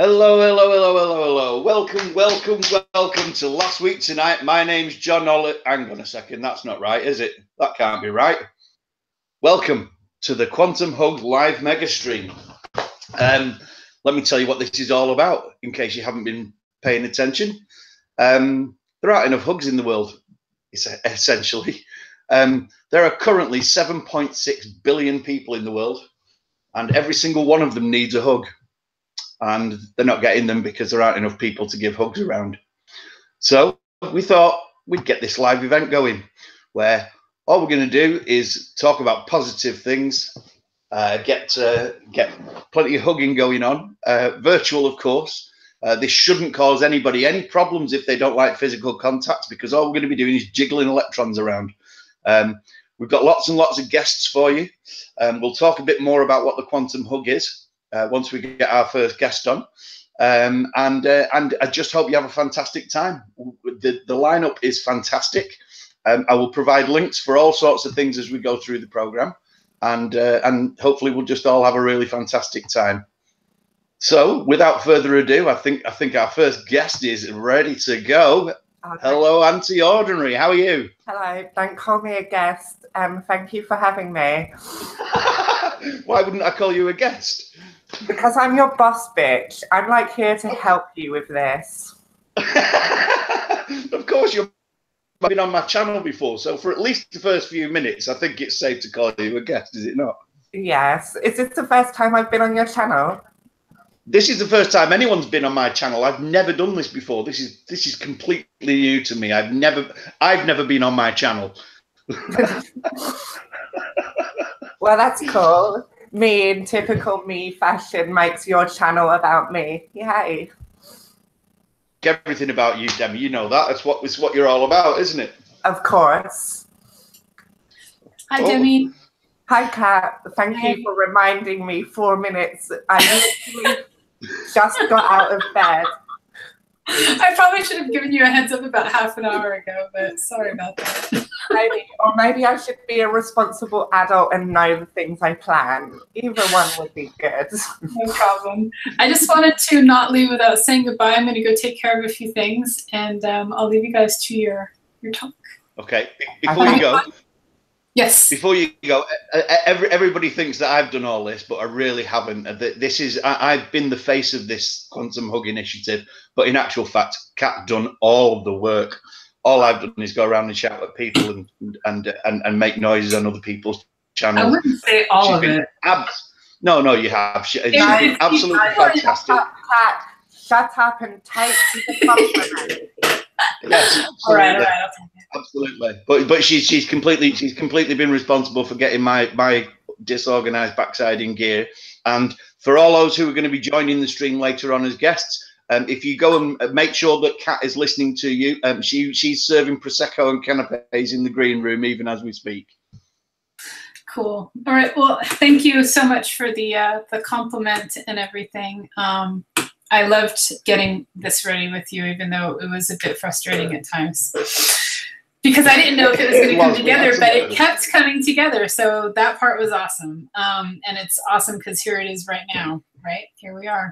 Hello, hello, hello, hello, hello. Welcome, welcome, welcome to Last Week Tonight. My name's John Oliver. Hang on a second, that's not right, is it? That can't be right. Welcome to the Quantum Hug live mega stream. Let me tell you what this is all about, in case you haven't been paying attention. There aren't enough hugs in the world, essentially. There are currently 7.6 billion people in the world, and every single one of them needs a hug. And they're not getting them because there aren't enough people to give hugs around. So we thought we'd get this live event going where all we're going to do is talk about positive things, get plenty of hugging going on, virtual, of course. This shouldn't cause anybody any problems if they don't like physical contact, because all we're going to be doing is jiggling electrons around. We've got lots and lots of guests for you. We'll talk a bit more about what the quantum hug is once we get our first guest on. And I just hope you have a fantastic time. The lineup is fantastic. I will provide links for all sorts of things as we go through the program, and hopefully we'll just all have a really fantastic time. So without further ado, I think our first guest is ready to go. Okay. Hello, Auntie Ordinary. How are you? Hello. Don't call me a guest. Thank you for having me. Why wouldn't I call you a guest? Because I'm your boss, bitch. I'm like here to help you with this. Of course, you've been on my channel before, so for at least the first few minutes, I think it's safe to call you a guest, is it not? Yes. Is this the first time I've been on your channel? This is the first time anyone's been on my channel. I've never done this before. This is completely new to me. I've never been on my channel. Well, that's cool. Me, in typical me fashion, makes your channel about me. Yay. Everything about you, Demi. You know that. It's what you're all about, isn't it? Of course. Hi, Demi. Hi, Kat. Thank you for reminding me 4 minutes. I literally just got out of bed. I probably should have given you a heads up about half an hour ago, but sorry about that. Maybe I should be a responsible adult and know the things I plan. Either one would be good. No problem. I just wanted to not leave without saying goodbye. I'm going to go take care of a few things, and I'll leave you guys to your talk. Okay. Before you go. Yes. Before you go, everybody thinks that I've done all this, but I really haven't. I've been the face of this Quantum Hug initiative, but in actual fact, Kat done all of the work. All I've done is go around and shout at people and make noises on other people's channels. I wouldn't say all of it. No, you have. It's been absolutely fantastic. Kat, shut up and take the compliment. Yes, absolutely. All right. Absolutely, but she's completely been responsible for getting my disorganized backside in gear. And for all those who are going to be joining the stream later on as guests, if you go and make sure that Kat is listening to you, she's serving prosecco and canapes in the green room even as we speak. Cool. All right. Well, thank you so much for the compliment and everything. I loved getting this ready with you, even though it was a bit frustrating at times. Because I didn't know if it was going to come together, but it kept coming together. So that part was awesome. And it's awesome because here it is right now, right? Here we are.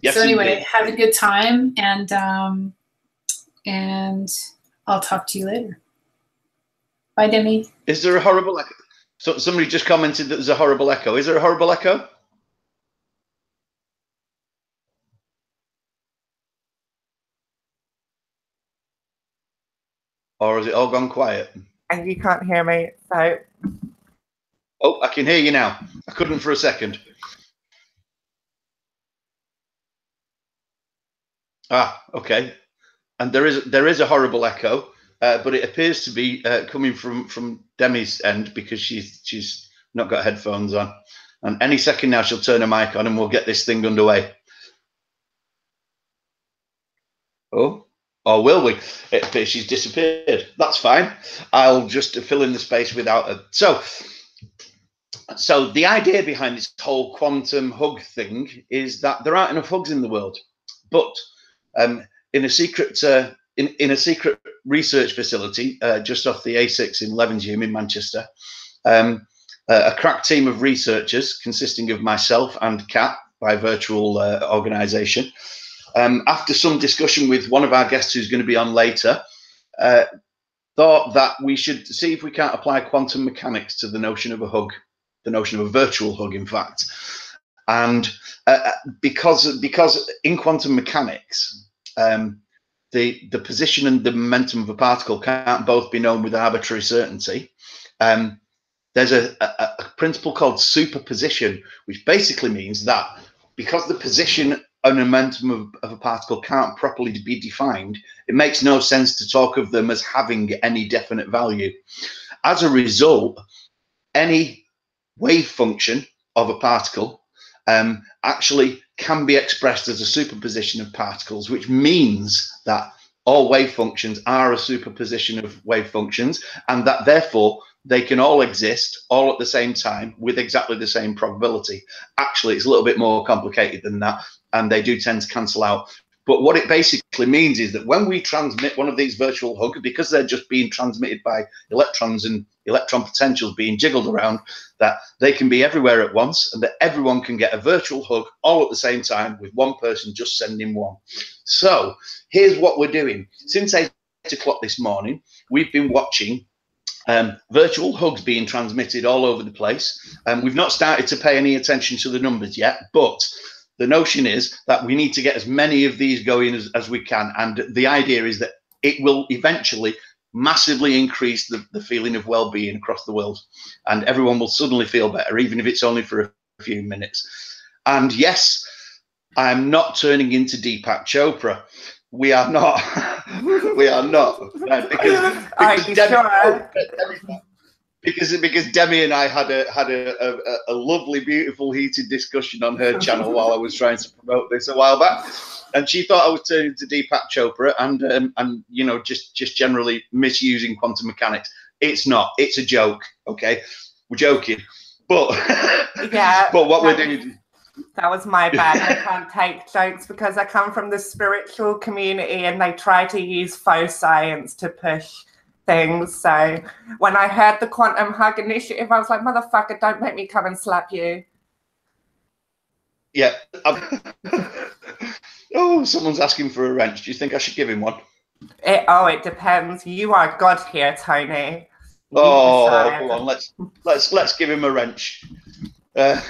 Yes, so anyway, indeed. Have a good time, and I'll talk to you later. Bye, Demi. Is there a horrible echo? So somebody just commented that there's a horrible echo. Is there a horrible echo? Or has it all gone quiet? And you can't hear me, so... Oh, I can hear you now. I couldn't for a second. Ah, okay. And there is a horrible echo, but it appears to be coming from Demi's end because she's not got headphones on. And any second now she'll turn her mic on and we'll get this thing underway. Oh. Or will we? It appears she's disappeared. That's fine. I'll just fill in the space without her. So the idea behind this whole quantum hug thing is that there aren't enough hugs in the world. But in a secret research facility just off the A6 in Levenshulme in Manchester, a crack team of researchers consisting of myself and Kat, by a virtual organization. After some discussion with one of our guests who's going to be on later, thought that we should see if we can't apply quantum mechanics to the notion of a hug, the notion of a virtual hug, in fact. And because in quantum mechanics, the position and the momentum of a particle can't both be known with arbitrary certainty. There's a principle called superposition, which basically means that because the position and momentum of a particle can't properly be defined, it makes no sense to talk of them as having any definite value. As a result, any wave function of a particle actually can be expressed as a superposition of particles, which means that all wave functions are a superposition of wave functions, and that therefore they can all exist all at the same time with exactly the same probability. Actually, it's a little bit more complicated than that, and they do tend to cancel out. But what it basically means is that when we transmit one of these virtual hugs, because they're just being transmitted by electrons and electron potentials being jiggled around, that they can be everywhere at once, and that everyone can get a virtual hug all at the same time with one person just sending one. So here's what we're doing. Since 8 o'clock this morning, we've been watching virtual hugs being transmitted all over the place. We've not started to pay any attention to the numbers yet, but the notion is that we need to get as many of these going as we can. And the idea is that it will eventually massively increase the feeling of well-being across the world. And everyone will suddenly feel better, even if it's only for a few minutes. And yes, I'm not turning into Deepak Chopra. We are not. We are not. Because Demi and I had a lovely, beautiful, heated discussion on her channel while I was trying to promote this a while back, and she thought I was turning to Deepak Chopra and you know, just generally misusing quantum mechanics. It's not. It's a joke. Okay, we're joking, but yeah. But what we're doing. That was my bad. I can't take jokes because I come from the spiritual community and they try to use faux science to push things. So when I heard the quantum hug initiative, I was like, motherfucker, don't make me come and slap you. Yeah. Oh, someone's asking for a wrench. Do you think I should give him one? It depends. You are God here, Tony. Oh, come on. Let's give him a wrench. Not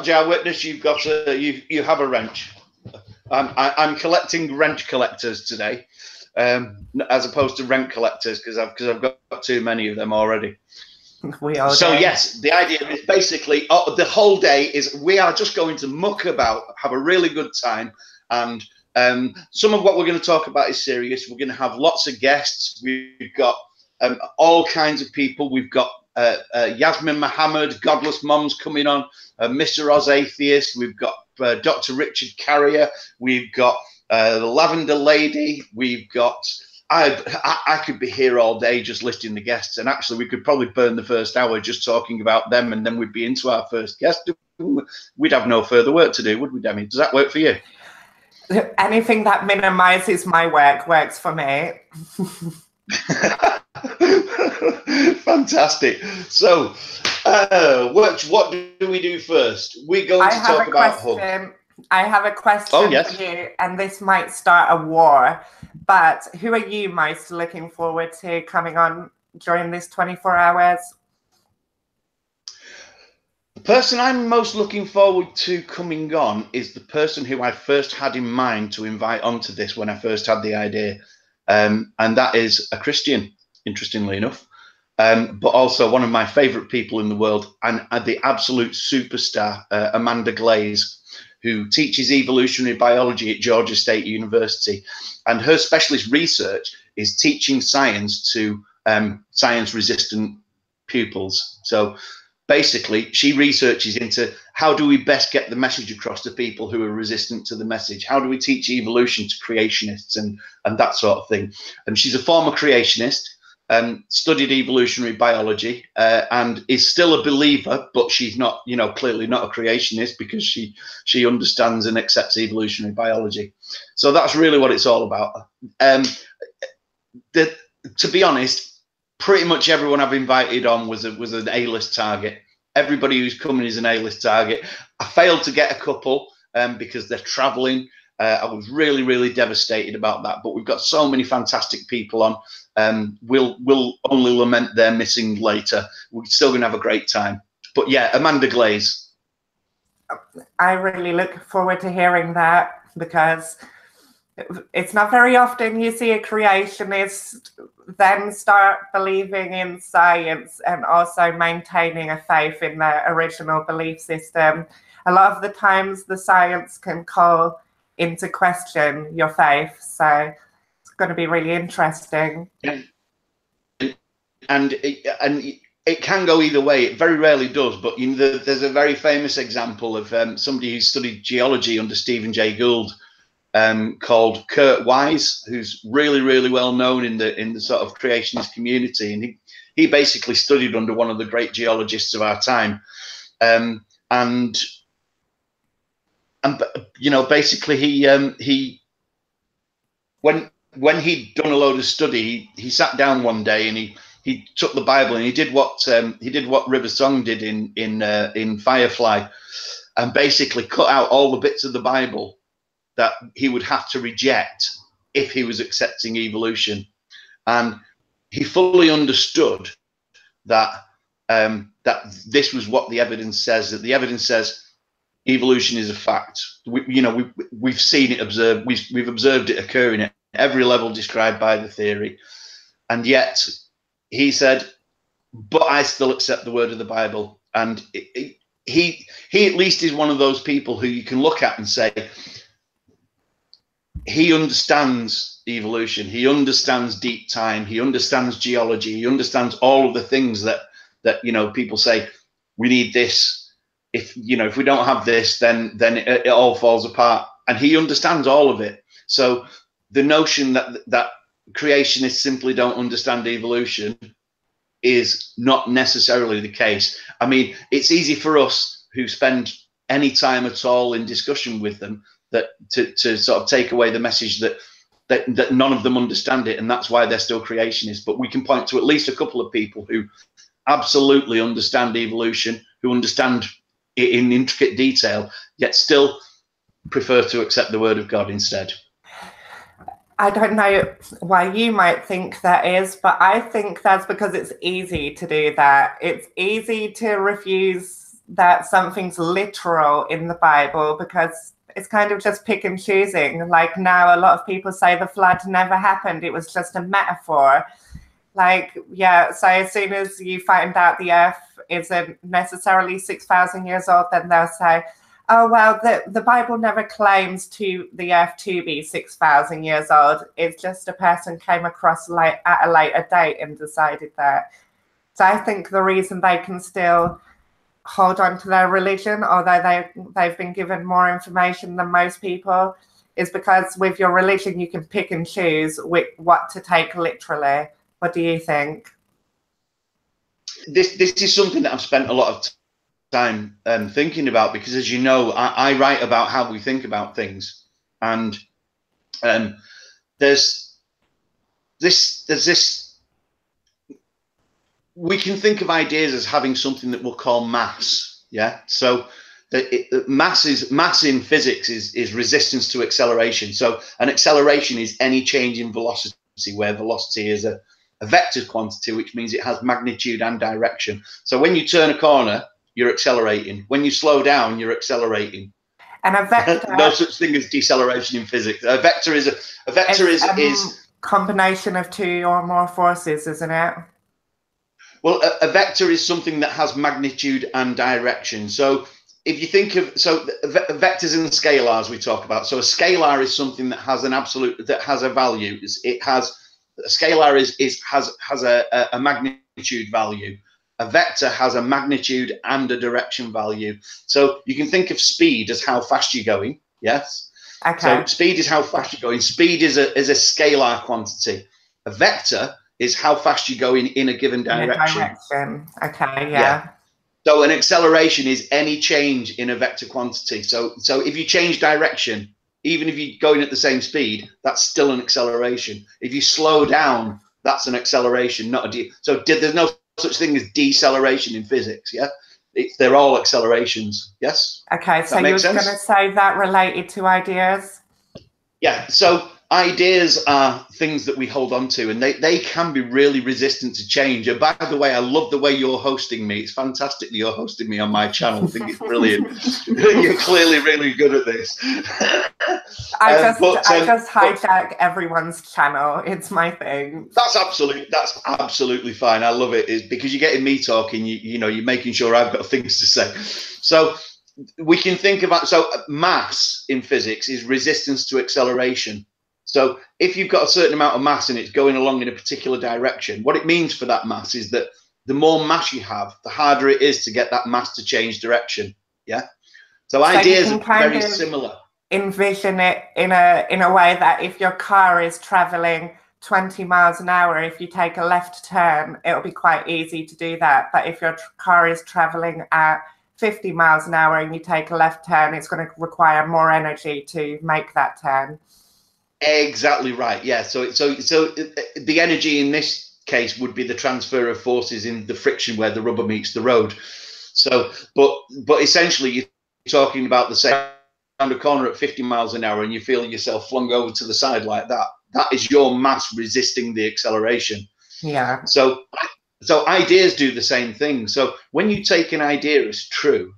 Jar Witness. You've got you have a wrench. I'm collecting wrench collectors today, as opposed to rent collectors because I've got too many of them already. Yes, the idea is basically the whole day is we are just going to muck about, have a really good time, and some of what we're going to talk about is serious. We're going to have lots of guests. We've got all kinds of people. We've got Yasmin Mohammed, Godless Moms coming on, Mr. Oz Atheist. We've got Dr. Richard Carrier. We've got the Lavender Lady. We've got. I could be here all day just listing the guests, and actually we could probably burn the first hour just talking about them, and then we'd be into our first guest. We'd have no further work to do, would we, Demi? Does that work for you? Anything that minimizes my work works for me. Fantastic. So, what do we do first? We're going to talk about hugs. I have a question for you, and this might start a war, but who are you most looking forward to coming on during this 24 hours? The person I'm most looking forward to coming on is the person who I first had in mind to invite onto this when I first had the idea, and that is a Christian, interestingly enough, but also one of my favorite people in the world, and the absolute superstar, Amanda Glaze, who teaches evolutionary biology at Georgia State University. And her specialist research is teaching science to science-resistant pupils. So basically, she researches into how do we best get the message across to people who are resistant to the message? How do we teach evolution to creationists and that sort of thing? And she's a former creationist, studied evolutionary biology, and is still a believer, but she's not, clearly not a creationist because she understands and accepts evolutionary biology. So that's really what it's all about. To be honest, pretty much everyone I've invited on was an A-list target. everybody who's coming is an A-list target. I failed to get a couple because they're traveling. I was really, really devastated about that. But we've got so many fantastic people on. We'll only lament their missing later. We're still going to have a great time. But yeah, Amanda Glaze. I really look forward to hearing that, because it's not very often you see a creationist then start believing in science and also maintaining a faith in their original belief system. A lot of the times the science can call into question your faith, so it's going to be really interesting. And it can go either way. It very rarely does, but there's a very famous example of somebody who studied geology under Stephen Jay Gould, called Kurt Wise, who's really, really well known in the sort of creationist community, and he basically studied under one of the great geologists of our time, and you know, basically he when he'd done a load of study, he sat down one day and he took the Bible and he did what River Song did in Firefly, and basically cut out all the bits of the Bible that he would have to reject if he was accepting evolution. And he fully understood that that this was what the evidence says, that the evidence says evolution is a fact. We've seen it observed, we've observed it occurring at every level described by the theory. And yet he said, but I still accept the word of the Bible. And he at least is one of those people who you can look at and say, he understands evolution, he understands deep time, he understands geology, he understands all of the things that you know, people say we need this. If we don't have this, then it all falls apart. And he understands all of it. So the notion that creationists simply don't understand evolution is not necessarily the case. I mean, it's easy for us who spend any time at all in discussion with them that to sort of take away the message that none of them understand it, and that's why they're still creationists. But we can point to at least a couple of people who absolutely understand evolution, who understand it in intricate detail, yet still prefer to accept the word of God instead. I don't know why you might think that is, but I think that's because it's easy to do that. It's easy to refuse that something's literal in the Bible, because it's kind of just pick and choosing. Like now, a lot of people say the flood never happened. It was just a metaphor. Like, yeah, so as soon as you find out the earth isn't necessarily 6,000 years old, then they'll say, oh, well, the Bible never claims the earth to be 6,000 years old. It's just a person came across at a later date and decided that. So I think the reason they can still hold on to their religion, although they've been given more information than most people, is because with your religion you can pick and choose what to take literally. What do you think? This is something that I've spent a lot of time thinking about, because, as you know, I write about how we think about things, and there's this. We can think of ideas as having something that we'll call mass. Yeah. So mass in physics is resistance to acceleration. So an acceleration is any change in velocity, where velocity is a vector quantity, which means it has magnitude and direction. So when you turn a corner, you're accelerating. When you slow down, you're accelerating. And a vector, no such thing as deceleration in physics. A vector is combination of two or more forces, isn't it? Well, a vector is something that has magnitude and direction. So if you think of vectors and scalars we talk about. So a scalar is something that has a value. A scalar has a magnitude value. A vector has a magnitude and a direction value. So you can think of speed as how fast you're going. Yes. Okay. So speed is how fast you're going. Speed is a scalar quantity. A vector is how fast you're going in a given direction. Okay. Yeah. So an acceleration is any change in a vector quantity. So if you change direction, even if you're going at the same speed, that's still an acceleration. If you slow down, that's an acceleration, not a so there's no such thing as deceleration in physics. Yeah, they're all accelerations. Yes. Okay, so you were going to say that related to ideas? Yeah. So ideas are things that we hold on to, and they can be really resistant to change. And by the way, I love the way you're hosting me. It's fantastic that you're hosting me on my channel. I think it's brilliant. You're clearly really good at this. I just hijack everyone's channel. It's my thing. That's absolutely fine. I love it. It's because you're getting me talking. You know, you're making sure I've got things to say. So we can think about, mass in physics is resistance to acceleration. So if you've got a certain amount of mass and it's going along in a particular direction, what it means for that mass is that the more mass you have, the harder it is to get that mass to change direction. Yeah. So ideas are very similar. Envision it in a way that if your car is traveling 20 miles an hour, if you take a left turn, it'll be quite easy to do that. But if your car is traveling at 50 miles an hour and you take a left turn, it's going to require more energy to make that turn. Exactly right. Yeah. So the energy in this case would be the transfer of forces in the friction where the rubber meets the road. So, but essentially, you're talking about the same around a corner at 50 miles an hour, and you feel yourself flung over to the side like that. That is your mass resisting the acceleration. Yeah. So ideas do the same thing. So when you take an idea as true,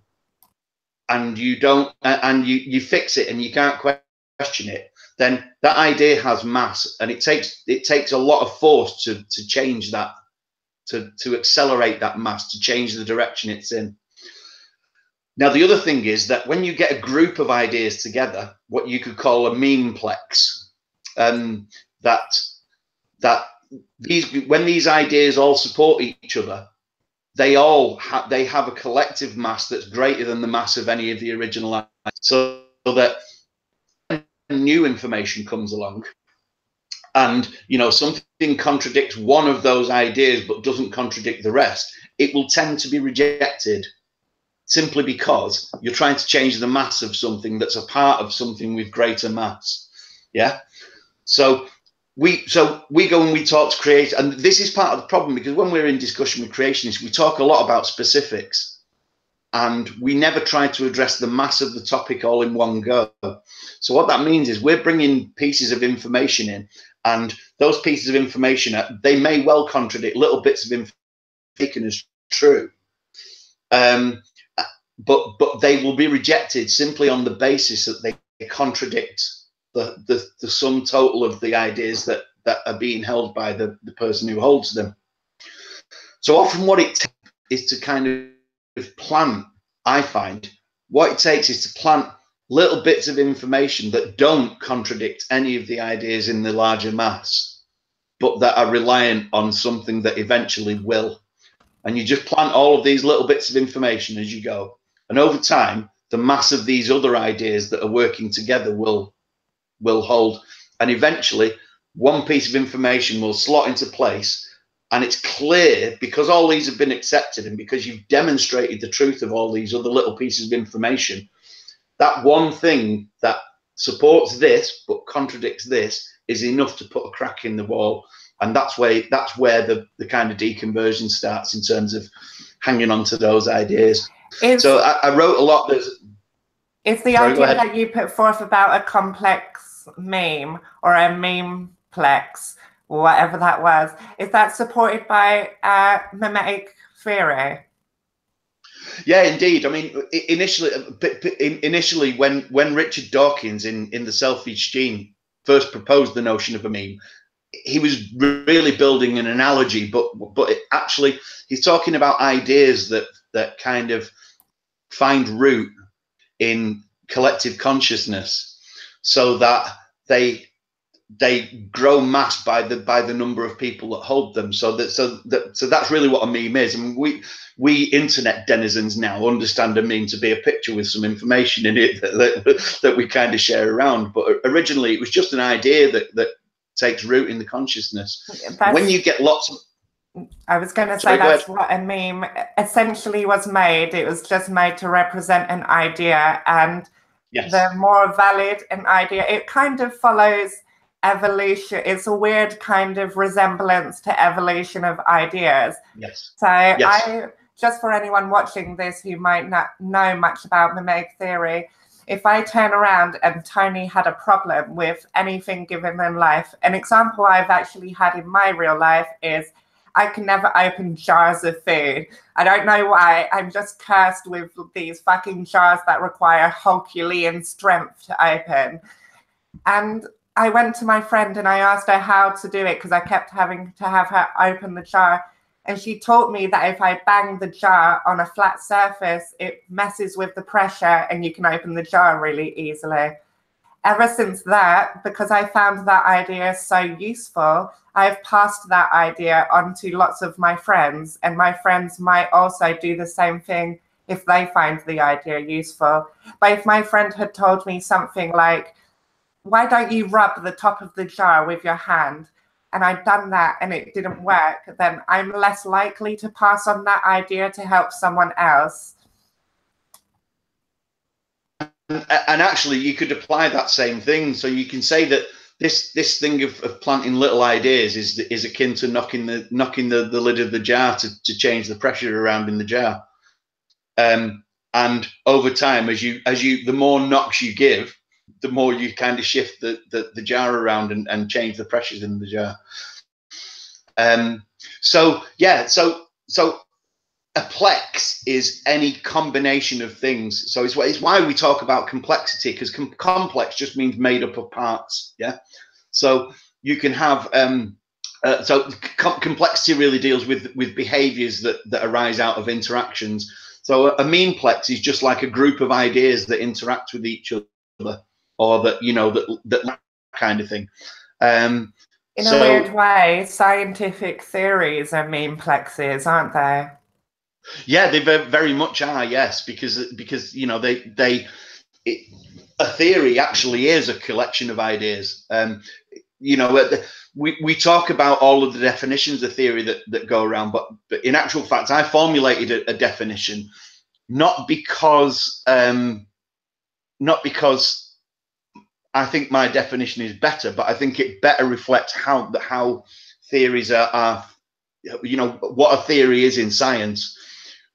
and you don't, and you fix it, and you can't question it, then that idea has mass, and it takes a lot of force to change that, to accelerate that mass, to change the direction it's in. Now, the other thing is that when you get a group of ideas together, what you could call a memeplex, when these ideas all support each other, they have a collective mass that's greater than the mass of any of the original ideas. So that new information comes along and something contradicts one of those ideas but doesn't contradict the rest, it will tend to be rejected simply because you're trying to change the mass of something that's a part of something with greater mass. Yeah. So we go and we talk to create, and this is part of the problem, because when we're in discussion with creationists, we talk a lot about specifics, and we never try to address the mass of the topic all in one go. So what that means is we're bringing pieces of information in, and those pieces of information, they may well contradict little bits of information taken as true, but they will be rejected simply on the basis that they contradict the sum total of the ideas that are being held by the person who holds them. So often what it takes is to kind of plant, I find, what it takes is to plant little bits of information that don't contradict any of the ideas in the larger mass, but that are reliant on something that eventually will. And you just plant all of these little bits of information as you go. And over time, the mass of these other ideas that are working together will hold. And eventually, one piece of information will slot into place. And it's clear, because all these have been accepted and because you've demonstrated the truth of all these other little pieces of information, that one thing that supports this but contradicts this is enough to put a crack in the wall. And that's where the kind of deconversion starts in terms of hanging on to those ideas. So I wrote a lot. Is the idea that you put forth about a complex meme or a memeplex, whatever that was, is that supported by mimetic theory? Yeah, indeed. I mean, initially when Richard Dawkins in The Selfish Gene first proposed the notion of a meme, he was really building an analogy, but actually he's talking about ideas that kind of find root in collective consciousness, so that they grow mass by the number of people that hold them. So that's really what a meme is. I mean, we internet denizens now understand a meme to be a picture with some information in it that we kind of share around. But originally, it was just an idea that takes root in the consciousness. When you get lots of, I was going to say that's what a meme essentially was made. It was just made to represent an idea, and yes, the more valid an idea, it kind of follows evolution. It's a weird kind of resemblance to evolution of ideas. Yes. So yes. I just for anyone watching this who might not know much about the Meg theory, if I turn around and Tony had a problem with anything given in life, an example I've actually had in my real life is I can never open jars of food. I don't know why. I'm just cursed with these fucking jars that require Herculean strength to open. And I went to my friend and I asked her how to do it because I kept having to have her open the jar. And she taught me that if I bang the jar on a flat surface, it messes with the pressure and you can open the jar really easily. Ever since that, because I found that idea so useful, I've passed that idea on to lots of my friends, and my friends might also do the same thing if they find the idea useful. But if my friend had told me something like, why don't you rub the top of the jar with your hand? And I'd done that and it didn't work, then I'm less likely to pass on that idea to help someone else. And actually, you could apply that same thing. So you can say that this thing of planting little ideas is akin to knocking the lid of the jar to change the pressure around in the jar. And over time, the more knocks you give, the more you kind of shift the jar around and change the pressures in the jar. So a plex is any combination of things. So it's why we talk about complexity, because complex just means made up of parts. Yeah. So you can have complexity really deals with behaviors that arise out of interactions. So a meanplex is just like a group of ideas that interact with each other, or that kind of thing. In a weird way, scientific theories are meanplexes, aren't they? Yeah, they very much are. Yes, because a theory actually is a collection of ideas. We talk about all of the definitions of theory that go around, but in actual fact, I formulated a definition not because I think my definition is better, but I think it better reflects how theories are what a theory is in science,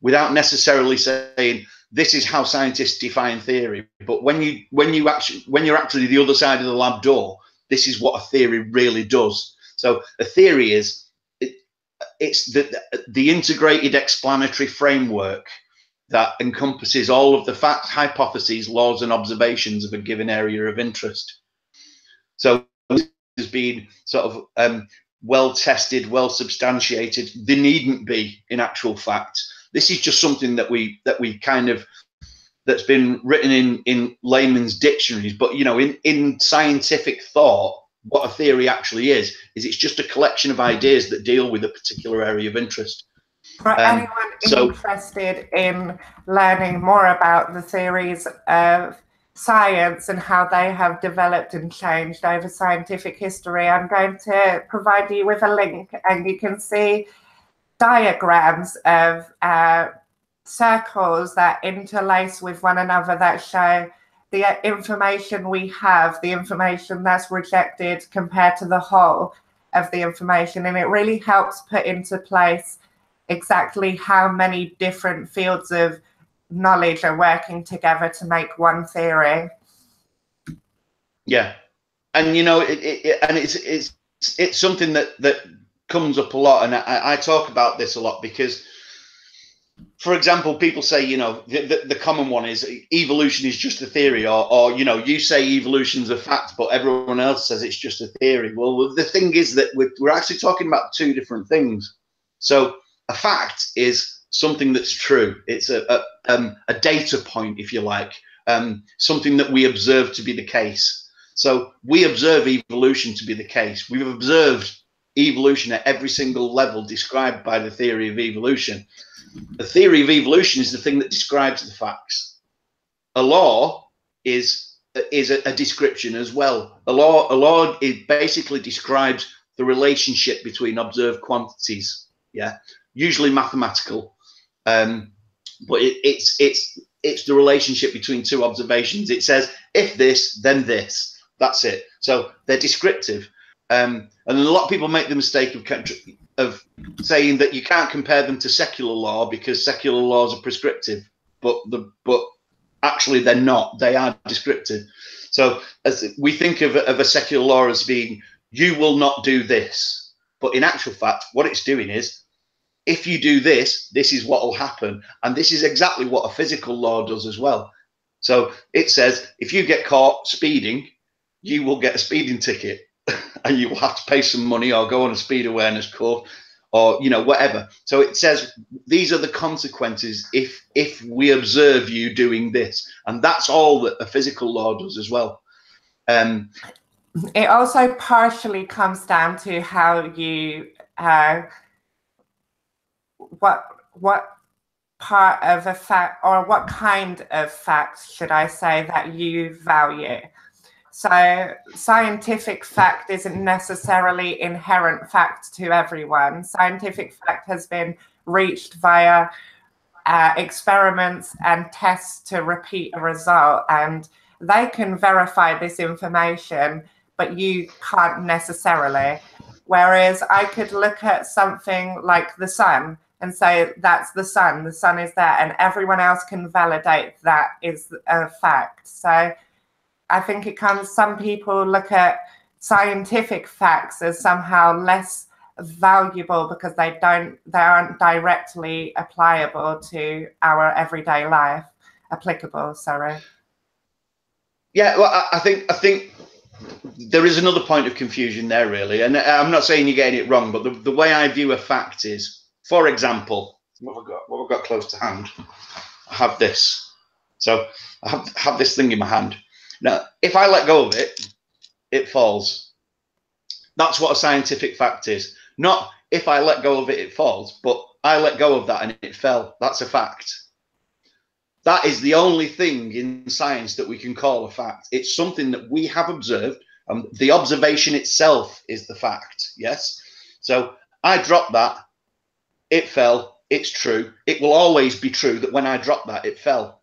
without necessarily saying this is how scientists define theory. But when you're actually the other side of the lab door, this is what a theory really does. So a theory is it's the integrated explanatory framework that encompasses all of the facts, hypotheses, laws, and observations of a given area of interest. So this has been sort of well tested, well substantiated. They needn't be in actual fact. This is just something that's been written in layman's dictionaries. But in scientific thought, what a theory actually is it's just a collection of ideas that deal with a particular area of interest. For anyone interested in learning more about the theories of science and how they have developed and changed over scientific history, I'm going to provide you with a link, and you can see diagrams of circles that interlace with one another that show the information we have, the information that's rejected compared to the whole of the information. And it really helps put into place exactly how many different fields of knowledge are working together to make one theory. Yeah, and it's something that comes up a lot, and I talk about this a lot because, for example, people say the common one is evolution is just a theory, or you say evolution's a fact, but everyone else says it's just a theory. Well, the thing is that we're actually talking about two different things. So a fact is something that's true. It's a data point, if you like, something that we observe to be the case. So we observe evolution to be the case. We've observed evolution at every single level described by the theory of evolution. The theory of evolution is the thing that describes the facts. A law is a description as well. A law basically describes the relationship between observed quantities. Yeah, usually mathematical, but it's the relationship between two observations. It says if this, then this. That's it. So they're descriptive. And a lot of people make the mistake of saying that you can't compare them to secular law because secular laws are prescriptive, but actually they're not. They are descriptive. So as we think of a secular law as being, you will not do this, but in actual fact, what it's doing is, if you do this, this is what will happen, and this is exactly what a physical law does as well. So it says, if you get caught speeding, you will get a speeding ticket. And you will have to pay some money or go on a speed awareness course or, you know, whatever. So it says these are the consequences if we observe you doing this. And that's all that a physical law does as well. It also partially comes down to how you, what part of a fact, or what kind of fact, should I say, that you value. So scientific fact isn't necessarily inherent fact to everyone. Scientific fact has been reached via experiments and tests to repeat a result, and they can verify this information, but you can't necessarily. Whereas I could look at something like the sun and say, that's the sun is there, and everyone else can validate that is a fact. So I think it comes, some people look at scientific facts as somehow less valuable because they aren't directly applicable to our everyday life. Sorry. Yeah, well, I think there is another point of confusion there, really, and I'm not saying you're getting it wrong, but the way I view a fact is, for example, what have I got close to hand? I have this. So I have this thing in my hand. Now, if I let go of it, it falls. That's what a scientific fact is. Not if I let go of it, it falls, but I let go of that and it fell. That's a fact. That is the only thing in science that we can call a fact. It's something that we have observed, and the observation itself is the fact. Yes. So I dropped that, it fell, it's true. It will always be true that when I dropped that, it fell.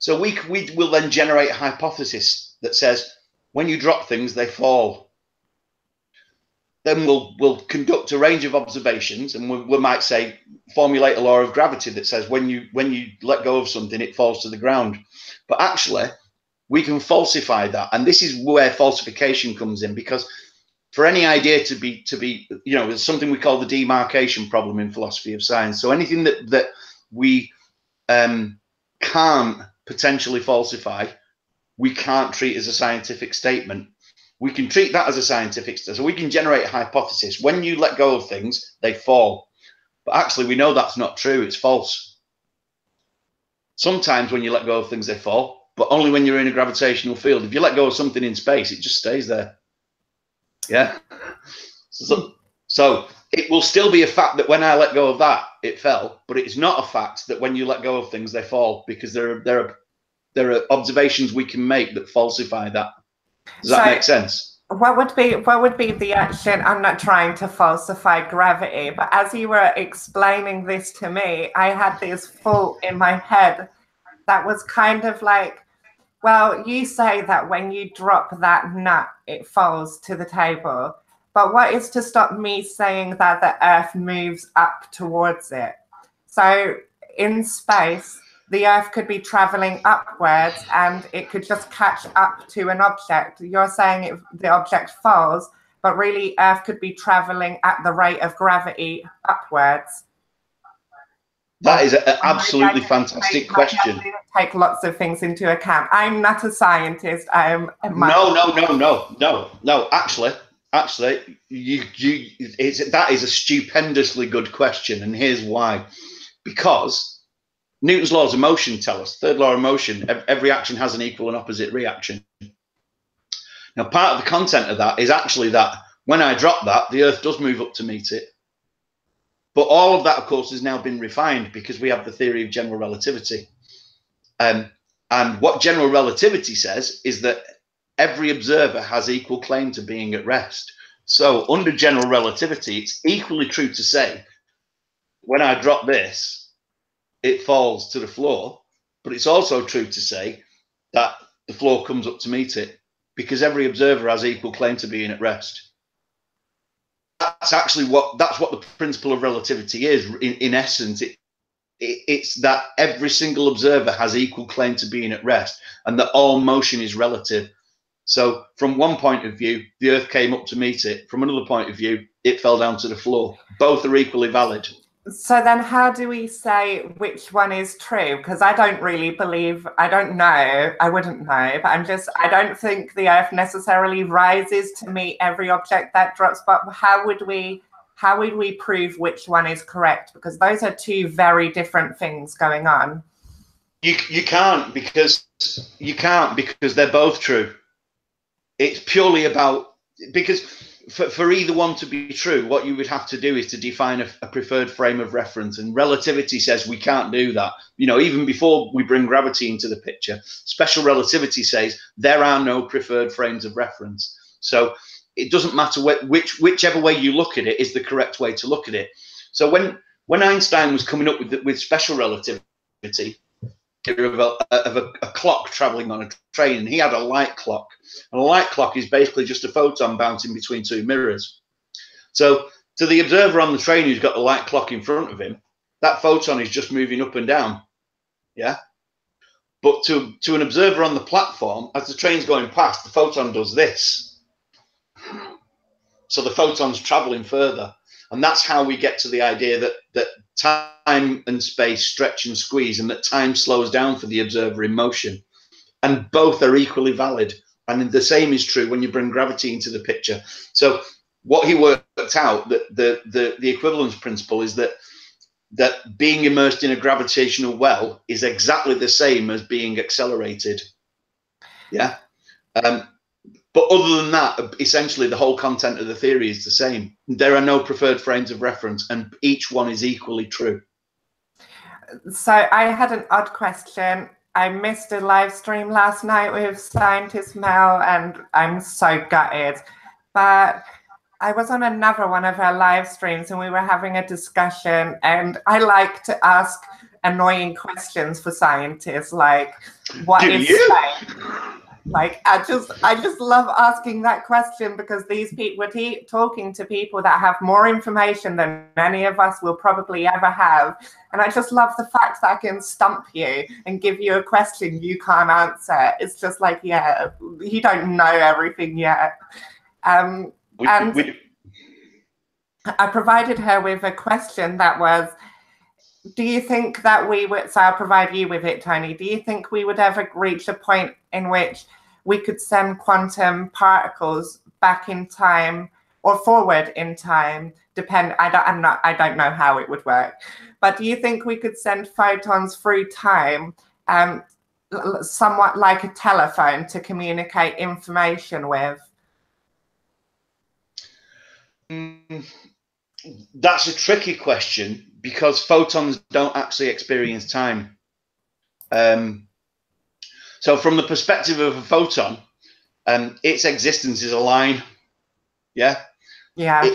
So we will then generate a hypothesis that says, when you drop things, they fall. Then we'll conduct a range of observations, and we might say, formulate a law of gravity that says when you let go of something, it falls to the ground. But actually, we can falsify that, and this is where falsification comes in, because for any idea to be, you know, there's something we call the demarcation problem in philosophy of science. So anything that we can't potentially falsify, we can't treat as a scientific statement. We can treat that as a scientific statement. So we can generate a hypothesis. When you let go of things, they fall. But actually, we know that's not true. It's false. Sometimes when you let go of things, they fall, but only when you're in a gravitational field. If you let go of something in space, it just stays there. Yeah. So it will still be a fact that when I let go of that, it fell, but it's not a fact that when you let go of things, they fall, because there are observations we can make that falsify that. Does that make sense? What would be the action? I'm not trying to falsify gravity, but as you were explaining this to me, I had this thought in my head that was kind of like, well, you say that when you drop that nut, it falls to the table. But what is to stop me saying that the Earth moves up towards it? So in space, the Earth could be traveling upwards and it could just catch up to an object. You're saying the object falls, but really Earth could be traveling at the rate of gravity upwards. That is an absolutely fantastic question. Take lots of things into account. I'm not a scientist. I am. No. Actually, that is a stupendously good question, and here's why. Because Newton's laws of motion tell us, third law of motion, every action has an equal and opposite reaction. Now, part of the content of that is actually that when I drop that, the Earth does move up to meet it. But all of that, of course, has now been refined because we have the theory of general relativity. And what general relativity says is that every observer has equal claim to being at rest. So under general relativity, it's equally true to say, when I drop this, it falls to the floor. But it's also true to say that the floor comes up to meet it, because every observer has equal claim to being at rest. that's actually what the principle of relativity is. In essence, it's that every single observer has equal claim to being at rest, and that all motion is relative. So from one point of view, the Earth came up to meet it. From another point of view, it fell down to the floor. Both are equally valid. So then how do we say which one is true? Because I don't really believe, I don't know, I wouldn't know, but I don't think the Earth necessarily rises to meet every object that drops. But how would we prove which one is correct? Because those are two very different things going on. You can't because they're both true. It's purely about, because for either one to be true, what you would have to do is to define a preferred frame of reference, and relativity says we can't do that. You know, even before we bring gravity into the picture, special relativity says there are no preferred frames of reference. So it doesn't matter whichever way you look at it is the correct way to look at it. So when Einstein was coming up with special relativity, of a clock traveling on a train, and he had a light clock, and a light clock is basically just a photon bouncing between two mirrors. So to the observer on the train who's got the light clock in front of him, that photon is just moving up and down, yeah. But to an observer on the platform, as the train's going past, the photon does this, so the photon's traveling further. And that's how we get to the idea that time and space stretch and squeeze, and that time slows down for the observer in motion. And both are equally valid. And the same is true when you bring gravity into the picture. So what he worked out, that the equivalence principle, is that being immersed in a gravitational well is exactly the same as being accelerated. Yeah. But other than that, essentially the whole content of the theory is the same. There are no preferred frames of reference, and each one is equally true. So I had an odd question. I missed a live stream last night with Scientist Mel, and I'm so gutted. But I was on another one of her live streams, and we were having a discussion, and I like to ask annoying questions for scientists, like, what is space? Like, I just love asking that question, because these people, we're talking to people that have more information than any of us will probably ever have. And I just love the fact that I can stump you and give you a question you can't answer. It's just like, yeah, you don't know everything yet. And I provided her with a question that was, do you think that we would, so I'll provide you with it, Tony, do you think we would ever reach a point in which we could send quantum particles back in time or forward in time? I don't know how it would work, but do you think we could send photons through time, somewhat like a telephone, to communicate information with? That's a tricky question, because photons don't actually experience time. So from the perspective of a photon, its existence is a line. Yeah. Yeah.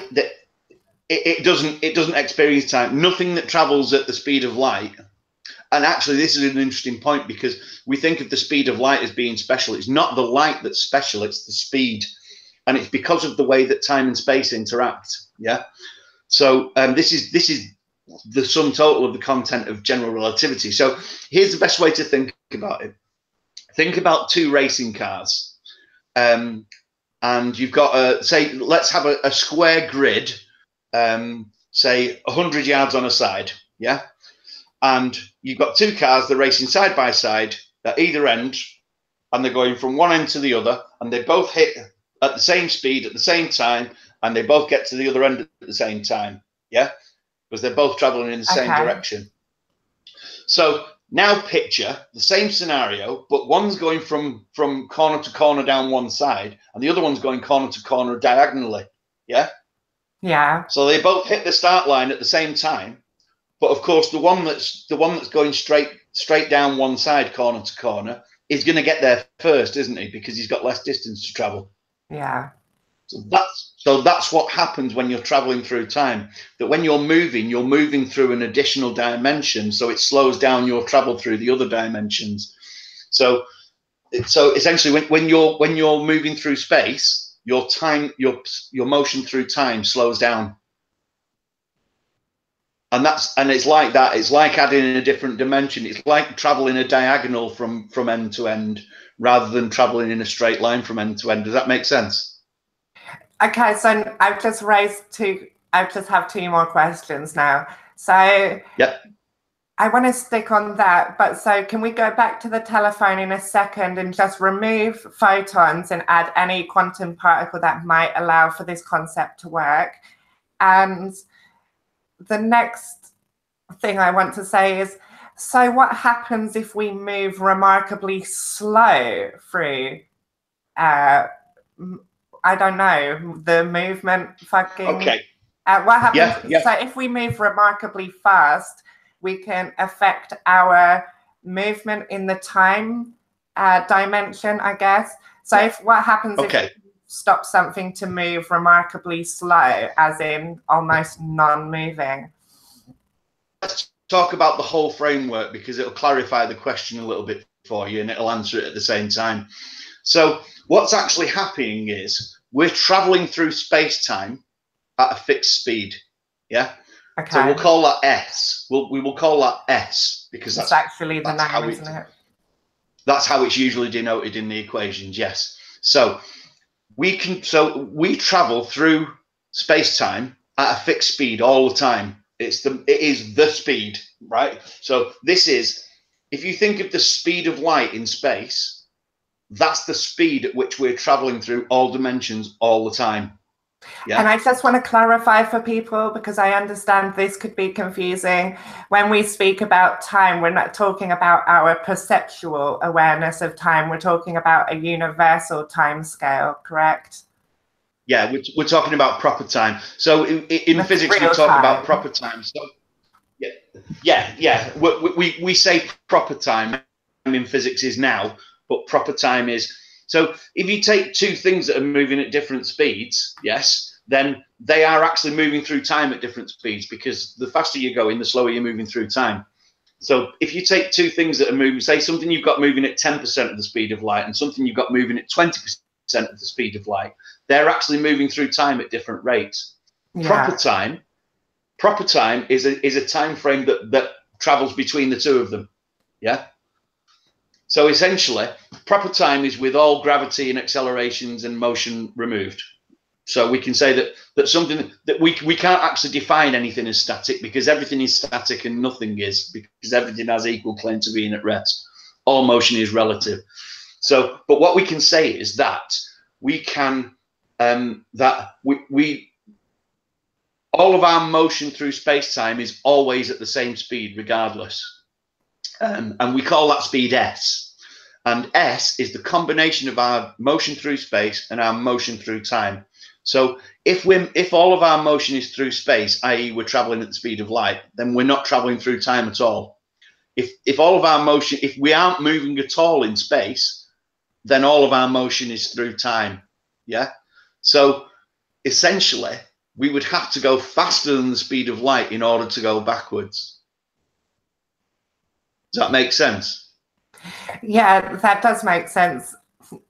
It doesn't experience time. Nothing that travels at the speed of light. And actually, this is an interesting point, because we think of the speed of light as being special. It's not the light that's special, it's the speed. And it's because of the way that time and space interact. Yeah. So this is the sum total of the content of general relativity. So here's the best way to think about it. Think about two racing cars, and you've got say, let's have a square grid, say 100 yards on a side, yeah? And you've got two cars, they're racing side by side at either end, and they're going from one end to the other, and they both hit at the same speed at the same time, and they both get to the other end at the same time, yeah? Because they're both traveling in the same direction. So now picture the same scenario, but one's going from corner to corner down one side, and the other one's going corner to corner diagonally. Yeah? Yeah. So they both hit the start line at the same time, but of course the one that's going straight down one side, corner to corner, is going to get there first, isn't he? Because he's got less distance to travel. Yeah. So that's what happens when you're traveling through time. That when you're moving through an additional dimension, so it slows down your travel through the other dimensions. So essentially, when you're moving through space, your motion through time slows down. And it's like that. It's like adding in a different dimension. It's like traveling a diagonal from end to end rather than traveling in a straight line from end to end. Does that make sense? Okay, so I've just have two more questions now. So yep. I want to stick on that, but so can we go back to the telephone in a second and just remove photons and add any quantum particle that might allow for this concept to work? And the next thing I want to say is, so what happens if we move remarkably slow through, I don't know, the movement fucking... Okay. What happens? Yeah, yeah. So if we move remarkably fast, we can affect our movement in the time dimension, I guess. So what happens if we stop something to move remarkably slow, as in almost non-moving? Let's talk about the whole framework, because it'll clarify the question a little bit for you and it'll answer it at the same time. So what's actually happening is we're traveling through space-time at a fixed speed. Yeah. Okay. So we'll call that S. We will call that S because that's actually the name, isn't it? That's how it's usually denoted in the equations. Yes. So we travel through space-time at a fixed speed all the time. It is the speed, right? So this is, if you think of the speed of light in space, that's the speed at which we're traveling through all dimensions all the time. Yeah. And I just want to clarify for people, because I understand this could be confusing. When we speak about time, we're not talking about our perceptual awareness of time. We're talking about a universal time scale, correct? Yeah, we're talking about proper time. So in physics, we talk about proper time. So yeah. We say proper time in physics is now, but proper time is. So if you take two things that are moving at different speeds, yes, then they are actually moving through time at different speeds, because the faster you're going, the slower you're moving through time. So if you take two things that are moving, say something you've got moving at 10% of the speed of light and something you've got moving at 20% of the speed of light, they're actually moving through time at different rates. Yeah. Proper time is a time frame that travels between the two of them. Yeah. So essentially, proper time is with all gravity and accelerations and motion removed. So we can say that something that we can't actually define anything as static, because everything is static and nothing is, because everything has equal claim to being at rest. All motion is relative. So, but what we can say is that we can all of our motion through space-time is always at the same speed regardless. And we call that speed S. And S is the combination of our motion through space and our motion through time. So if all of our motion is through space, i.e. we're traveling at the speed of light, then we're not traveling through time at all. If all of our motion, if we aren't moving at all in space, then all of our motion is through time. Yeah. So essentially, we would have to go faster than the speed of light in order to go backwards. Does that make sense? Yeah, that does make sense.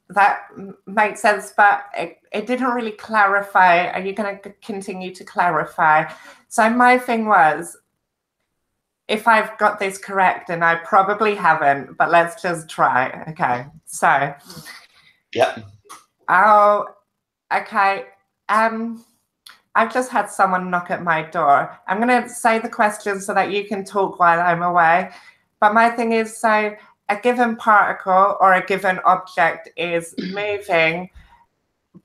That makes sense, but it didn't really clarify. Are you going to continue to clarify? So my thing was, if I've got this correct, and I probably haven't, but let's just try. Okay, so. Yeah. Oh, okay. I've just had someone knock at my door. I'm going to say the question so that you can talk while I'm away. But my thing is, so a given particle or a given object is moving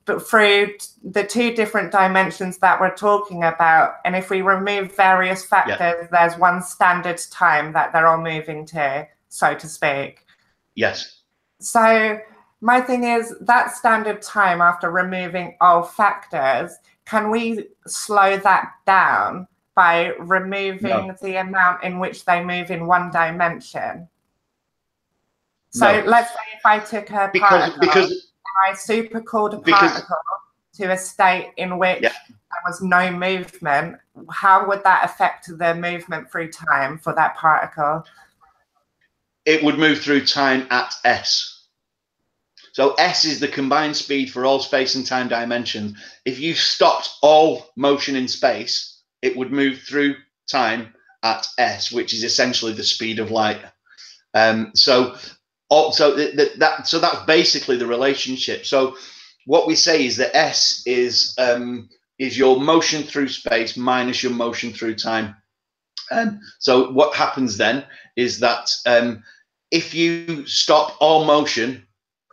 through the two different dimensions that we're talking about. And if we remove various factors, there's one standard time that they're all moving to, so to speak. Yes. So my thing is, that standard time after removing all factors, can we slow that down by removing the amount in which they move in one dimension? So let's say if I took a particle and I supercooled a particle to a state in which there was no movement, how would that affect the movement through time for that particle? It would move through time at S. So S is the combined speed for all space and time dimensions. If you stopped all motion in space, it would move through time at S, which is essentially the speed of light. So that's basically the relationship. So what we say is that S is your motion through space minus your motion through time. So what happens then is that if you stop all motion,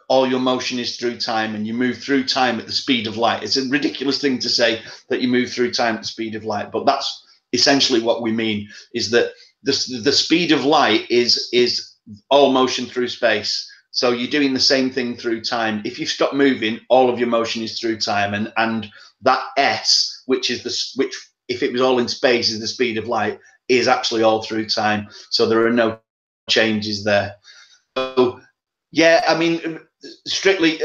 all your motion is through time, and you move through time at the speed of light. It's a ridiculous thing to say that you move through time at the speed of light, but that's essentially what we mean, is that the speed of light is all motion through space. So you're doing the same thing through time. If you stop moving, all of your motion is through time, and that S, which if it was all in space is the speed of light, is actually all through time. So there are no changes there. So yeah, I mean, strictly,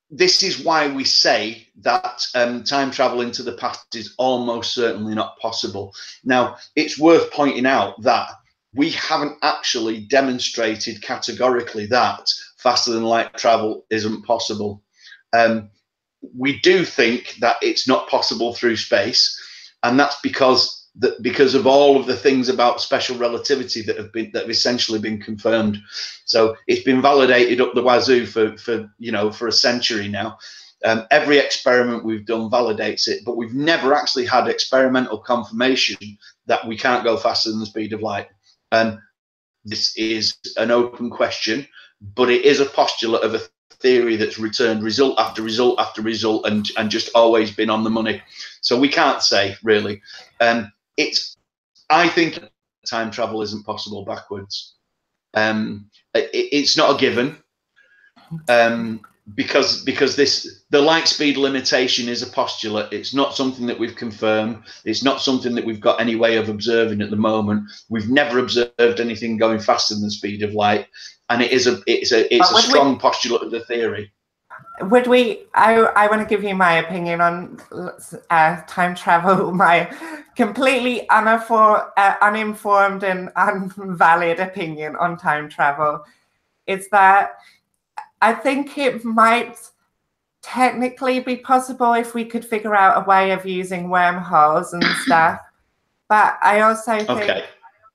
this is why we say that time travel into the past is almost certainly not possible. Now, it's worth pointing out that we haven't actually demonstrated categorically that faster than light travel isn't possible. We do think that it's not possible through space, and that's because of all of the things about special relativity that have essentially been confirmed. So it's been validated up the wazoo for a century now. Every experiment we've done validates it, but we've never actually had experimental confirmation that we can't go faster than the speed of light. This is an open question, but it is a postulate of a theory that's returned result after result after result and just always been on the money. So we can't say really. I think time travel isn't possible backwards. It's not a given, because the light speed limitation is a postulate. It's not something that we've confirmed. It's not something that we've got any way of observing at the moment. We've never observed anything going faster than the speed of light, and it's a strong postulate of the theory. Would we? I want to give you my opinion on time travel. My completely uninformed and unvalid opinion on time travel is that I think it might technically be possible if we could figure out a way of using wormholes and stuff. But I also think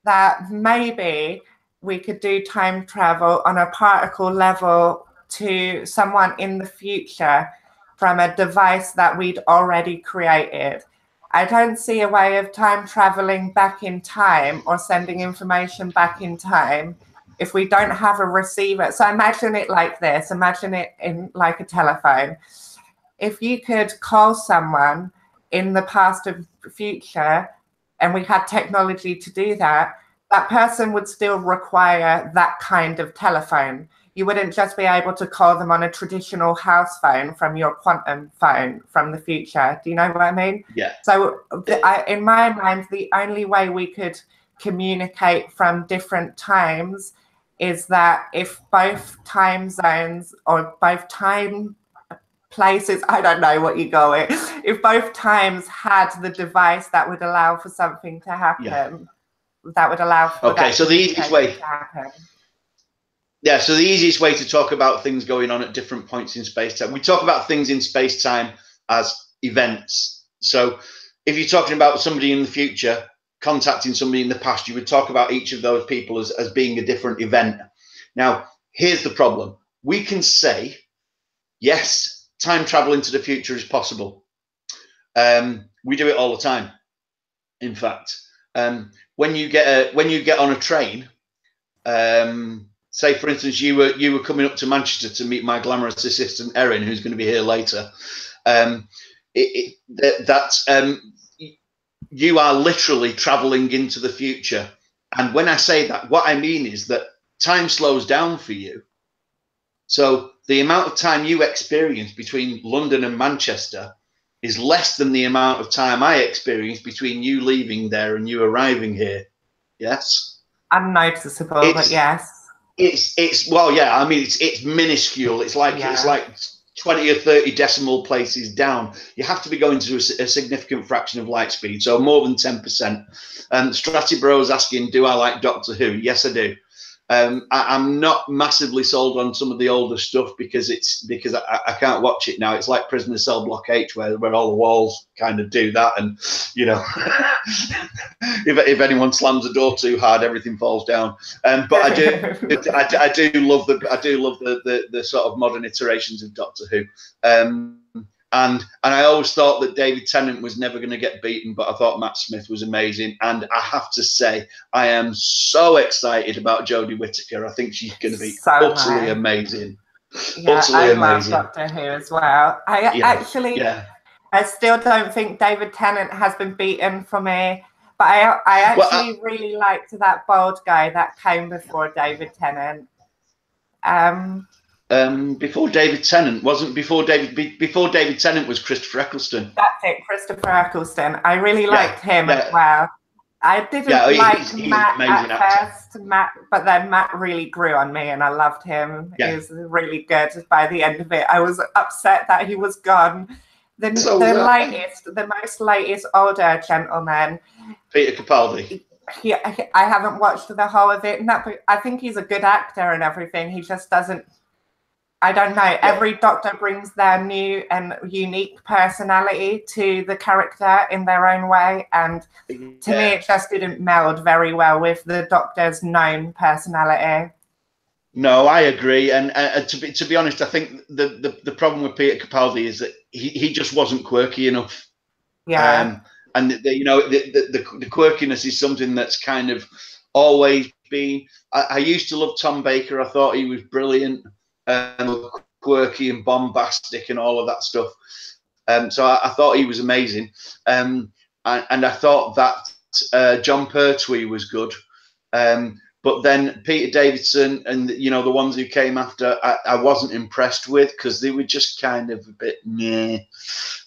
that maybe we could do time travel on a particle level to someone in the future from a device that we'd already created. I don't see a way of time traveling back in time or sending information back in time if we don't have a receiver. So imagine it like this. Imagine it in like a telephone. If you could call someone in the past or future, and we had technology to do that, that person would still require that kind of telephone. You wouldn't just be able to call them on a traditional house phone from your quantum phone from the future. Do you know what I mean? Yeah. So in my mind, the only way we could communicate from different times is that if both time zones or both time places, I don't know what you call it, if both times had the device that would allow for something to happen, that would allow for that so the easiest way to happen. Yeah, so the easiest way to talk about things going on at different points in space-time, we talk about things in space-time as events. So if you're talking about somebody in the future contacting somebody in the past, you would talk about each of those people as being a different event. Now, here's the problem. We can say, yes, time travel into the future is possible. We do it all the time. In fact, when you get on a train, say, for instance, you were coming up to Manchester to meet my glamorous assistant, Erin, who's going to be here later. You are literally traveling into the future. And when I say that, what I mean is that time slows down for you. So the amount of time you experience between London and Manchester is less than the amount of time I experience between you leaving there and you arriving here. Yes? Unnoticeable, but yes. Well, yeah, I mean, it's minuscule. It's like 20 or 30 decimal places down. You have to be going to a significant fraction of light speed, so more than 10%. Stratibro's asking, do I like Doctor Who? Yes, I do. I'm not massively sold on some of the older stuff because I can't watch it now. It's like Prisoner Cell Block H, where all the walls kind of do that, and you know, if anyone slams the door too hard, everything falls down. But I do love the sort of modern iterations of Doctor Who. And I always thought that David Tennant was never going to get beaten, but I thought Matt Smith was amazing. And I have to say, I am so excited about Jodie Whittaker. I think she's going to be utterly amazing. Yeah, I love Doctor Who as well. I still don't think David Tennant has been beaten for me, but I actually really liked that bald guy that came before David Tennant. Before David Tennant before David Tennant was Christopher Eccleston. That's it, Christopher Eccleston. I really liked him as well. I didn't like Matt at first, but then Matt really grew on me, and I loved him. He was really good. By the end of it, I was upset that he was gone. The most latest older gentleman, Peter Capaldi. I haven't watched the whole of it, I think he's a good actor and everything. He just doesn't. I don't know. Every Doctor brings their new and unique personality to the character in their own way, and to me, it just didn't meld very well with the Doctor's known personality. No, I agree, and to be honest, I think the problem with Peter Capaldi is that he just wasn't quirky enough. Yeah, and the quirkiness is something that's kind of always been. I used to love Tom Baker. I thought he was brilliant. Quirky and bombastic and all of that stuff. So I thought he was amazing. And I thought that John Pertwee was good. But then Peter Davison and, you know, the ones who came after, I wasn't impressed with because they were just kind of a bit meh.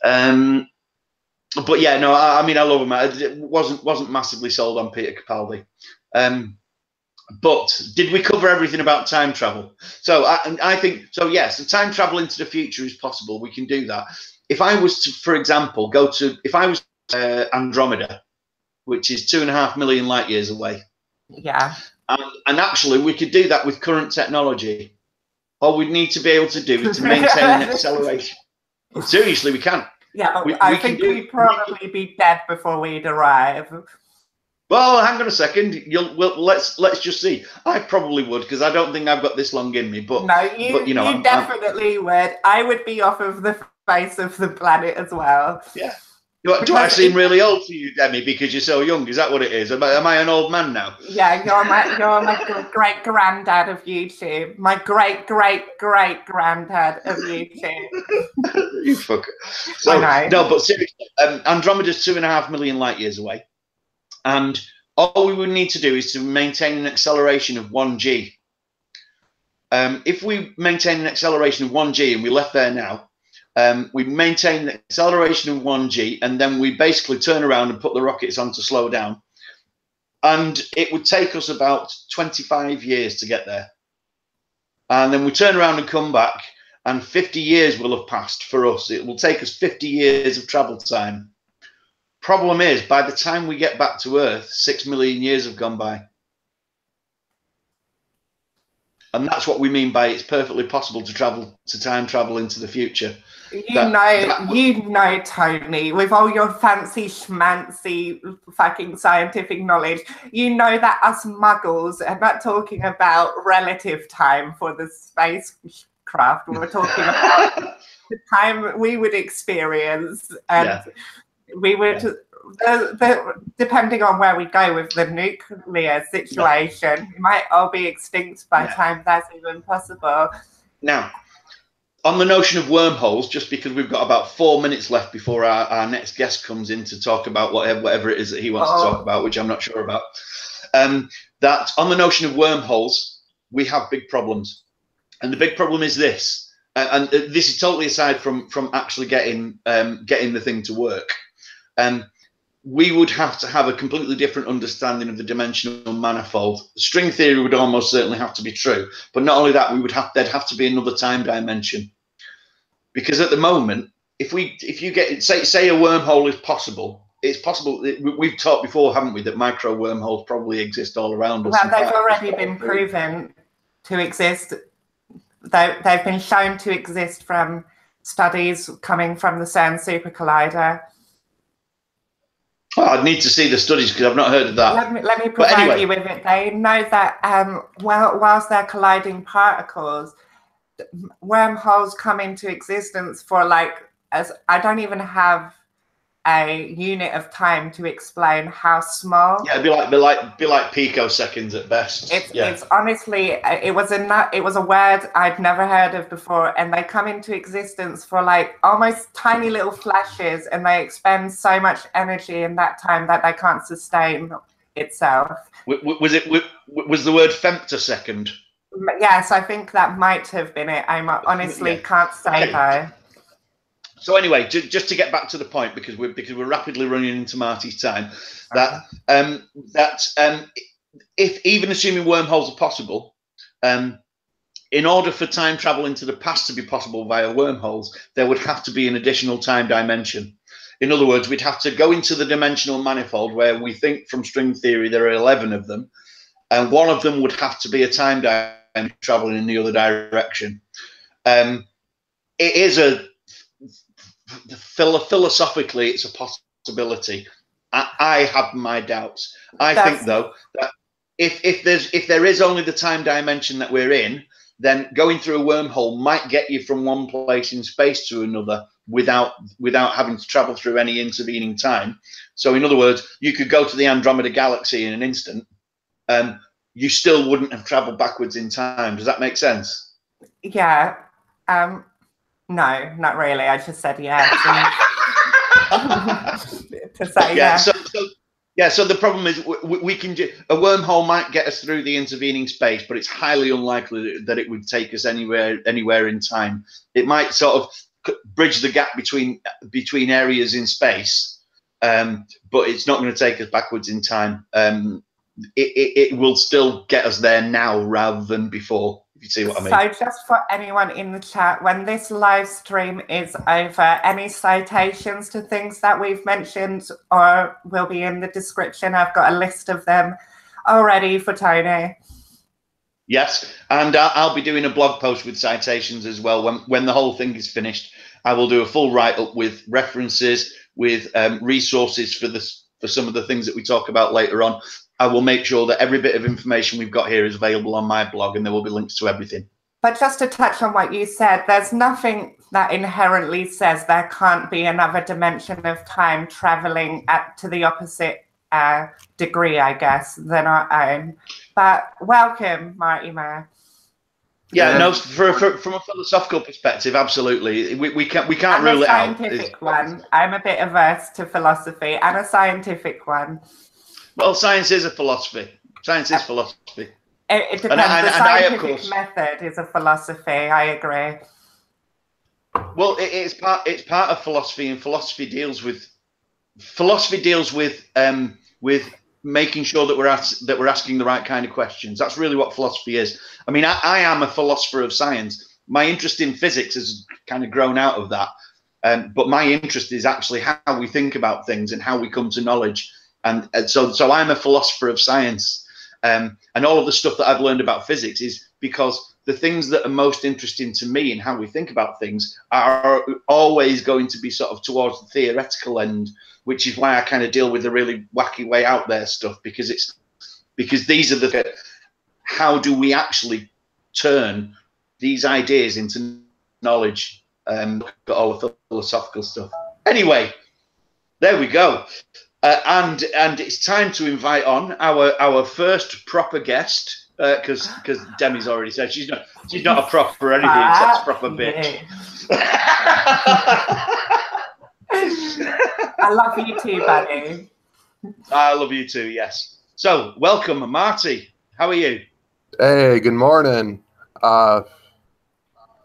But yeah, no, I mean, I love him. I wasn't massively sold on Peter Capaldi. But did we cover everything about time travel? So I think so. Yes, the time travel into the future is possible. We can do that. If I was to, for example, if I was Andromeda, which is 2.5 million light years away. Yeah. And actually, we could do that with current technology. All we'd need to be able to do is to maintain an acceleration. Seriously, we can. Yeah, I think we'd probably be dead before we'd arrive. Well, hang on a second. Let's just see. I probably would because I don't think I've got this long in me. But no, you definitely would. I would be off of the face of the planet as well. Yeah. Do I seem really old to you, Demi, because you're so young? Is that what it is? Am I an old man now? Yeah, you're my great granddad of YouTube. My great granddad of YouTube. You fucker. So, no, but seriously, Andromeda's 2.5 million light years away. And all we would need to do is to maintain an acceleration of 1g. If we maintain an acceleration of 1g and we left there now, we maintain the acceleration of 1g and then we basically turn around and put the rockets on to slow down. And it would take us about 25 years to get there. And then we turn around and come back and 50 years will have passed for us. It will take us 50 years of travel time. Problem is, by the time we get back to Earth, 6 million years have gone by. And that's what we mean by it's perfectly possible to time travel into the future. You know, Tony, with all your fancy schmancy fucking scientific knowledge, you know that us muggles are not talking about relative time for the spacecraft. We're talking about the time we would experience, and we would, depending on where we go with the nuclear situation, we might all be extinct by the time that's even possible. Now, on the notion of wormholes, just because we've got about 4 minutes left before our next guest comes in to talk about whatever it is that he wants to talk about, which I'm not sure about, that on the notion of wormholes, we have big problems. And the big problem is this, and this is totally aside from actually getting the thing to work. We would have to have a completely different understanding of the dimensional manifold. String theory would almost certainly have to be true, but not only that, there'd have to be another time dimension. Because at the moment, if you get say a wormhole is possible, it's possible. We've talked before, haven't we, that micro wormholes probably exist all around us. Well, they've already been proven to exist. They've been shown to exist from studies coming from the CERN Super Collider. Oh, I'd need to see the studies because I've not heard of that. Let me provide you with it. They know that whilst they're colliding particles, wormholes come into existence for I don't even have a unit of time to explain how small. Yeah, it'd be like picoseconds at best. It's honestly, it was a word I'd never heard of before, and they come into existence for almost tiny little flashes, and they expend so much energy in that time that they can't sustain itself. Was the word femtosecond? Yes, I think that might have been it. I honestly can't say though. So anyway, just to get back to the point, because we're rapidly running into Marty's time, if even assuming wormholes are possible, in order for time travel into the past to be possible via wormholes, there would have to be an additional time dimension. In other words, we'd have to go into the dimensional manifold where we think from string theory there are 11 of them, and one of them would have to be a time dimension traveling in the other direction. It is philosophically, it's a possibility. I have my doubts. I think though that if there is only the time dimension that we're in, then going through a wormhole might get you from one place in space to another without having to travel through any intervening time. So in other words, you could go to the Andromeda Galaxy in an instant, you still wouldn't have traveled backwards in time. Does that make sense? Yeah. No, not really. I just said yeah. To say yeah. So the problem is we can a wormhole might get us through the intervening space, but it's highly unlikely that it would take us anywhere in time. It might sort of bridge the gap between areas in space, but it's not going to take us backwards in time. It will still get us there now rather than before. You see what I mean? So just for anyone in the chat, when this live stream is over, any citations to things that we've mentioned or will be in the description? I've got a list of them already for Tony. Yes, and I'll be doing a blog post with citations as well. When the whole thing is finished, I will do a full write-up with references, with resources for some of the things that we talk about later on. I will make sure that every bit of information we've got here is available on my blog, and there will be links to everything. But just to touch on what you said, there's nothing that inherently says there can't be another dimension of time traveling to the opposite degree, I guess, than our own. But welcome, Marty Mayer. Yeah, no, from a philosophical perspective, absolutely. We can't rule it out. Scientific one. I'm a bit averse to philosophy, and a scientific one. Well, science is a philosophy. Science is philosophy. It depends. The scientific method is a philosophy. I agree. Well, it's part of philosophy, and philosophy deals with making sure that we're asking the right kind of questions. That's really what philosophy is. I mean, I am a philosopher of science. My interest in physics has kind of grown out of that, but my interest is actually how we think about things and how we come to knowledge. And so I'm a philosopher of science, and all of the stuff that I've learned about physics is because the things that are most interesting to me and how we think about things are always going to be sort of towards the theoretical end, which is why I kind of deal with the really wacky way out there stuff, because these are how do we actually turn these ideas into knowledge, all the philosophical stuff. Anyway, there we go. And it's time to invite on our first proper guest, because Demi's already said she's not a proper or anything except a proper bitch. I love you too, buddy. I love you too. Yes. So welcome, Marty. How are you? Hey, good morning.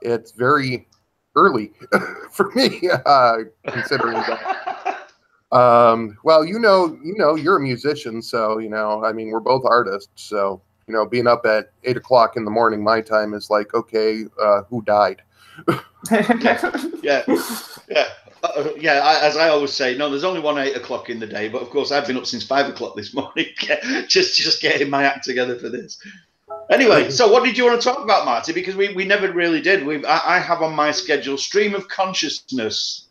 It's very early for me, considering that. Well, you're a musician, so, I mean, we're both artists. So, being up at 8 o'clock in the morning, my time is like, okay, who died? Yeah. Yeah, as I always say, no, there's only one 8 o'clock in the day, but of course I've been up since 5 o'clock this morning, just getting my act together for this. Anyway, so what did you want to talk about, Marty? Because we never really did. I have on my schedule stream of consciousness.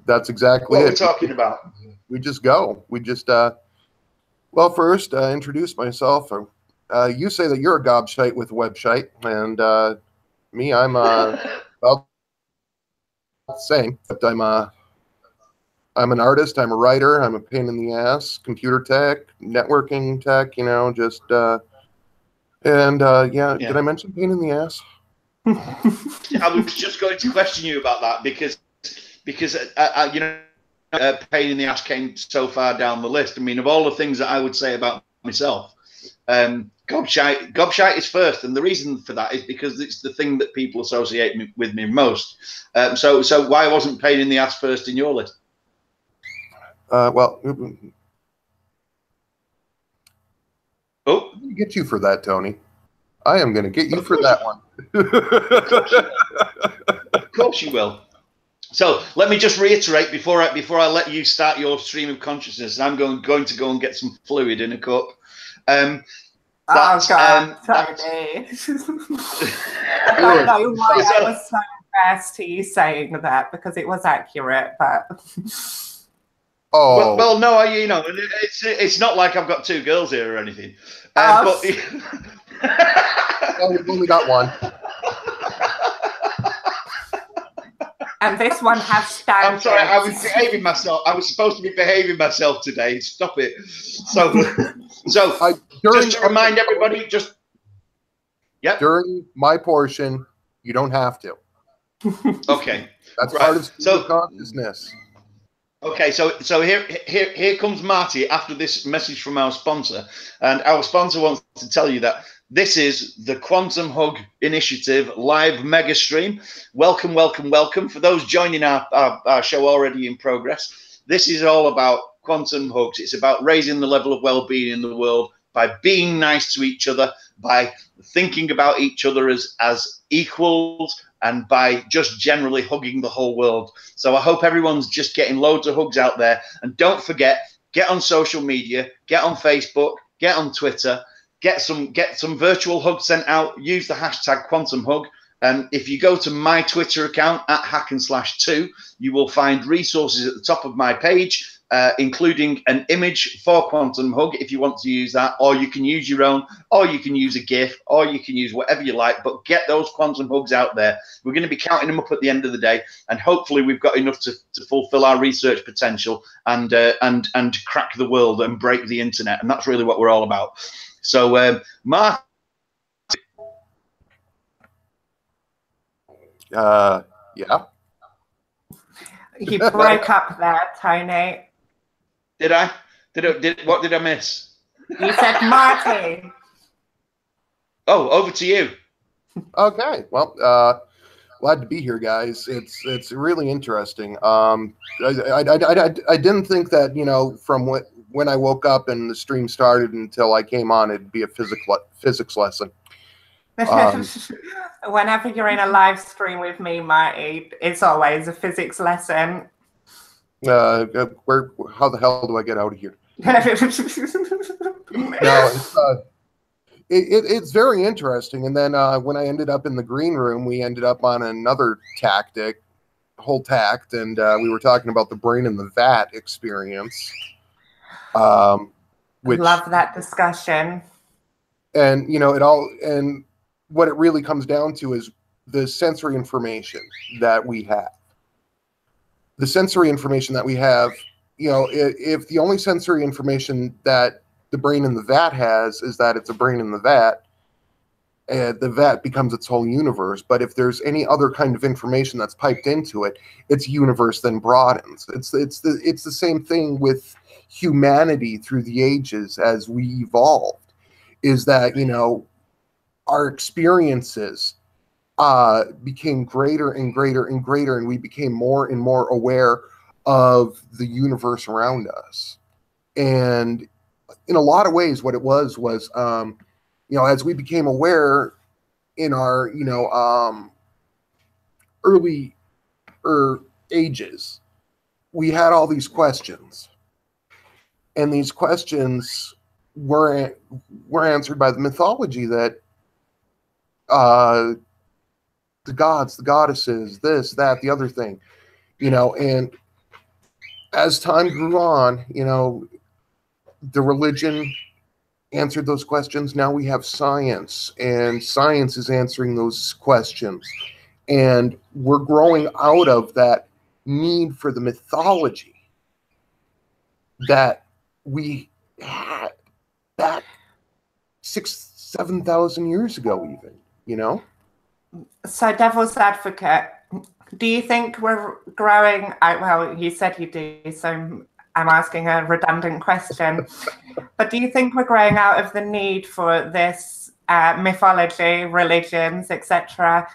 That's exactly what it. We're talking about. We just go. We just well, first introduce myself. You say that you're a gobshite with a website, and me, I'm well, the same. But I'm an artist. I'm a writer. I'm a pain in the ass. Computer tech, networking tech. You know, just yeah. Did I mention pain in the ass? I was just going to question you about that because you know, pain in the ass came so far down the list. I mean, of all the things that I would say about myself, gobshite is first, and the reason for that is because it's the thing that people associate with me most. So why wasn't pain in the ass first in your list? Well, oh, I'm gonna get you for that, Tony. I am going to get you for that one. Of course you will. So let me just reiterate before I let you start your stream of consciousness. I'm going to go and get some fluid in a cup. Oh God, Tony. I don't know why I was so fast to you saying that, because it was accurate, but. Oh well, no, you know, it's not like I've got two girls here or anything. But well, we've only got one. And this one has standards. I'm sorry, I was behaving myself. I was supposed to be behaving myself today. Stop it. So just to remind everybody, during my portion, you don't have to. Okay. That's part of consciousness. Okay, so here comes Marty after this message from our sponsor, and our sponsor wants to tell you that this is the Quantum Hug Initiative live mega stream. Welcome, welcome, welcome. For those joining our show already in progress, this is all about quantum hugs. It's about raising the level of well-being in the world by being nice to each other, by thinking about each other as equals, and by just generally hugging the whole world. So I hope everyone's just getting loads of hugs out there. And don't forget, get on social media, get on Facebook, get on Twitter, get some virtual hugs sent out. Use the hashtag Quantum Hug. If you go to my Twitter account at @hackandslash2, you will find resources at the top of my page, including an image for Quantum Hug if you want to use that, or you can use your own, or you can use a GIF, or you can use whatever you like, but get those Quantum Hugs out there. We're going to be counting them up at the end of the day, and hopefully we've got enough to fulfill our research potential and crack the world and break the internet, and that's really what we're all about. So, Mark. Yeah. You broke up there, Tony. Did I? What did I miss? You said Marty. Oh, over to you. Okay. Well, glad to be here, guys. It's really interesting. I didn't think that, you know, from when I woke up and the stream started until I came on, it'd be a physics lesson. Whenever you're in a live stream with me, Marty, it's always a physics lesson. How the hell do I get out of here? No, it's very interesting. And then when I ended up in the green room, we ended up on another whole tact, and we were talking about the brain in the vat experience. Which, love that discussion. And, you know, and what it really comes down to is the sensory information that we have. The sensory information that we have, you know, if the only sensory information that the brain in the vat has is that it's a brain in the vat becomes its whole universe. But if there's any other kind of information that's piped into it, its universe then broadens. It's the same thing with humanity through the ages as we evolved, is that, you know, our experiences became greater and greater and greater, and we became more and more aware of the universe around us. And in a lot of ways, what it was, you know, as we became aware in our, you know, early ages, we had all these questions, and these questions were answered by the mythology that the gods, the goddesses, this, that, the other thing, and as time grew on, the religion answered those questions. Now we have science, and science is answering those questions. And we're growing out of that need for the mythology that we had back 6,000-7,000 years ago, even, So, devil's advocate, do you think we're growing out? Well, you said you do, so I'm asking a redundant question. But do you think we're growing out of the need for this mythology, religions, etc.?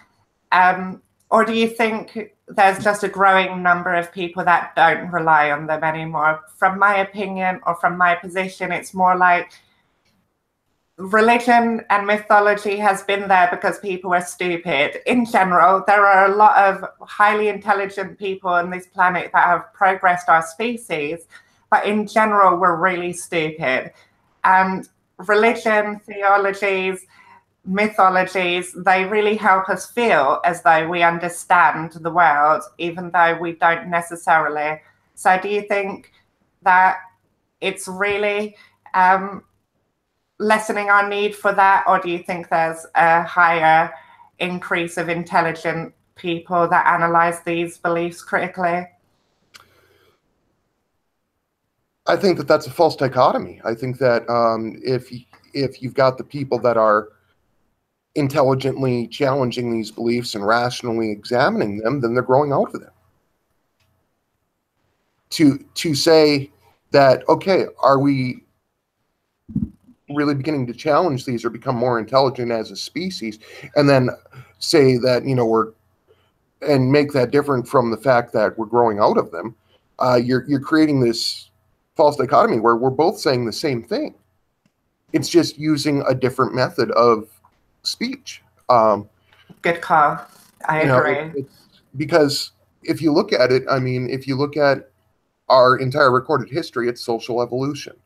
Or do you think there's just a growing number of people that don't rely on them anymore? From my opinion, or from my position, it's more like religion and mythology has been there because people are stupid. In general, there are a lot of highly intelligent people on this planet that have progressed our species, but in general, we're really stupid. And religion, theologies, mythologies, they really help us feel as though we understand the world, even though we don't necessarily. So do you think that it's really lessening our need for that, or do you think there's a higher increase of intelligent people that analyze these beliefs critically? I think that that's a false dichotomy. I think that if you've got the people that are intelligently challenging these beliefs and rationally examining them, then they're growing out of them. To say that, okay, are we really beginning to challenge these or become more intelligent as a species, and then say that and make that different from the fact that we're growing out of them, you're creating this false dichotomy where we're both saying the same thing. It's just using a different method of speech. Good call. I agree. Because if you look at it, if you look at our entire recorded history, it's social evolution.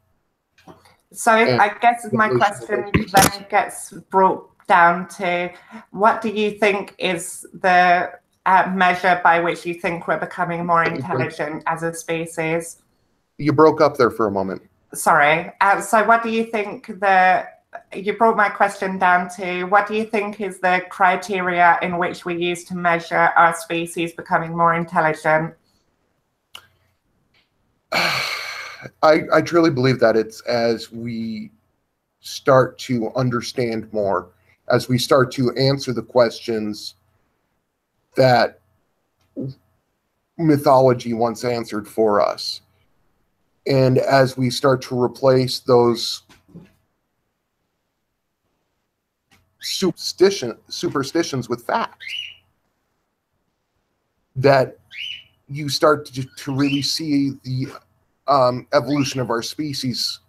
So I guess my question then gets brought down to, what do you think is the measure by which you think we're becoming more intelligent as a species? You broke up there for a moment. Sorry. So what do you think you brought my question down to, what do you think is the criteria in which we use to measure our species becoming more intelligent? I truly believe that it's as we start to understand more, as we start to answer the questions that mythology once answered for us, and as we start to replace those superstitions with fact, that you start to really see the evolution of our species,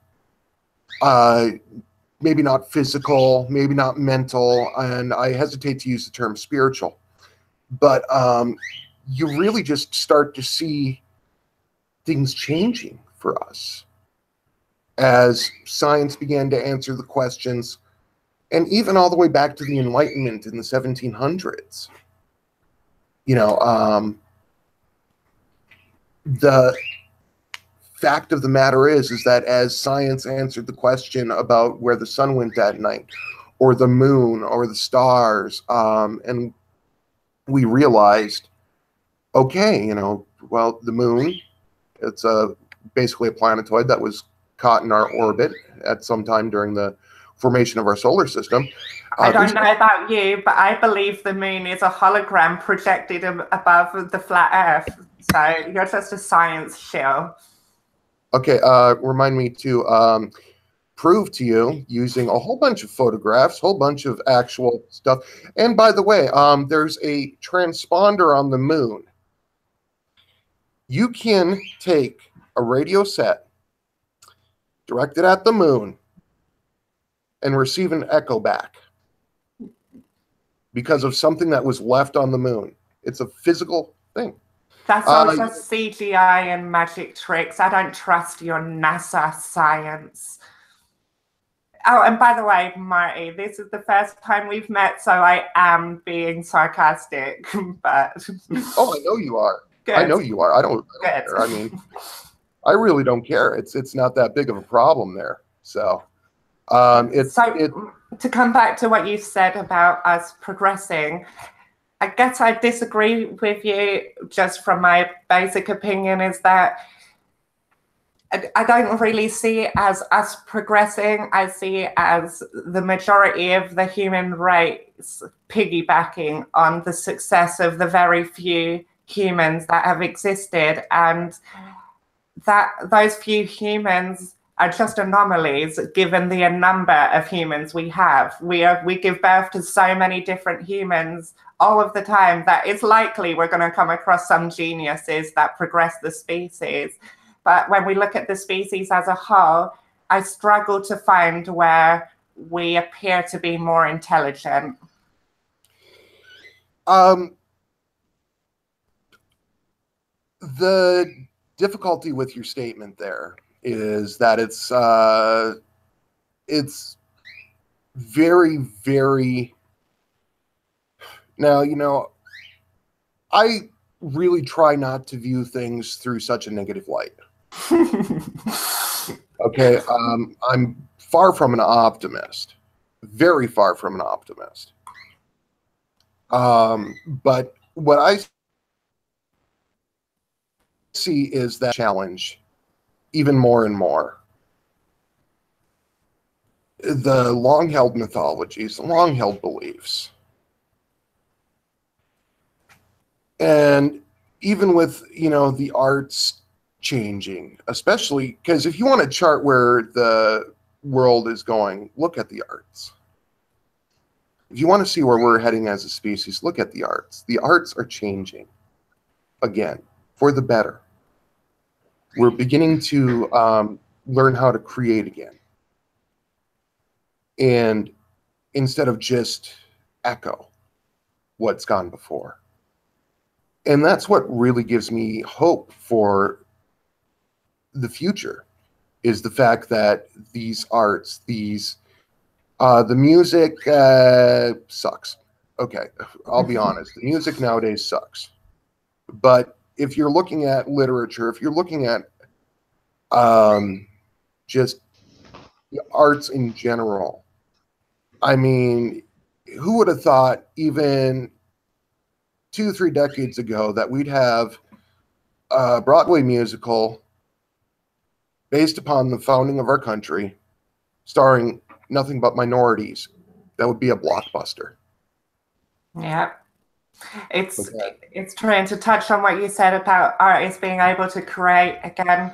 maybe not physical, maybe not mental, and I hesitate to use the term spiritual, but you really just start to see things changing for us as science began to answer the questions, and even all the way back to the Enlightenment in the 1700s. The fact of the matter is that as science answered the question about where the sun went at night, or the moon, or the stars, and we realized, okay, well, the moon, it's basically a planetoid that was caught in our orbit at some time during the formation of our solar system. I don't know about you, but I believe the moon is a hologram projected above the flat Earth. So you're just a science shill. Okay, remind me to prove to you using a whole bunch of photographs, whole bunch of actual stuff. And by the way, there's a transponder on the moon. You can take a radio set, direct it at the moon, and receive an echo back because of something that was left on the moon. It's a physical thing. That's all just CGI and magic tricks. I don't trust your NASA science. Oh, and by the way, Marty, this is the first time we've met, so I am being sarcastic. But oh, I know you are. Good. I know you are. I don't care. I mean, I really don't care. It's not that big of a problem there. So, to come back to what you said about us progressing, I guess I disagree with you. Just from my basic opinion, is that I don't really see it as us progressing. I see it as the majority of the human race piggybacking on the success of the very few humans that have existed, and that those few humans are just anomalies given the number of humans we have. We give birth to so many different humans all of the time that it's likely we're going to come across some geniuses that progress the species. But when we look at the species as a whole, I struggle to find where we appear to be more intelligent. The difficulty with your statement there is that it's very, very. Now, you know, I really try not to view things through such a negative light. Okay, I'm far from an optimist, very far from an optimist. But what I see is that challenge even more and more. The long-held mythologies, the long-held beliefs. And even with, you know, the arts changing, especially because if you want to chart where the world is going, look at the arts. If you want to see where we're heading as a species, look at the arts. The arts are changing again for the better. We're beginning to learn how to create again. And instead of just echo what's gone before. And that's what really gives me hope for the future, is the fact that these arts, the music sucks. Okay, I'll be honest. The music nowadays sucks. But if you're looking at literature, if you're looking at just the arts in general, I mean, who would have thought even 2-3 decades ago that we'd have a Broadway musical based upon the founding of our country, starring nothing but minorities? That would be a blockbuster. Yeah. It's trying to touch on what you said about artists being able to create again.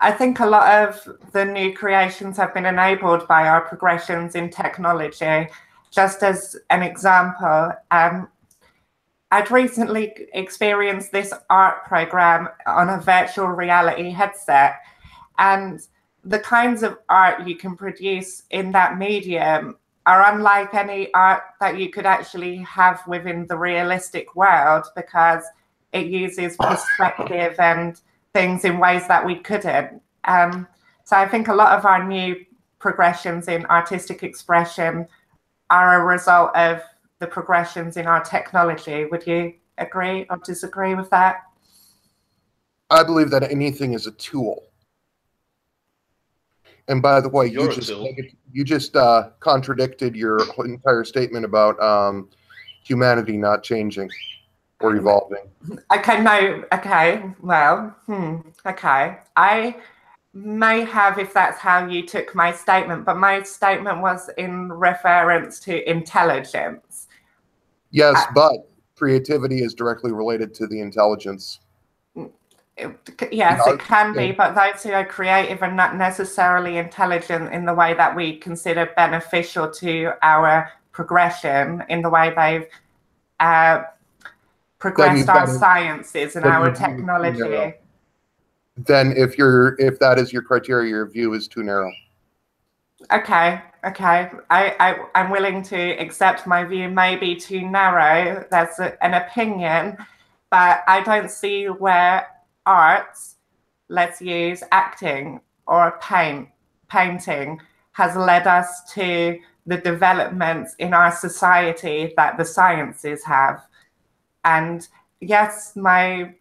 I think a lot of the new creations have been enabled by our progressions in technology. Just as an example, I'd recently experienced this art program on a virtual reality headset, and the kinds of art you can produce in that medium are unlike any art that you could actually have within the realistic world, because it uses perspective and things in ways that we couldn't. So I think a lot of our new progressions in artistic expression are a result of the progressions in our technology. Would you agree or disagree with that? I believe that anything is a tool. And by the way, you just contradicted your entire statement about humanity not changing or evolving. Okay, no, okay, well, okay. I may have, if that's how you took my statement, but my statement was in reference to intelligence. Yes, but creativity is directly related to the intelligence. Yes, it can be, but those who are creative are not necessarily intelligent in the way that we consider beneficial to our progression, in the way they've progressed our sciences and our technology. Then if that is your criteria, your view is too narrow. Okay. I'm willing to accept my view may be too narrow. That's an opinion. but I don't see where arts, let's use acting or painting, has led us to the developments in our society that the sciences have. And yes, my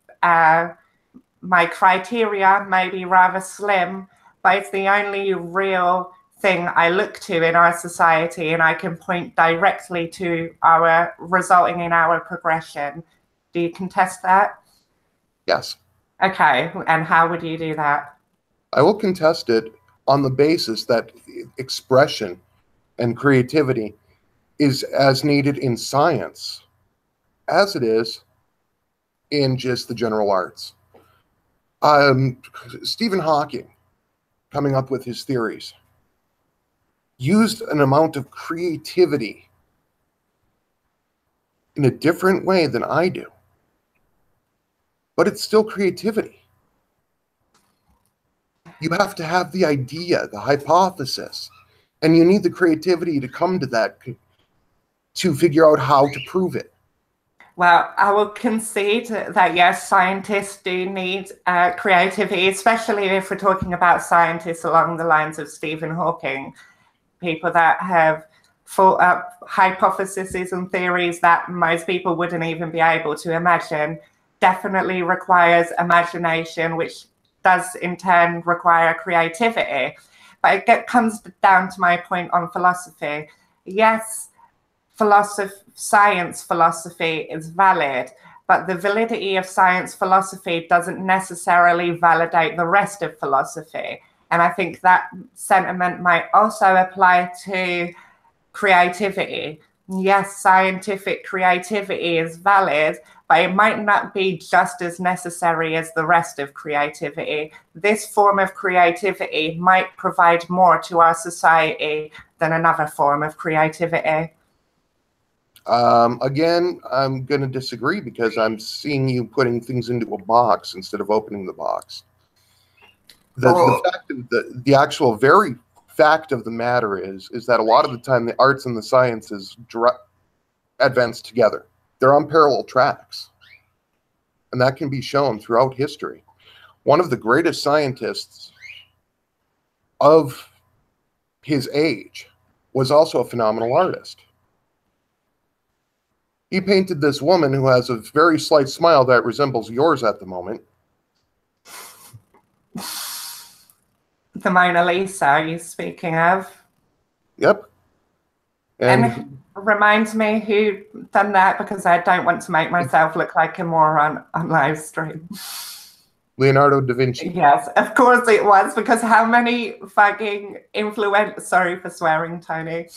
criteria may be rather slim, but it's the only real thing I look to in our society, and I can point directly to our resulting in our progression. Do you contest that? Yes. Okay, and how would you do that? I will contest it on the basis that expression and creativity is as needed in science as it is in just the general arts. Stephen Hawking, coming up with his theories, used an amount of creativity in a different way than I do. But it's still creativity. You have to have the idea, the hypothesis, and you need the creativity to come to that, to figure out how to prove it. Well, I will concede that yes, scientists do need creativity, especially if we're talking about scientists along the lines of Stephen Hawking, people that have thought up hypotheses and theories that most people wouldn't even be able to imagine. Definitely requires imagination, which does in turn require creativity. But it comes down to my point on philosophy. Yes, science philosophy is valid, but the validity of science philosophy doesn't necessarily validate the rest of philosophy. And I think that sentiment might also apply to creativity. Yes, scientific creativity is valid, but it might not be just as necessary as the rest of creativity. This form of creativity might provide more to our society than another form of creativity. Again, I'm going to disagree because I'm seeing you putting things into a box instead of opening the box. The actual very fact of the matter is that a lot of the time the arts and the sciences advance together. They're on parallel tracks. And that can be shown throughout history. One of the greatest scientists of his age was also a phenomenal artist. He painted this woman who has a very slight smile that resembles yours at the moment. The Mona Lisa, are you speaking of? Yep. And remind me who done that, because I don't want to make myself look like a moron on live stream. Leonardo da Vinci. Yes, of course it was, because how many fucking sorry for swearing, Tony.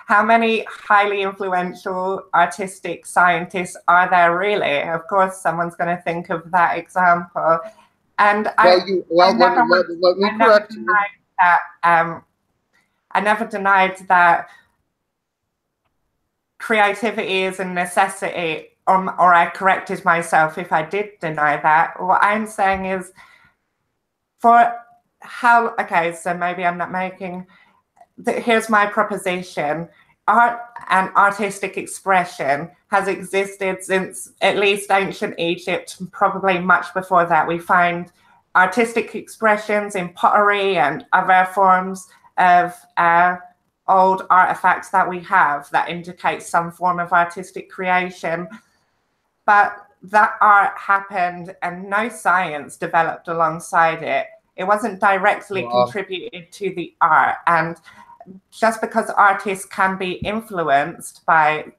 How many highly influential artistic scientists are there really? Of course, someone's going to think of that example. And I never denied that creativity is a necessity, or I corrected myself if I did deny that. What I'm saying is, okay, so maybe I'm not making, here's my proposition. Art and artistic expression has existed since at least ancient Egypt, probably much before that. We find artistic expressions in pottery and other forms of old artifacts that we have that indicate some form of artistic creation. But that art happened and no science developed alongside it. It wasn't directly contributed to the art. And just because artists can be influenced by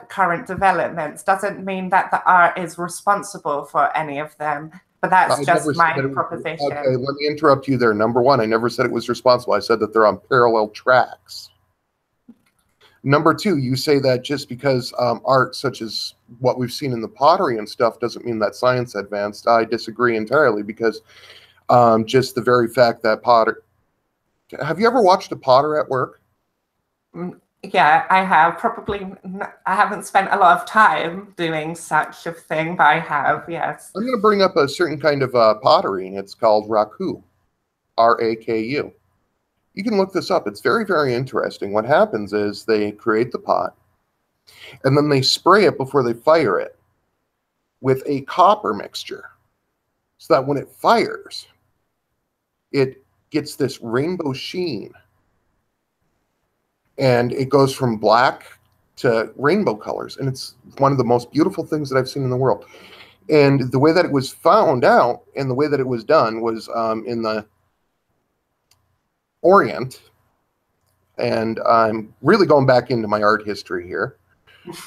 current developments doesn't mean that the art is responsible for any of them. But that's just my proposition. Okay, let me interrupt you there. Number one, I never said it was responsible. I said that they're on parallel tracks. Number two, you say that just because art such as what we've seen in the pottery and stuff doesn't mean that science advanced. I disagree entirely, because just the very fact that have you ever watched a potter at work? Yeah, I have. Probably, I haven't spent a lot of time doing such a thing, but I have, yes. I'm going to bring up a certain kind of pottery. It's called raku, R-A-K-U. You can look this up. It's very, very interesting. What happens is they create the pot, and then they spray it before they fire it. with a copper mixture so that when it fires, it gets this rainbow sheen. And it goes from black to rainbow colors. And it's one of the most beautiful things that I've seen in the world. And the way that it was found out and the way that it was done was in the Orient. And I'm really going back into my art history here.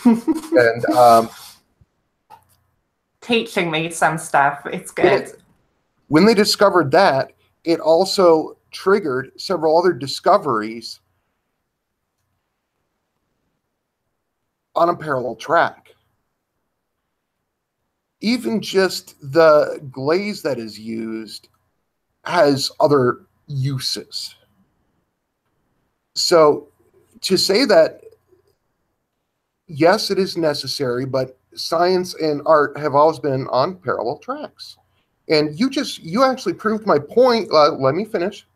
And teaching me some stuff. It's good. When they discovered that, it also triggered several other discoveries on a parallel track. Even just the glaze that is used has other uses. So to say that, yes, it is necessary, but science and art have always been on parallel tracks. And you actually proved my point. Let me finish.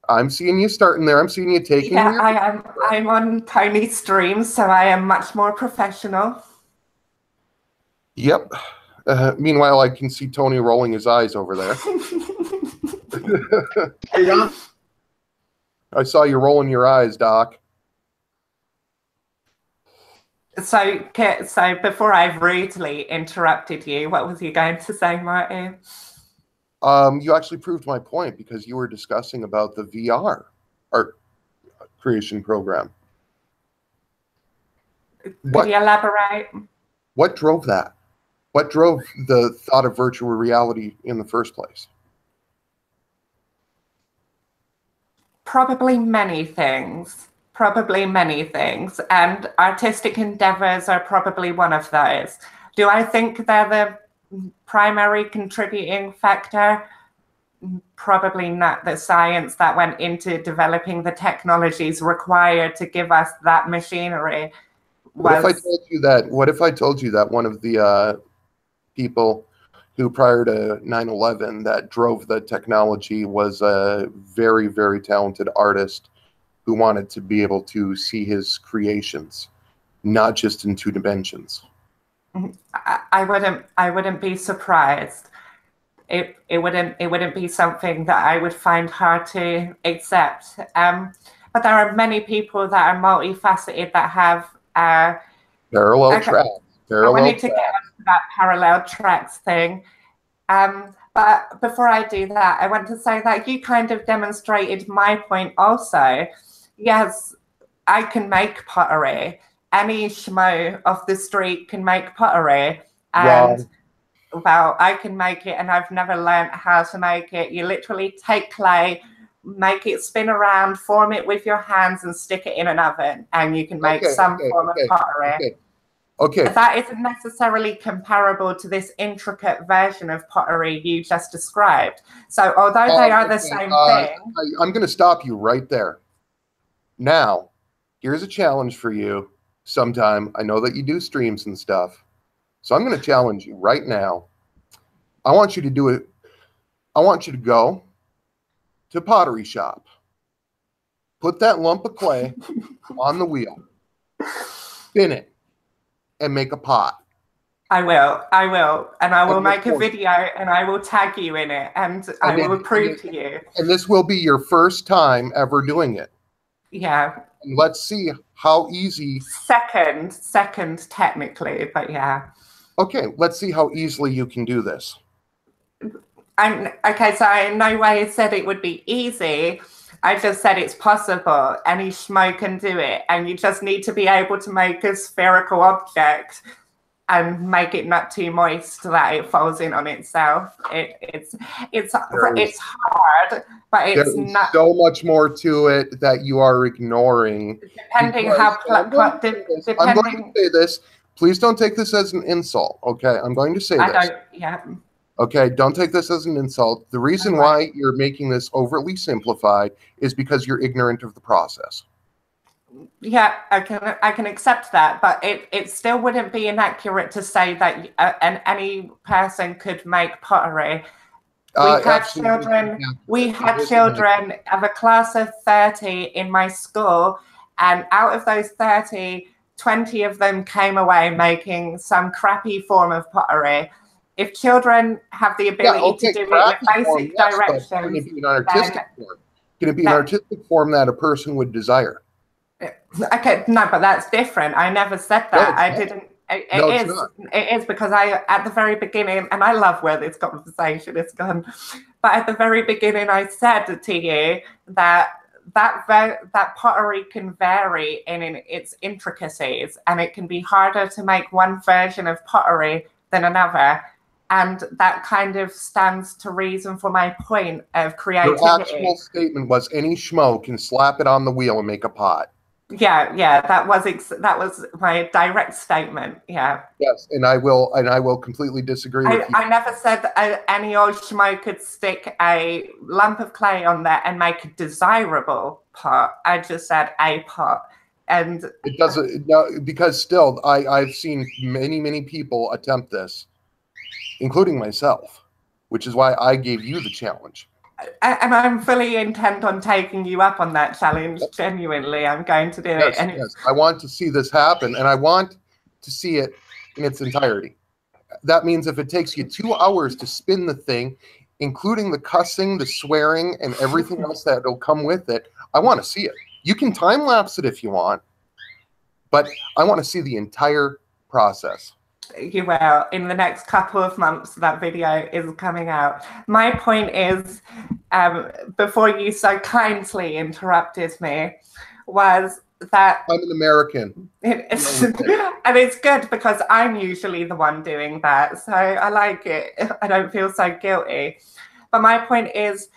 I'm seeing you starting there. I'm seeing you taking. Yeah, I'm on Tony's streams, so I am much more professional. Yep. Meanwhile, I can see Tony rolling his eyes over there. Hey, Ron. I saw you rolling your eyes, Doc. So before I've rudely interrupted you, what was you going to say, Martin? You actually proved my point because you were discussing about the VR art creation program. Could you elaborate? What drove that? What drove the thought of virtual reality in the first place? Probably many things. And artistic endeavors are probably one of those. Do I think they're the primary contributing factor? Probably not. The science that went into developing the technologies required to give us that machinery was... What if I told you that one of the people who prior to 9/11 that drove the technology was a very, very talented artist who wanted to be able to see his creations, not just in 2 dimensions? I wouldn't be surprised. It wouldn't be something that I would find hard to accept. But there are many people that are multifaceted that have parallel tracks. I need to get onto that parallel tracks thing. But before I do that, I want to say that you kind of demonstrated my point also. Yes, I can make pottery. Any schmo off the street can make pottery. And well, I can make it, and I've never learned how to make it. You literally take clay, make it spin around, form it with your hands, and stick it in an oven, and you can make some form of pottery. Okay. That isn't necessarily comparable to this intricate version of pottery you just described. So although they are the same thing... I'm going to stop you right there. Now, here's a challenge for you sometime. I know that you do streams and stuff. So I'm going to challenge you right now. I want you to do it. I want you to go to a pottery shop. Put that lump of clay on the wheel. Spin it. And make a pot. I will, and I will make a video, and I will tag you in it, and I will prove to you. And this will be your first time ever doing it. Yeah. And let's see how easy. Second, technically, but yeah. Okay, let's see how easily you can do this. Okay, so I in no way said it would be easy. I just said it's possible. Any schmo can do it. And you just need to be able to make a spherical object and make it not too moist so that it falls in on itself. It's hard, but it's not... so much more to it that you are ignoring. Depending how... I'm going to say this. Please don't take this as an insult, okay? I'm going to say this. Okay, don't take this as an insult. The reason why you're making this overly simplified is because you're ignorant of the process. Yeah, I can accept that, but it still wouldn't be inaccurate to say that any person could make pottery. We had children of a class of 30 in my school, and out of those 30, 20 of them came away making some crappy form of pottery. if children have the ability to do it with basic directions, can it be an artistic form? Can it be an artistic form that a person would desire? Okay, no, but that's different. I never said that. I didn't. It is because at the very beginning, and I love where this conversation is gone, but at the very beginning, I said to you that pottery can vary in its intricacies, and it can be harder to make one version of pottery than another. And that kind of stands to reason for my point of creativity. Your actual statement was any schmo can slap it on the wheel and make a pot. Yeah, that was my direct statement. Yeah. Yes, and I will completely disagree with you. I never said that any old schmo could stick a lump of clay on there and make a desirable pot. I just said a pot, and it doesn't. No, because still, I've seen many people attempt this, including myself, which is why I gave you the challenge. And I'm fully intent on taking you up on that challenge. Genuinely, I'm going to do it. Yes, I want to see this happen, and I want to see it in its entirety. That means if it takes you 2 hours to spin the thing, including the cussing, the swearing, and everything else that will come with it, I want to see it. You can time lapse it if you want, but I want to see the entire process. You will. In the next couple of months, that video is coming out. My point is, before you so kindly interrupted me, was that I'm an American. And it's good because I'm usually the one doing that. So I like it. I don't feel so guilty. But my point is,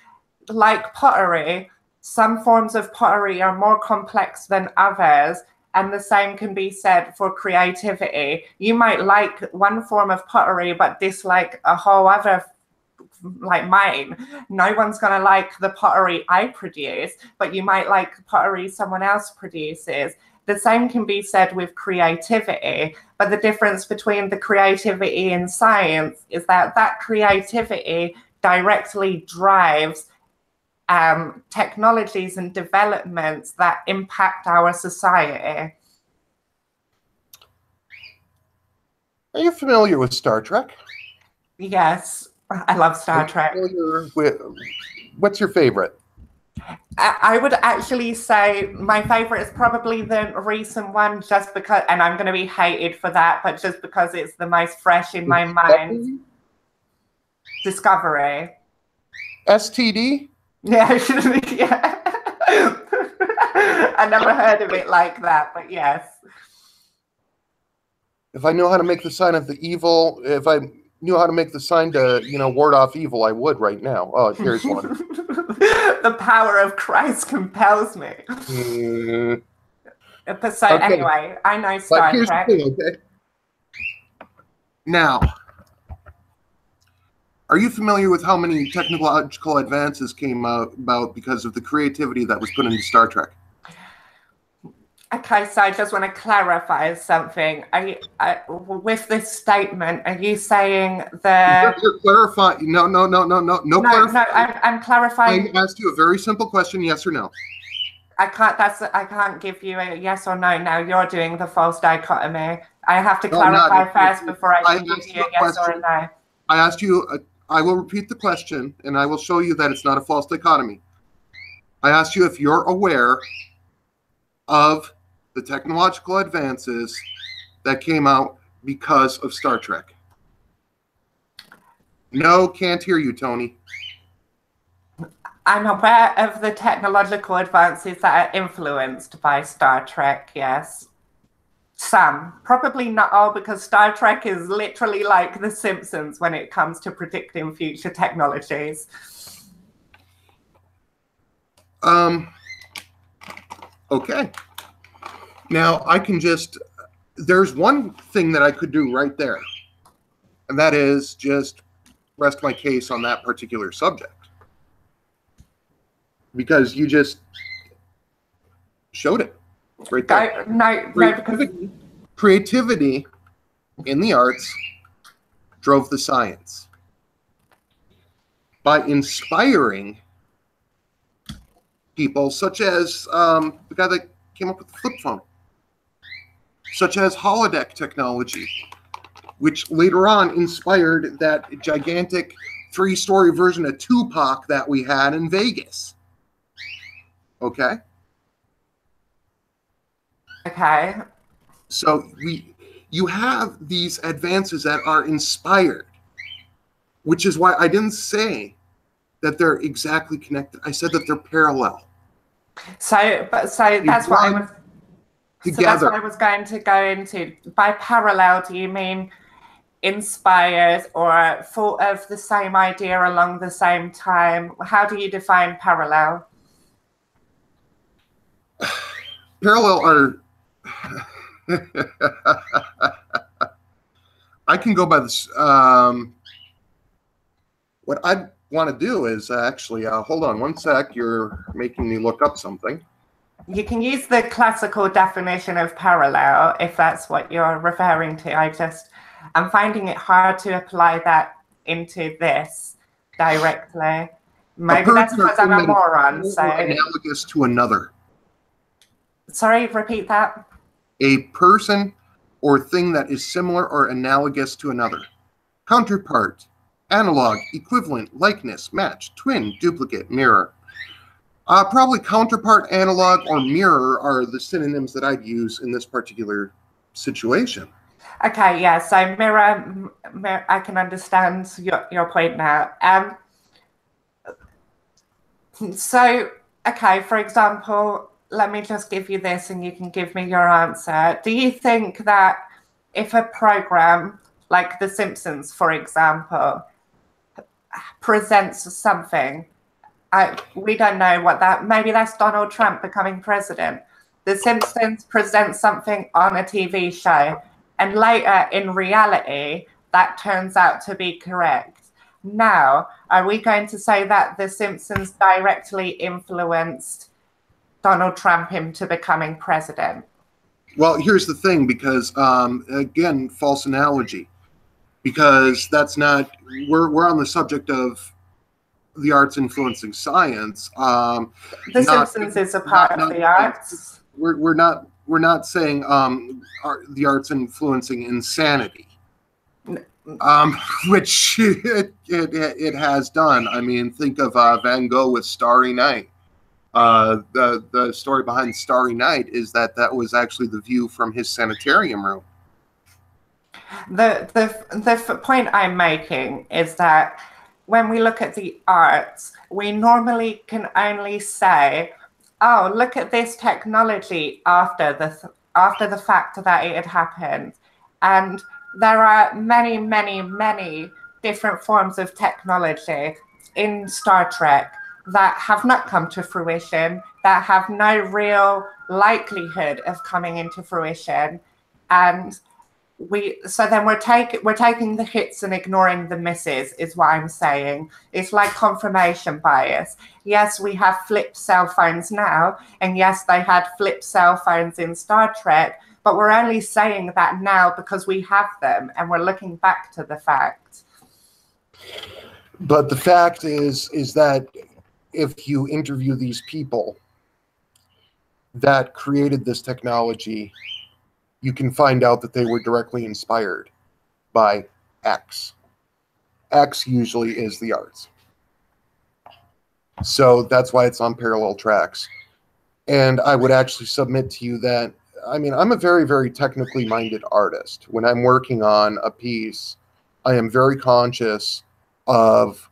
like pottery, some forms of pottery are more complex than others. And the same can be said for creativity. You might like one form of pottery, but dislike a whole other, like mine. No one's going to like the pottery I produce, but you might like pottery someone else produces. The same can be said with creativity, but the difference between the creativity in science is that creativity directly drives technologies and developments that impact our society. Are you familiar with Star Trek? Yes, I love Star Trek. What's your favorite? I would actually say my favorite is probably the recent one, just because, and I'm going to be hated for that, but just because it's the most fresh in my mind. Discovery. STD? Yeah, yeah. I never heard of it like that, but yes. If I know how to make the sign of the evil, if I knew how to make the sign to, ward off evil, I would right now. Oh, here's one. The power of Christ compels me. So anyway, I know Star Trek. The thing, okay? Now, are you familiar with how many technological advances came about because of the creativity that was put into Star Trek? Okay, so I just want to clarify something. With this statement, are you saying that you're clarifying? No. No, I'm clarifying. I asked you a very simple question: yes or no. I can't give you a yes or no. Now you're doing the false dichotomy. I have to clarify first before I can give you a yes or a no. I asked you. I will repeat the question, and I will show you that it's not a false dichotomy. I asked you if you're aware of the technological advances that came out because of Star Trek. No, can't hear you, Tony. I'm aware of the technological advances that are influenced by Star Trek, yes. Some, probably not all, because Star Trek is literally like The Simpsons when it comes to predicting future technologies. Okay. Now, there's one thing that I could do right there, and that is just rest my case on that particular subject. Because you just showed it right there. Creativity in the arts drove the science. By inspiring people such as the guy that came up with the flip phone, such as holodeck technology, which later on inspired that gigantic 3-story version of Tupac that we had in Vegas. Okay? Okay. So you have these advances that are inspired, which is why I didn't say that they're exactly connected. I said that they're parallel. So that's what I was. Together. So that's what I was going to go into. By parallel, do you mean inspired or thought of the same idea along the same time? How do you define parallel? Parallel are. I can go by this. What I want to do is actually, hold on one sec. You're making me look up something. You can use the classical definition of parallel if that's what you're referring to. I'm finding it hard to apply that into this directly. Maybe that's because I'm a moron. So analogous to another. Sorry, repeat that. A person or thing that is similar or analogous to another. Counterpart, analog, equivalent, likeness, match, twin, duplicate, mirror. Probably counterpart, analog, or mirror are the synonyms that I'd use in this particular situation. Okay, yeah. So mirror I can understand your point now. So, okay, for example, let me just give you this and you can give me your answer. Do you think that if a program like The Simpsons, for example, presents something, we don't know what that, maybe that's Donald Trump becoming president. The Simpsons presents something on a TV show, and later in reality, that turns out to be correct. Now, are we going to say that The Simpsons directly influenced Donald Trump into becoming president? Well, here's the thing, because, again, false analogy, because that's not, we're on the subject of the arts influencing science. The Simpsons is a part of the arts. We're not saying the arts influencing insanity, which it has done. I mean, think of Van Gogh with Starry Night. The story behind Starry Night is that was actually the view from his sanitarium room. The point I'm making is that when we look at the arts, we normally can only say, oh, look at this technology after the fact that it had happened. And there are many, many, many different forms of technology in Star Trek that have not come to fruition, that have no real likelihood of coming into fruition. And so then we're taking the hits and ignoring the misses, is what I'm saying. It's like confirmation bias. Yes, we have flip cell phones now, and yes, they had flip cell phones in Star Trek, but we're only saying that now because we have them, and we're looking back to the fact. But the fact is that if you interview these people that created this technology, you can find out that they were directly inspired by X. X usually is the arts. So that's why it's on parallel tracks. And I would actually submit to you that, I mean, I'm a very, very technically minded artist. When I'm working on a piece, I am very conscious of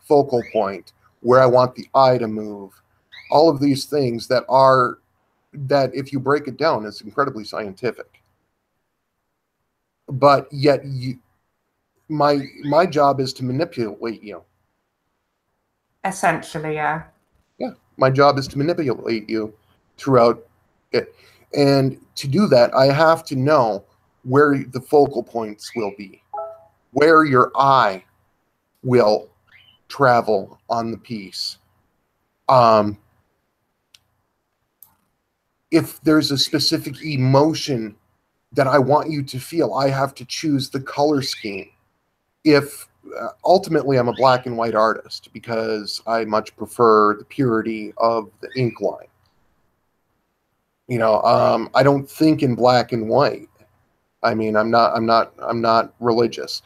focal point, where I want the eye to move. All of these things that if you break it down, is incredibly scientific. But yet, my job is to manipulate you. Essentially, yeah. Yeah, my job is to manipulate you throughout it. And to do that, I have to know where the focal points will be, where your eye will travel on the piece. If there's a specific emotion that I want you to feel, I have to choose the color scheme. If ultimately I'm a black and white artist, because I much prefer the purity of the ink line. You know, I don't think in black and white. I mean, I'm not religious.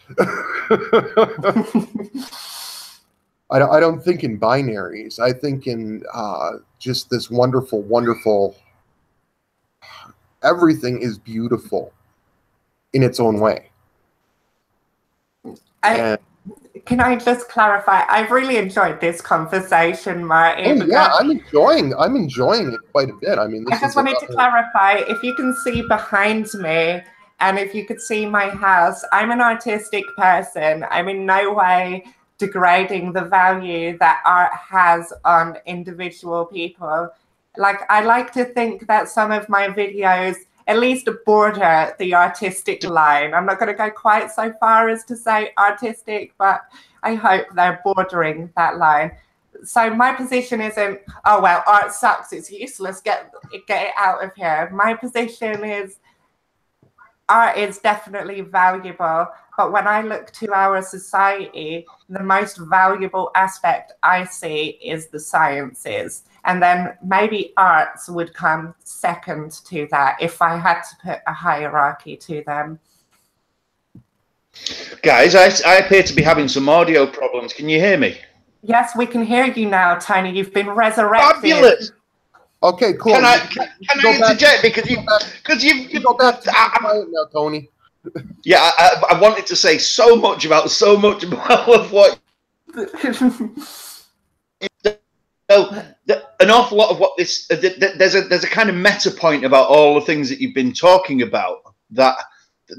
I don't think in binaries. I think in just this wonderful, wonderful. Everything is beautiful in its own way. Can I just clarify? I've really enjoyed this conversation, Marty. Oh yeah, I'm enjoying it quite a bit. I mean, I just wanted to clarify, if you can see behind me and if you could see my house, I'm an artistic person. I'm in no way degrading the value that art has on individual people. Like, I like to think that some of my videos at least border the artistic line. I'm not going to go quite so far as to say artistic, but I hope they're bordering that line. So my position isn't, oh, well, art sucks, it's useless, get it out of here. My position is art is definitely valuable, but when I look to our society, the most valuable aspect I see is the sciences. And then maybe arts would come second to that if I had to put a hierarchy to them. Guys, I appear to be having some audio problems. Can you hear me? Yes, we can hear you now, Tony. You've been resurrected. Fabulous. Okay, cool. Can I interject because you go back to quiet now, Tony. Yeah, I wanted to say so much about of what. An awful lot of what this there's a kind of meta point about all the things that you've been talking about that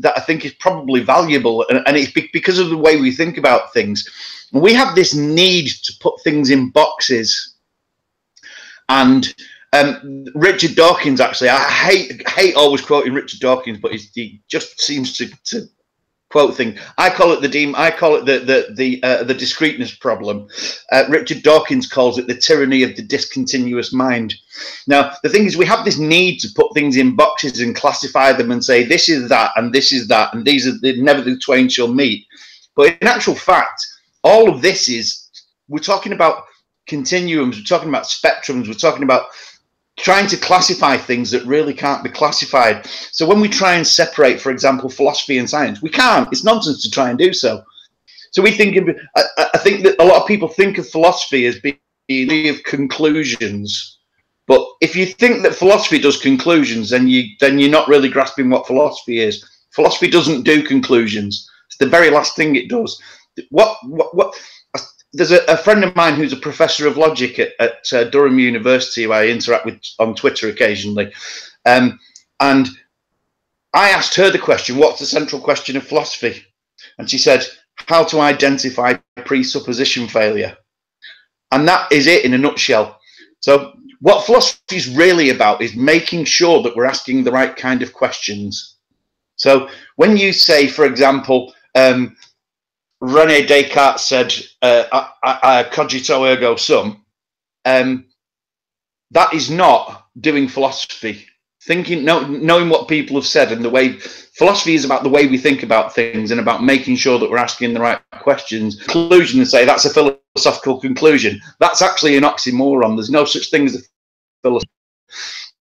I think is probably valuable, and it's because of the way we think about things. We have this need to put things in boxes, and Richard Dawkins, actually, I hate always quoting Richard Dawkins, but he just seems to quote thing. I call it the discreteness problem. Richard Dawkins calls it the tyranny of the discontinuous mind. Now, the thing is, we have this need to put things in boxes and classify them and say this is that and this is that and these are never the twain shall meet. But in actual fact, all of this is, we're talking about continuums, we're talking about spectrums, we're talking about trying to classify things that really can't be classified. So when we try and separate, for example, philosophy and science, we can't. It's nonsense to try and do so. So we think I think that a lot of people think of philosophy as being of conclusions. But if you think that philosophy does conclusions, then you're not really grasping what philosophy is. Philosophy doesn't do conclusions. It's the very last thing it does. What there's a friend of mine who's a professor of logic at Durham University, who I interact with on Twitter occasionally. And I asked her the question, what's the central question of philosophy? And she said, how to identify presupposition failure. And that is it in a nutshell. So what philosophy is really about is making sure that we're asking the right kind of questions. So when you say, for example, René Descartes said, cogito ergo sum, that is not doing philosophy. Knowing what people have said, and the way philosophy is about the way we think about things and about making sure that we're asking the right questions. Conclusion, and say that's a philosophical conclusion. That's actually an oxymoron. There's no such thing as a philosophy.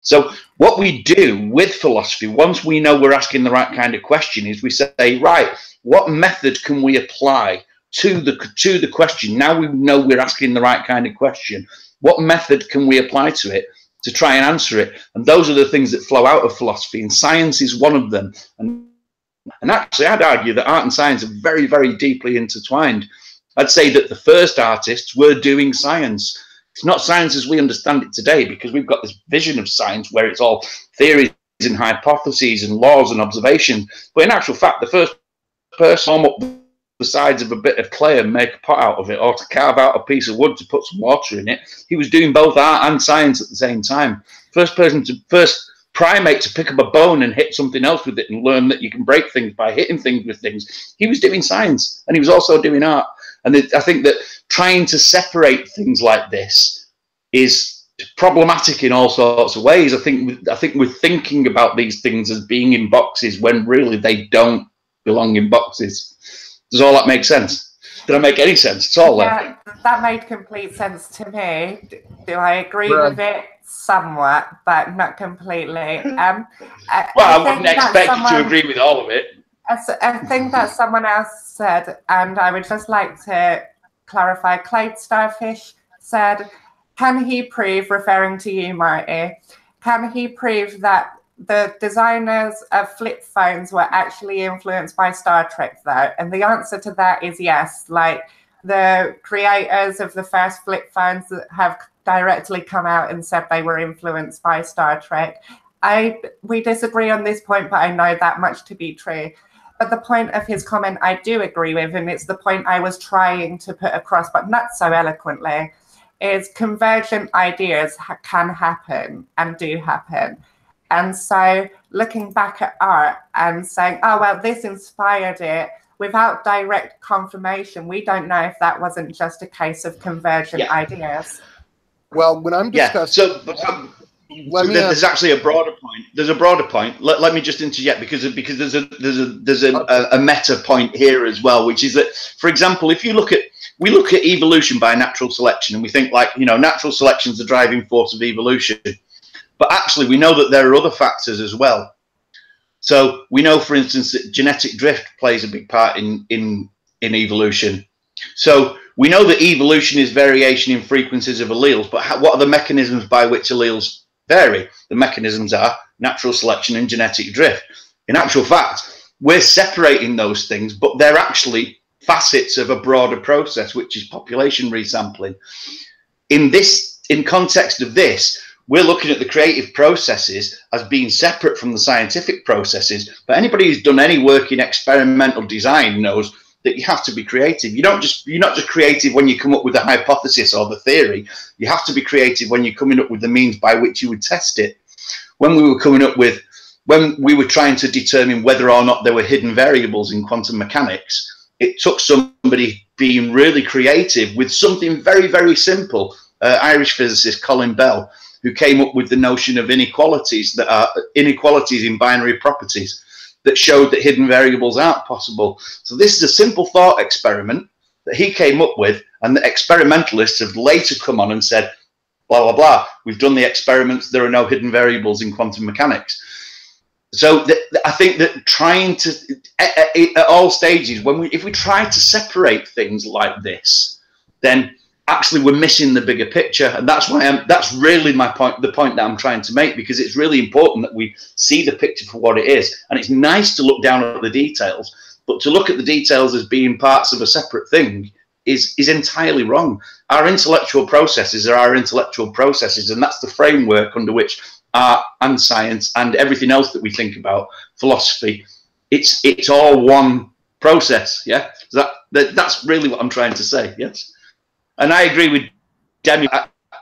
So what we do with philosophy, once we know we're asking the right kind of question, is we say, right, what method can we apply to the question? Now we know we're asking the right kind of question. What method can we apply to it to try and answer it? And those are the things that flow out of philosophy, and science is one of them. And actually, I'd argue that art and science are very, very deeply intertwined. I'd say that the first artists were doing science. It's not science as we understand it today, because we've got this vision of science where it's all theories and hypotheses and laws and observation. But in actual fact, the first person warm up the sides of a bit of clay and make a pot out of it, or to carve out a piece of wood to put some water in it, he was doing both art and science at the same time. First primate to pick up a bone and hit something else with it and learn that you can break things by hitting things with things. He was doing science, and he was also doing art. And I think that trying to separate things like this is problematic in all sorts of ways. I think we're thinking about these things as being in boxes when really they don't belong in boxes. Does all that make sense? Did I make any sense at all? Yeah, that made complete sense to me. Do I agree with it? Somewhat, but not completely. Well, I wouldn't expect you to agree with all of it. I think that someone else said, and I would just like to clarify, Clyde Starfish said, can he prove, referring to you, Marty, can he prove that the designers of flip phones were actually influenced by Star Trek, though? And the answer to that is yes. Like, the creators of the first flip phones have directly come out and said they were influenced by Star Trek. We disagree on this point, but I know that much to be true. But the point of his comment I do agree with, and it's the point I was trying to put across, but not so eloquently, is convergent ideas can happen and do happen. And so looking back at art and saying, oh, well, this inspired it, without direct confirmation, we don't know if that wasn't just a case of convergent ideas. Well, when I'm discussing... there's actually a broader point. There's a broader point. Let me just interject because there's a meta point here as well, which is that, for example, if we look at evolution by natural selection, and we think like, natural selection is the driving force of evolution, but actually we know that there are other factors as well. So we know, for instance, that genetic drift plays a big part in evolution. So we know that evolution is variation in frequencies of alleles, but what are the mechanisms by which alleles vary? The mechanisms are natural selection and genetic drift. In actual fact, we're separating those things, but they're actually facets of a broader process, which is population resampling. In context of this, we're looking at the creative processes as being separate from the scientific processes. But anybody who's done any work in experimental design knows that you have to be creative. You're not just creative when you come up with a hypothesis or the theory. You have to be creative when you're coming up with the means by which you would test it. When we were trying to determine whether or not there were hidden variables in quantum mechanics, it took somebody being really creative with something very, very simple. Irish physicist Colin Bell, who came up with the notion of inequalities that are inequalities in binary properties that showed that hidden variables aren't possible. So this is a simple thought experiment that he came up with, and the experimentalists have later come on and said, blah, blah, blah, we've done the experiments, there are no hidden variables in quantum mechanics. So I think that trying to, at all stages, if we try to separate things like this, then actually we're missing the bigger picture. And that's why that's really my point, the point that I'm trying to make, because it's really important that we see the picture for what it is. And it's nice to look down at the details, but to look at the details as being parts of a separate thing is entirely wrong. Our intellectual processes are our intellectual processes, and that's the framework under which art and science and everything else that we think about, philosophy, it's all one process. Yeah, that's really what I'm trying to say. Yes. And I agree with Demi,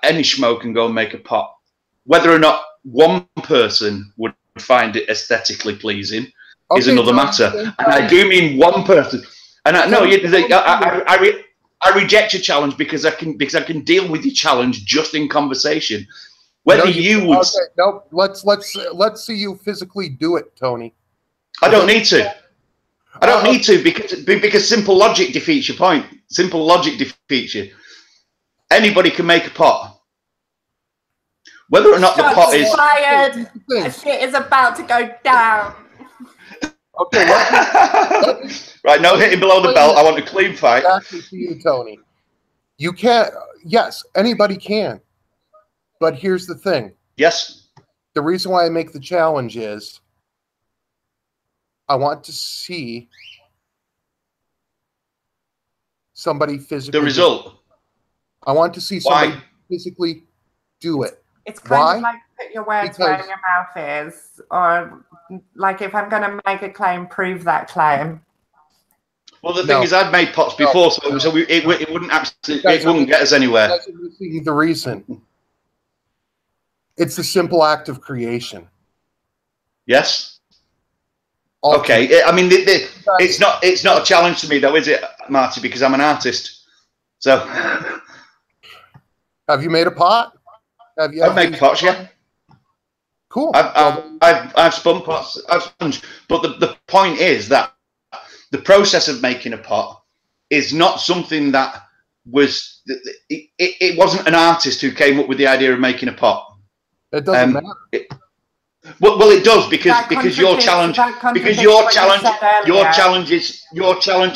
any schmo can go and make a pot. Whether or not one person would find it aesthetically pleasing is another matter. And I do mean one person. And I reject your challenge because I can deal with your challenge just in conversation. Whether you would... Okay, no, let's see you physically do it, Tony. I don't need to. I don't need to because simple logic defeats your point. Simple logic defeats you. Anybody can make a pot. Whether or not the pot is fired, shit is about to go down. Okay, right, no hitting below the belt. I want a clean fight. Exactly to you, Tony. You can't. Yes, anybody can. But here's the thing. Yes. The reason why I make the challenge is I want to see somebody physically. The result. I want to see somebody physically do it. It's kind of like put your words where your mouth is, or like if I'm going to make a claim, prove that claim. Well, the thing is, I've made pots before, so it wouldn't actually, it wouldn't get us anywhere. That's the reason. It's the simple act of creation. Yes. Okay. I mean, it's not a challenge to me, though, is it, Marty? Because I'm an artist. So. Have you made a pot? I've made pots, yeah. Cool. I've spun pots. I've sponged. But the point is that the process of making a pot is not something that was. It wasn't an artist who came up with the idea of making a pot. It doesn't matter. Well, it does because your challenge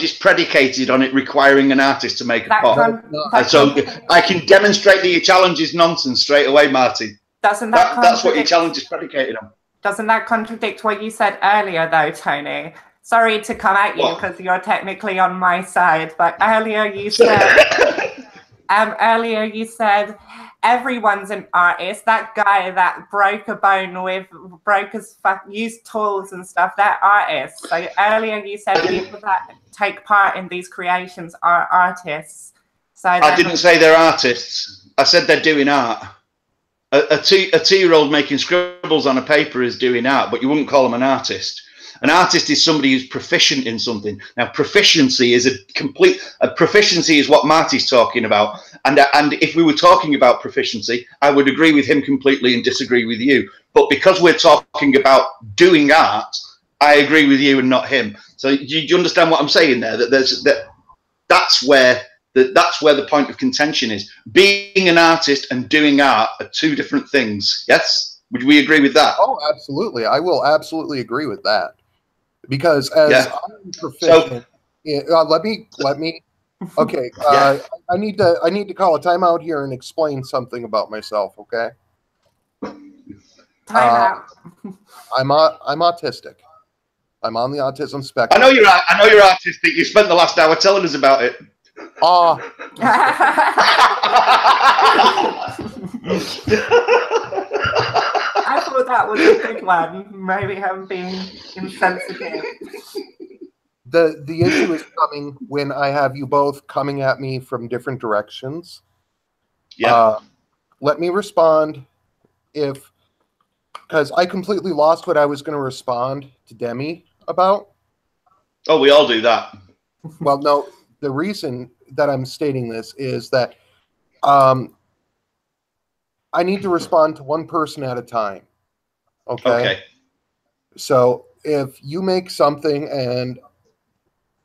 is predicated on it requiring an artist to make a pot. So I can demonstrate that your challenge is nonsense straight away, Marty. That's what your challenge is predicated on. Doesn't that contradict what you said earlier, though, Tony? Sorry to come at you because you're technically on my side, but earlier you said everyone's an artist. That guy that broke a bone used tools and stuff, they're artists. So earlier you said people that take part in these creations are artists. So I didn't say they're artists. I said they're doing art. A two-year-old making scribbles on a paper is doing art, but you wouldn't call them an artist. An artist is somebody who's proficient in something. Now, proficiency is proficiency is what Marty's talking about. And if we were talking about proficiency, I would agree with him completely and disagree with you. But because we're talking about doing art, I agree with you and not him. So do you understand what I'm saying there? That's where the point of contention is. Being an artist and doing art are two different things. Yes? Would we agree with that? Oh, absolutely. I will absolutely agree with that. Because as I'm proficient, let me. Okay, I need to call a timeout here and explain something about myself. Okay. Timeout. I'm autistic. I'm on the autism spectrum. I know you're autistic. You spent the last hour telling us about it. I thought that was a good one. Maybe I'm being insensitive. The issue is coming when I have you both coming at me from different directions. Yeah. Let me respond because I completely lost what I was going to respond to Demi about. Oh, we all do that. Well, no, the reason that I'm stating this is that I need to respond to one person at a time. Okay. So if you make something and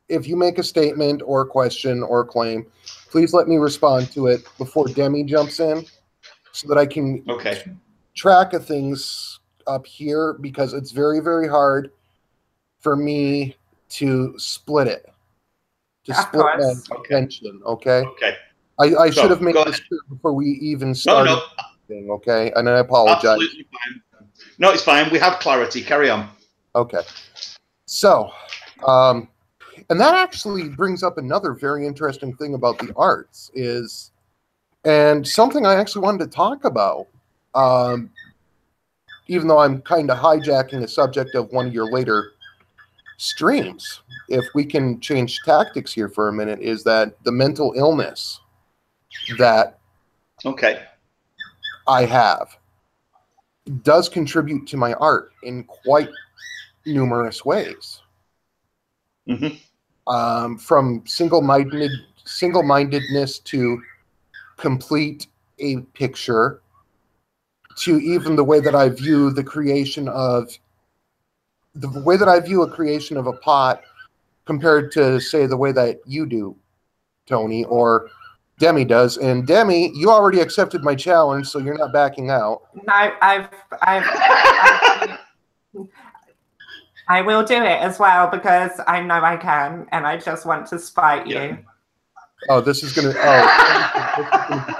if you make a statement or question or claim, please let me respond to it before Demi jumps in so that I can keep track of things up here, because it's very, very hard for me to split it. Split my attention, okay? I should have made this clear before we even started. Okay, and I apologize. Absolutely fine. No, it's fine. We have clarity. Carry on. Okay. So, and that actually brings up another very interesting thing about the arts and something I actually wanted to talk about, even though I'm kind of hijacking the subject of one of your later streams. If we can change tactics here for a minute, is that the mental illness that I have does contribute to my art in quite numerous ways. From single-mindedness to complete a picture, to even the way that I view a creation of a pot compared to, say, the way that you do, Tony, or Demi does. And Demi, you already accepted my challenge, so you're not backing out. No, I will do it as well because I know I can, and I just want to spite you. Oh, this is gonna be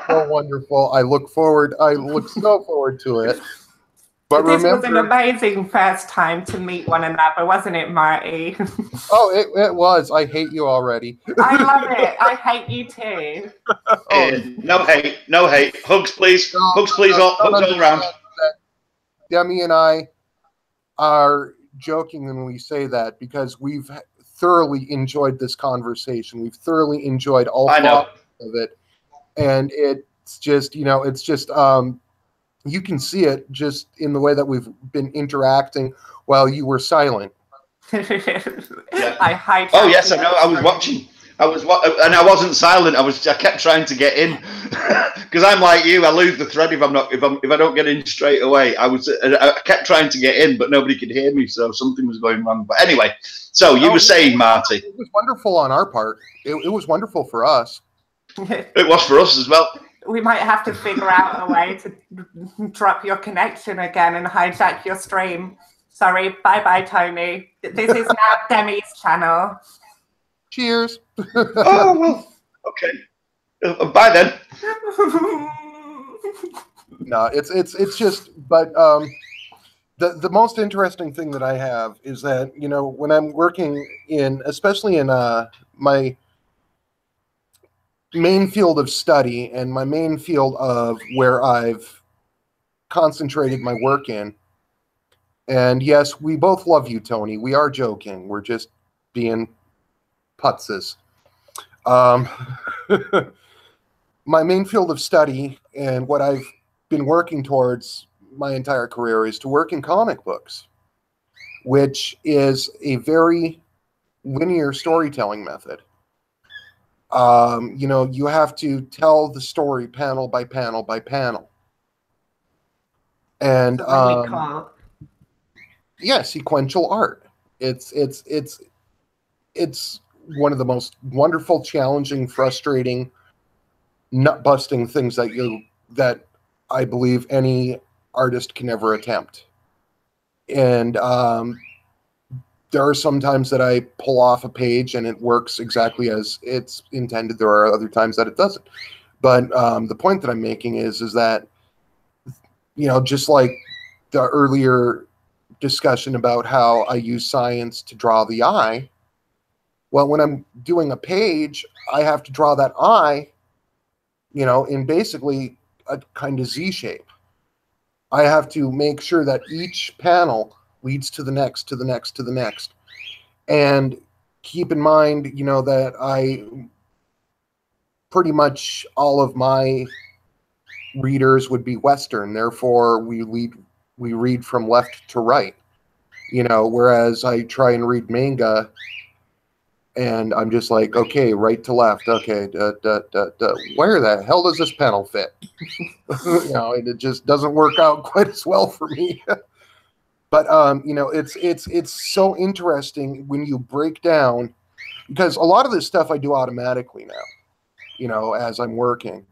so wonderful. I look so forward to it. But this was an amazing first time to meet one another, wasn't it, Marty? Oh, it was. I hate you already. I love it. I hate you too. No hate. Hugs, please. Hugs, please. Hugs all around. Demi and I are joking when we say that because we've thoroughly enjoyed this conversation. We've thoroughly enjoyed all of it. And it's just, you can see it just in the way that we've been interacting while you were silent. I hijacked. Oh yes, I know. I was watching. I wasn't silent. I kept trying to get in because I'm like you. I lose the thread if I don't get in straight away. I kept trying to get in, but nobody could hear me, so something was going wrong. But anyway, so you were saying, Marty, it was wonderful on our part. It was wonderful for us. It was for us as well. We might have to figure out a way to drop your connection again and hijack your stream. Sorry, bye, Tony. This is now Demi's channel. Cheers. Oh, well, okay. Bye then. No, it's just, but the most interesting thing that I have is that, you know, when I'm working especially in my main field of study and my main field of where I've concentrated my work in, and yes, we both love you, Tony. We are joking. We're just being putzes. My main field of study and what I've been working towards my entire career is to work in comic books, which is a very linear storytelling method. You know, you have to tell the story panel by panel by panel. And yeah, sequential art. It's one of the most wonderful, challenging, frustrating, nut-busting things that I believe any artist can ever attempt. And there are some times that I pull off a page and it works exactly as it's intended. There are other times that it doesn't. But the point that I'm making is that, you know, just like the earlier discussion about how I use science to draw the eye, well, when I'm doing a page, I have to draw that eye, you know, in basically a kind of Z shape. I have to make sure that each panel leads to the next, to the next, to the next. And keep in mind, you know, that pretty much all of my readers would be Western. Therefore, we read from left to right, you know, whereas I try and read manga and I'm just like, okay, right to left. Okay, where the hell does this panel fit? You know, and it just doesn't work out quite as well for me. But you know, it's so interesting when you break down, because a lot of this stuff I do automatically now, you know, as I'm working.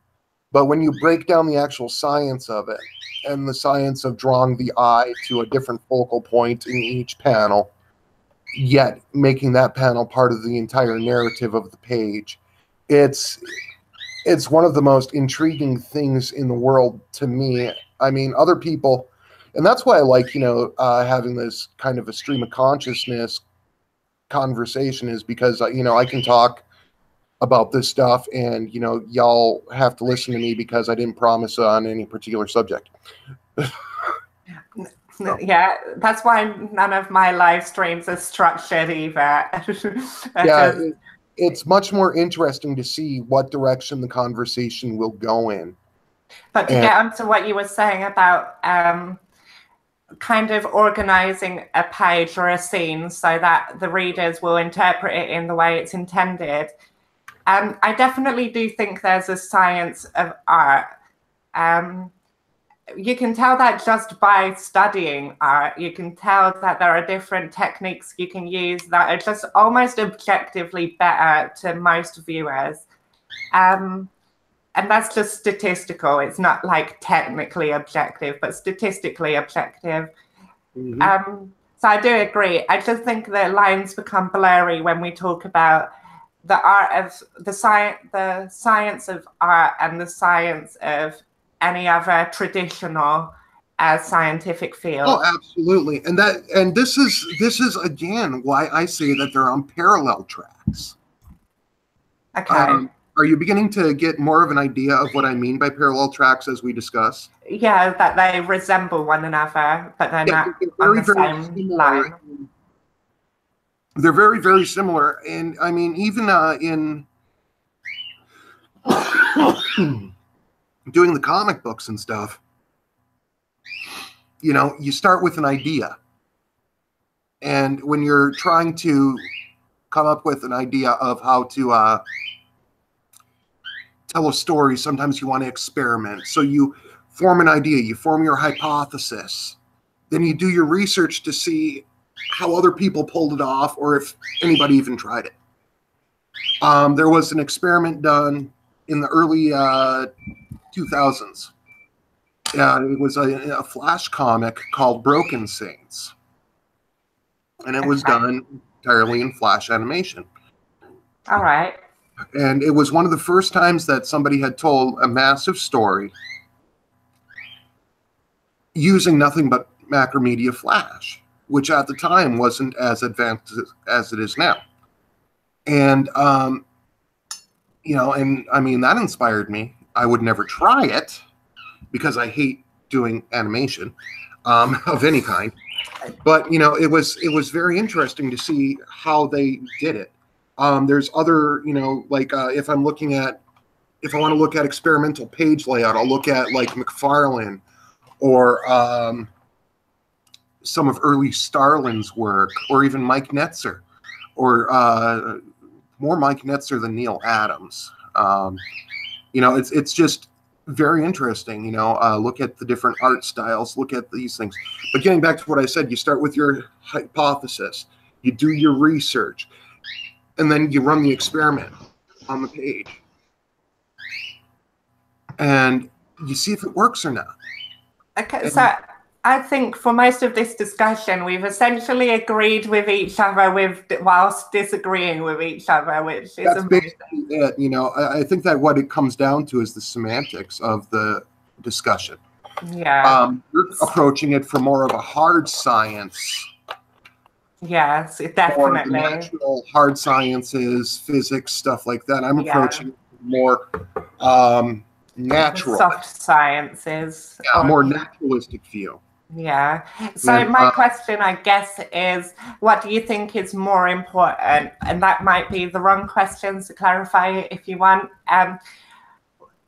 But when you break down the actual science of it and the science of drawing the eye to a different focal point in each panel, yet making that panel part of the entire narrative of the page, it's one of the most intriguing things in the world to me. I mean, other people, and that's why I like, you know, having this kind of a stream of consciousness conversation, is because, you know, I can talk about this stuff and, you know, y'all have to listen to me because I didn't promise on any particular subject. Yeah, that's why none of my live streams are structured either. Yeah, it's much more interesting to see what direction the conversation will go in. But to get onto what you were saying about kind of organizing a page or a scene so that the readers will interpret it in the way it's intended, I definitely do think there's a science of art. You can tell that just by studying art. You can tell that there are different techniques you can use that are just almost objectively better to most viewers. And that's just statistical. It's not like technically objective, but statistically objective. Mm-hmm. So I do agree. I just think the lines become blurry when we talk about the art of the science of art and the science of any other traditional scientific field. Oh, absolutely. And this is again why I say that they're on parallel tracks. Okay. Are you beginning to get more of an idea of what I mean by parallel tracks as we discuss? Yeah, that they resemble one another, but they're not on the same line. They're very, very similar. And I mean, even in doing the comic books and stuff, you know, you start with an idea. And when you're trying to come up with an idea of how to tell a story, sometimes you want to experiment. So you form an idea, you form your hypothesis, then you do your research to see how other people pulled it off or if anybody even tried it. There was an experiment done in the early 2000s. It was a Flash comic called Broken Saints. And it was done entirely in Flash animation. All right. And it was one of the first times that somebody had told a massive story using nothing but Macromedia Flash, which at the time wasn't as advanced as it is now. And, you know, and I mean, that inspired me. I would never try it because I hate doing animation of any kind. But, you know, it was very interesting to see how they did it. There's other, you know, like if I want to look at experimental page layout, I'll look at like McFarlane or some of early Starlin's work, or even Mike Netzer, or more Mike Netzer than Neil Adams. You know, it's just very interesting. You know, look at the different art styles, look at these things. But getting back to what I said, you start with your hypothesis, you do your research, and then you run the experiment on the page. And you see if it works or not. Okay, so I think for most of this discussion, we've essentially agreed with each other whilst disagreeing with each other, which is That's amazing. basically it. You know, I think that what it comes down to is the semantics of the discussion. Yeah. You're approaching it from more of a hard science. Yes, Or definitely. the natural hard sciences, physics, stuff like that. I'm approaching it more natural. The soft sciences. Yeah, a more naturalistic view. Yeah. So my question, I guess, is what do you think is more important? And that might be the wrong question, to clarify it if you want.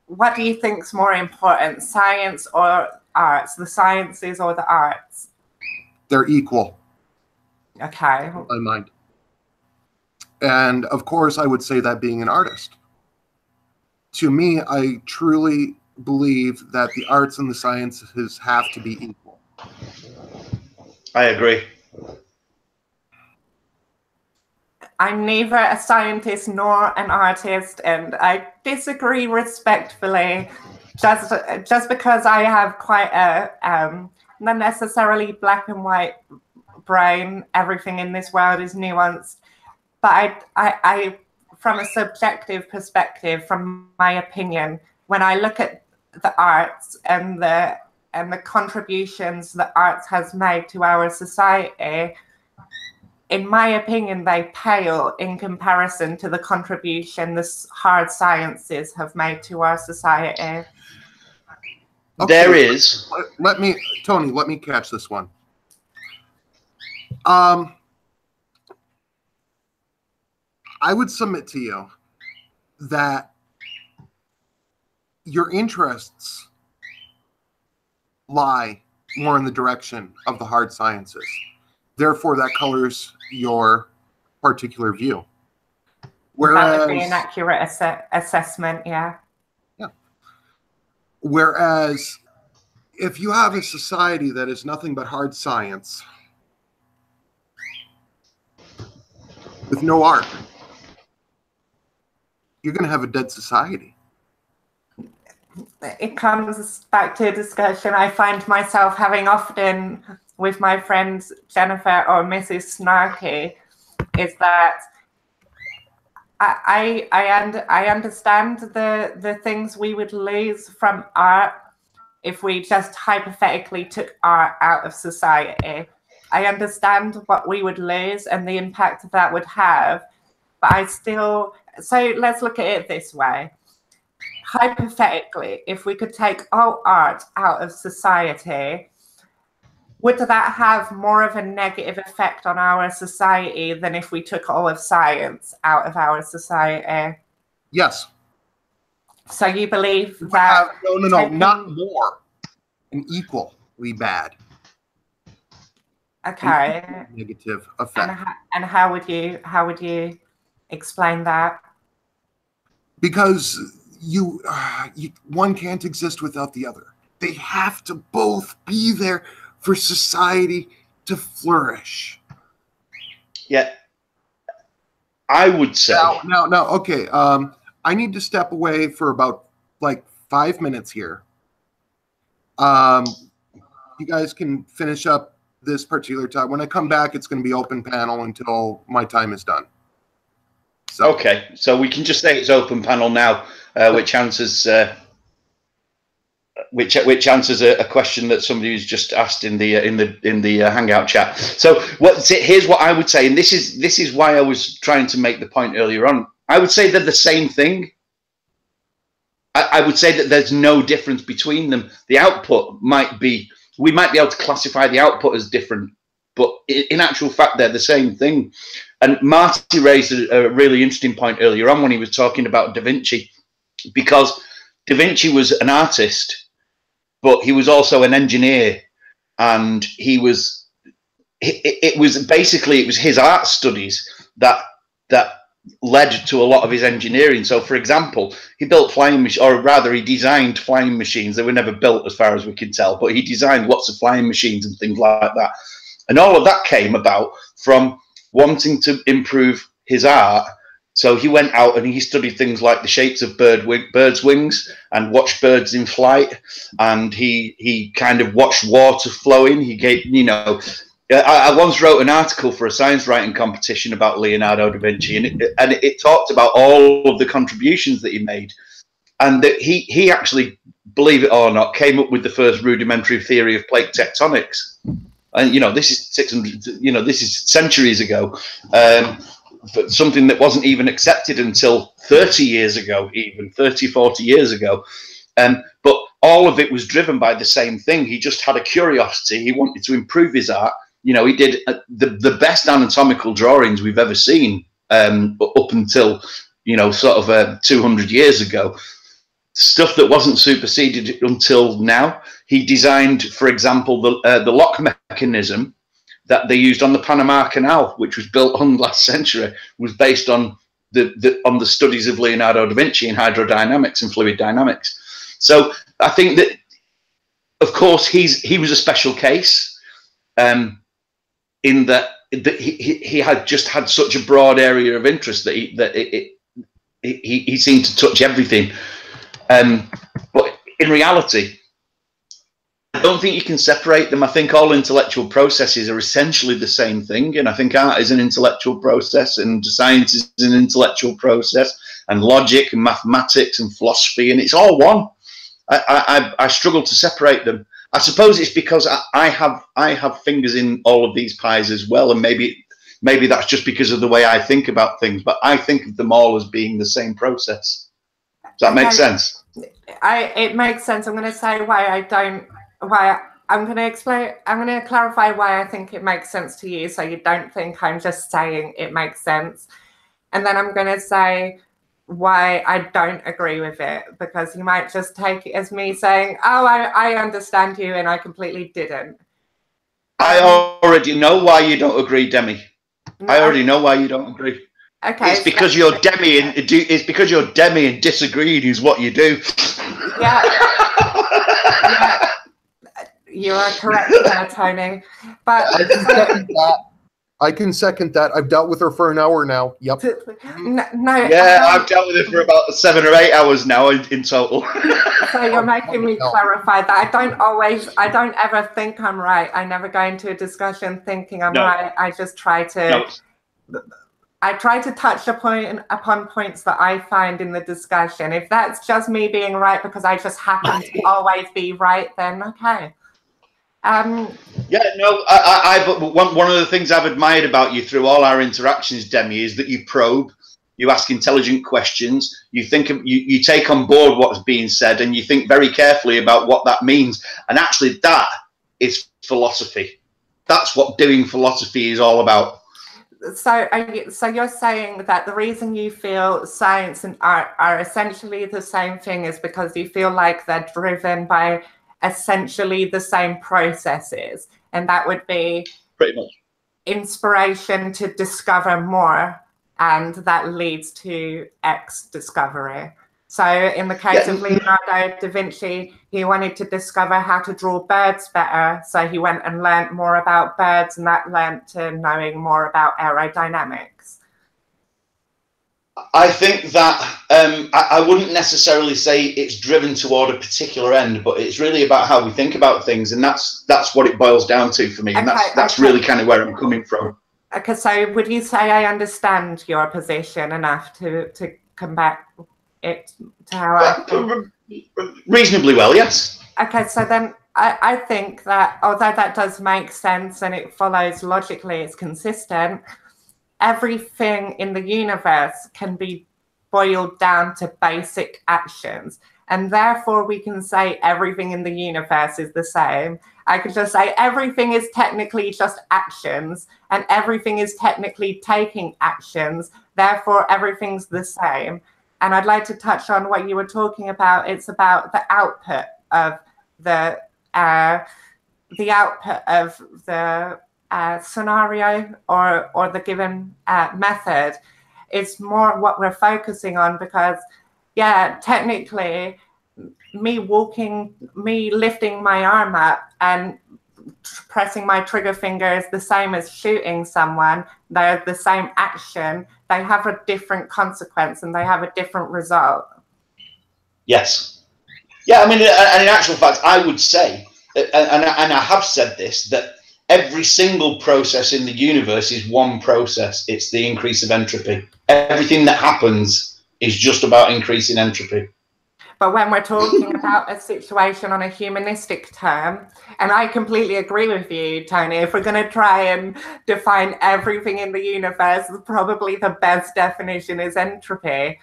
What do you think is more important, science or arts? The sciences or the arts? They're equal. Okay. In my mind. And of course, I would say that being an artist. To me, I truly believe that the arts and the sciences have to be equal. I agree. I'm neither a scientist nor an artist, and I disagree respectfully. Just because I have quite a not necessarily black and white brain, everything in this world is nuanced. But I from a subjective perspective, from my opinion, when I look at the arts and the contributions that arts has made to our society, in my opinion, they pale in comparison to the contribution the hard sciences have made to our society. Okay, there is. Tony, let me catch this one. I would submit to you that your interests lie more in the direction of the hard sciences. Therefore, that colors your particular view. Whereas, that would be an accurate assessment, yeah. Yeah. Whereas, if you have a society that is nothing but hard science with no art, you're going to have a dead society. It comes back to a discussion I find myself having often with my friends Jennifer or Mrs. Snarky, is that I understand the things we would lose from art if we just hypothetically took art out of society. I understand what we would lose and the impact that would have, but so let's look at it this way. Hypothetically, if we could take all art out of society, would that have more of a negative effect on our society than if we took all of science out of our society? Yes. So you believe that... No, not more. And equally bad. Okay. Negative effect. And how would you explain that? Because one can't exist without the other. They have to both be there for society to flourish. Yeah, I would say. No. Okay. I need to step away for about like 5 minutes here. You guys can finish up this particular time. When I come back, it's going to be open panel until my time is done. So. Okay, so we can just say it's open panel now, which answers a question that somebody who's just asked in the Hangout chat. So here's what I would say, and this is why I was trying to make the point earlier on. I would say they're the same thing. I would say that there's no difference between them. The output we might be able to classify the output as different, but in actual fact, they're the same thing. And Marty raised a really interesting point earlier on when he was talking about Da Vinci, because Da Vinci was an artist, but he was also an engineer, and it was his art studies that led to a lot of his engineering. So, for example, he built he designed flying machines. They were never built, as far as we can tell, but he designed lots of flying machines and things like that. And all of that came about from wanting to improve his art. So he went out and he studied things like the shapes of birds' wings and watched birds in flight. And he kind of watched water flowing. He gave, I once wrote an article for a science writing competition about Leonardo da Vinci, and it talked about all of the contributions that he made, and that he actually, believe it or not, came up with the first rudimentary theory of plate tectonics. And this is 600, this is centuries ago, but something that wasn't even accepted until 30 years ago, even 30, 40 years ago. But all of it was driven by the same thing. He just had a curiosity. He wanted to improve his art. He did the best anatomical drawings we've ever seen up until, sort of 200 years ago. Stuff that wasn't superseded until now. He designed, for example, the lock mechanism that they used on the Panama Canal, which was built on last century, was based on the studies of Leonardo da Vinci in hydrodynamics and fluid dynamics. So I think that, of course, he was a special case. In that he had just had such a broad area of interest that he seemed to touch everything. But in reality, I don't think you can separate them. I think all intellectual processes are essentially the same thing, and I think art is an intellectual process, and science is an intellectual process, and logic and mathematics and philosophy, and it's all one. I struggle to separate them. I suppose it's because I have fingers in all of these pies as well, and maybe that's just because of the way I think about things. But I think of them all as being the same process. Does that make sense? It makes sense. I'm going to say I'm going to explain. I'm going to clarify why I think it makes sense to you, so you don't think I'm just saying it makes sense. And then I'm going to say why I don't agree with it, because you might just take it as me saying, oh, I understand you, and I completely didn't. I already know why you don't agree, Demi. No. I already know why you don't agree. Okay. It's because you're Demi, and disagreeing is what you do. Yeah. Yeah. You are correct there, Tony. But I can second that. I've dealt with her for an hour now. Yep. No. Yeah, I've dealt with her for about 7 or 8 hours now in total. So you're making me clarify that. I don't ever think I'm right. I never go into a discussion thinking I'm right. I just try to. No. I try to touch upon points that I find in the discussion. If that's just me being right because I just happen to always be right, then okay. Yeah, no, one of the things I've admired about you through all our interactions, Demi, is that you probe, you ask intelligent questions, you take on board what's being said, and you think very carefully about what that means. And actually, that is philosophy. That's what doing philosophy is all about. So you're saying that the reason you feel science and art are essentially the same thing is because you feel like they're driven by essentially the same processes, and that would be pretty much. Inspiration to discover more, and that leads to X discovery. So in the case of Leonardo da Vinci, he wanted to discover how to draw birds better. So he went and learned more about birds, and that led to knowing more about aerodynamics. I think that I wouldn't necessarily say it's driven toward a particular end, but it's really about how we think about things, and that's what it boils down to for me, and that's really kind of where I'm coming from. Okay, so would you say I understand your position enough to combat it to how I reasonably well, yes. Okay, so then I think that although that does make sense and it follows logically, it's consistent, everything in the universe can be boiled down to basic actions. And therefore, we can say everything in the universe is the same. I could just say everything is technically just actions, and everything is technically taking actions. Therefore, everything's the same. And I'd like to touch on what you were talking about. It's about the output of the scenario or the given method. It's more what we're focusing on, because yeah, technically me lifting my arm up and pressing my trigger finger is the same as shooting someone. They're the same action. They have a different consequence and they have a different result. Yes. Yeah, I mean, and in actual fact, I would say, and I have said this, that every single process in the universe is one process. It's the increase of entropy. Everything that happens is just about increasing entropy. But when we're talking about a situation on a humanistic term, and I completely agree with you, Tony, if we're going to try and define everything in the universe, probably the best definition is entropy.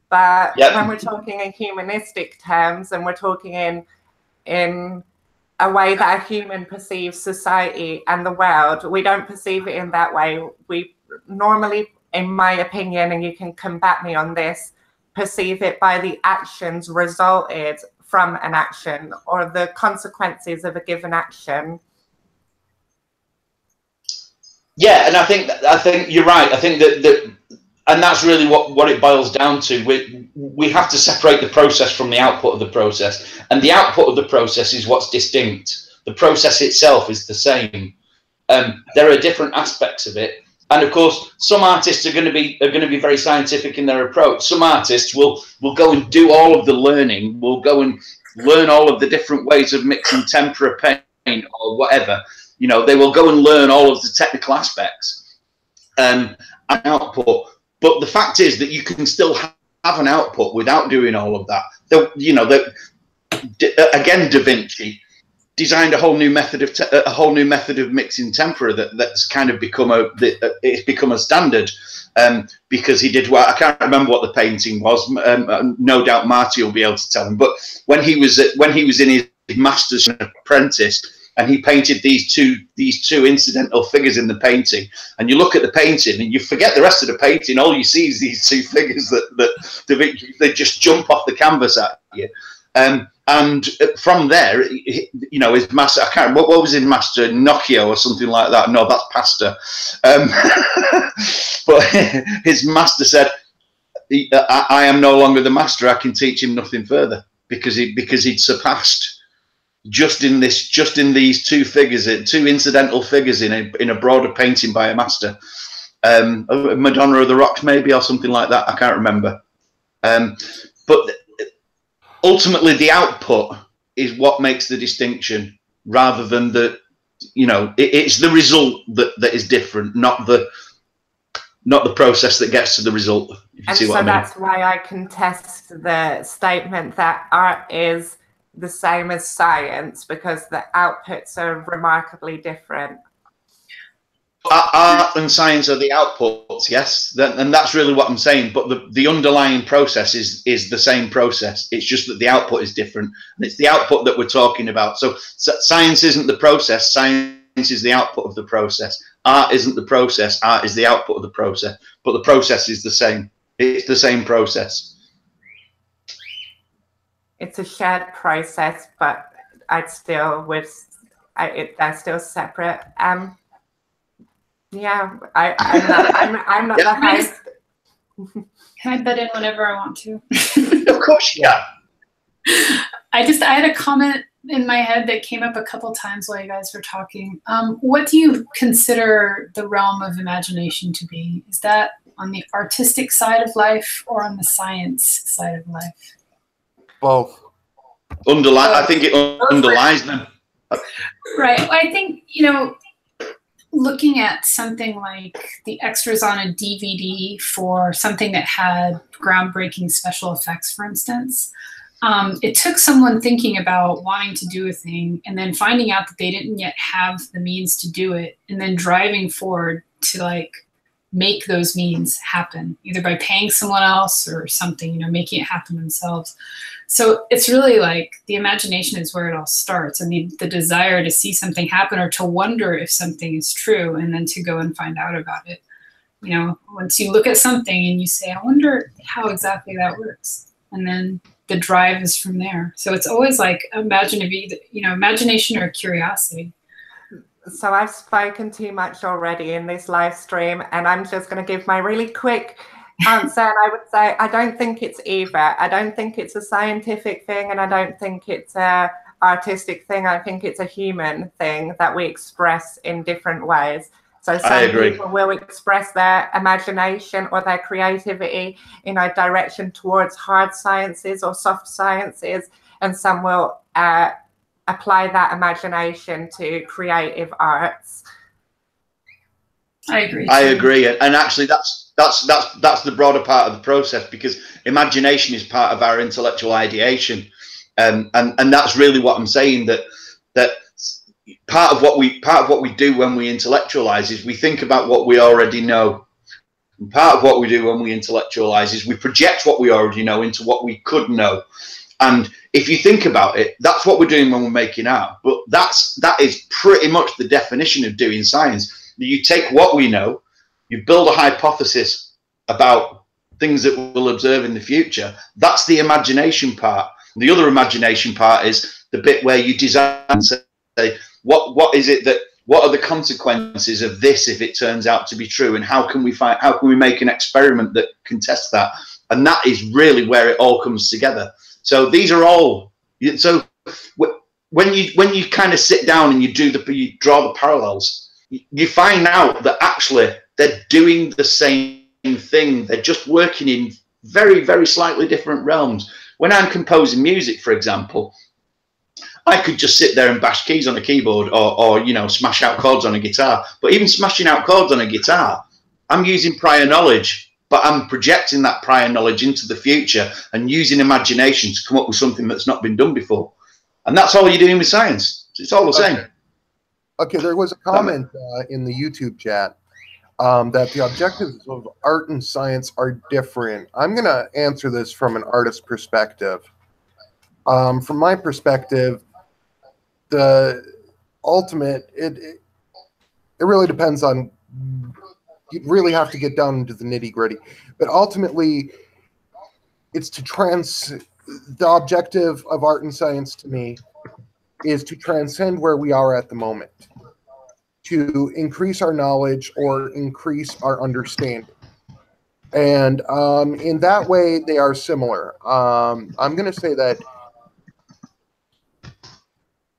But when we're talking in humanistic terms, and we're talking in a way that a human perceives society and the world, we don't perceive it in that way. We normally, in my opinion, and you can combat me on this, perceive it by the actions resulted from an action or the consequences of a given action. Yeah, and I think you're right. I think that and that's really what it boils down to. We have to separate the process from the output of the process, and the output of the process is what's distinct. The process itself is the same. There are different aspects of it. And of course, some artists are going to be very scientific in their approach. Some artists will go and do all of the learning. Will go and learn all of the different ways of mixing tempera paint or whatever. You know, they will go and learn all of the technical aspects and output. But the fact is that you can still have an output without doing all of that. Again, Da Vinci designed a whole new method of mixing tempera that's kind of become a standard, because he did what I can't remember what the painting was. No doubt Marty will be able to tell him. But when he was in his master's apprentice, and he painted these two incidental figures in the painting, and you look at the painting and you forget the rest of the painting. All you see is these two figures that they just jump off the canvas at you. And from there, you know, his master, I can't remember, what was his master, Nokia or something like that? No, that's pasta. But his master said, I am no longer the master. I can teach him nothing further, because he'd surpassed just in these two figures, two incidental figures in a broader painting by a master. Madonna of the Rocks, maybe, or something like that. I can't remember. But ultimately, the output is what makes the distinction, rather than it's the result that is different, not the process that gets to the result. If you see what I mean. That's why I contest the statement that art is the same as science, because the outputs are remarkably different. Art and science are the outputs, yes, and that's really what I'm saying. But the underlying process is the same process. It's just that the output is different, and it's the output that we're talking about. So science isn't the process. Science is the output of the process. Art isn't the process. Art is the output of the process. But the process is the same. It's the same process. It's a shared process, but they're still separate. Yeah, I'm not the host. Can I butt in whenever I want to? Of course you can. I had a comment in my head that came up a couple times while you guys were talking. What do you consider the realm of imagination to be? Is that on the artistic side of life or on the science side of life? Both. I think it underlies them. Right. Well, I think, you know, looking at something like the extras on a DVD for something that had groundbreaking special effects, for instance, it took someone thinking about wanting to do a thing and then finding out that they didn't yet have the means to do it, and then driving forward to like make those means happen, either by paying someone else or something, you know, making it happen themselves. So it's really like the imagination is where it all starts, and the desire to see something happen or to wonder if something is true and then to go and find out about it. You know, once you look at something and you say, I wonder how exactly that works. And then the drive is from there. So it's always like imagination or curiosity. So I've spoken too much already in this live stream, and I'm just going to give my really quick answer. And I would say I don't think it's either. I don't think it's a scientific thing, and I don't think it's a artistic thing. I think it's a human thing that we express in different ways. So some people will express their imagination or their creativity in a direction towards hard sciences or soft sciences, and some will apply that imagination to creative arts. I agree. I agree, and actually, that's the broader part of the process, because imagination is part of our intellectual ideation, and that's really what I'm saying. That part of what we do when we intellectualize is we think about what we already know. And part of what we do when we intellectualize is we project what we already know into what we could know. And if you think about it, that's what we're doing when we're making art. But that is pretty much the definition of doing science. You take what we know, you build a hypothesis about things that we'll observe in the future. That's the imagination part. The other imagination part is the bit where you design and say, what is it that, what are the consequences of this if it turns out to be true, and how can we make an experiment that can test that? And that is really where it all comes together. So these are all, so when you kind of sit down and you draw the parallels, you find out that actually they're doing the same thing. They're just working in very, very slightly different realms. When I'm composing music, for example, I could just sit there and bash keys on a keyboard or you know, smash out chords on a guitar. But even smashing out chords on a guitar, I'm using prior knowledge, but I'm projecting that prior knowledge into the future and using imagination to come up with something that's not been done before. And that's all you're doing with science. It's all the same. Okay, there was a comment in the YouTube chat that the objectives of art and science are different. I'm going to answer this from an artist perspective. From my perspective, the ultimate, it really depends on, you really have to get down into the nitty gritty, but ultimately it's the objective of art and science to me is to transcend where we are at the moment, to increase our knowledge or increase our understanding. And in that way, they are similar. I'm going to say that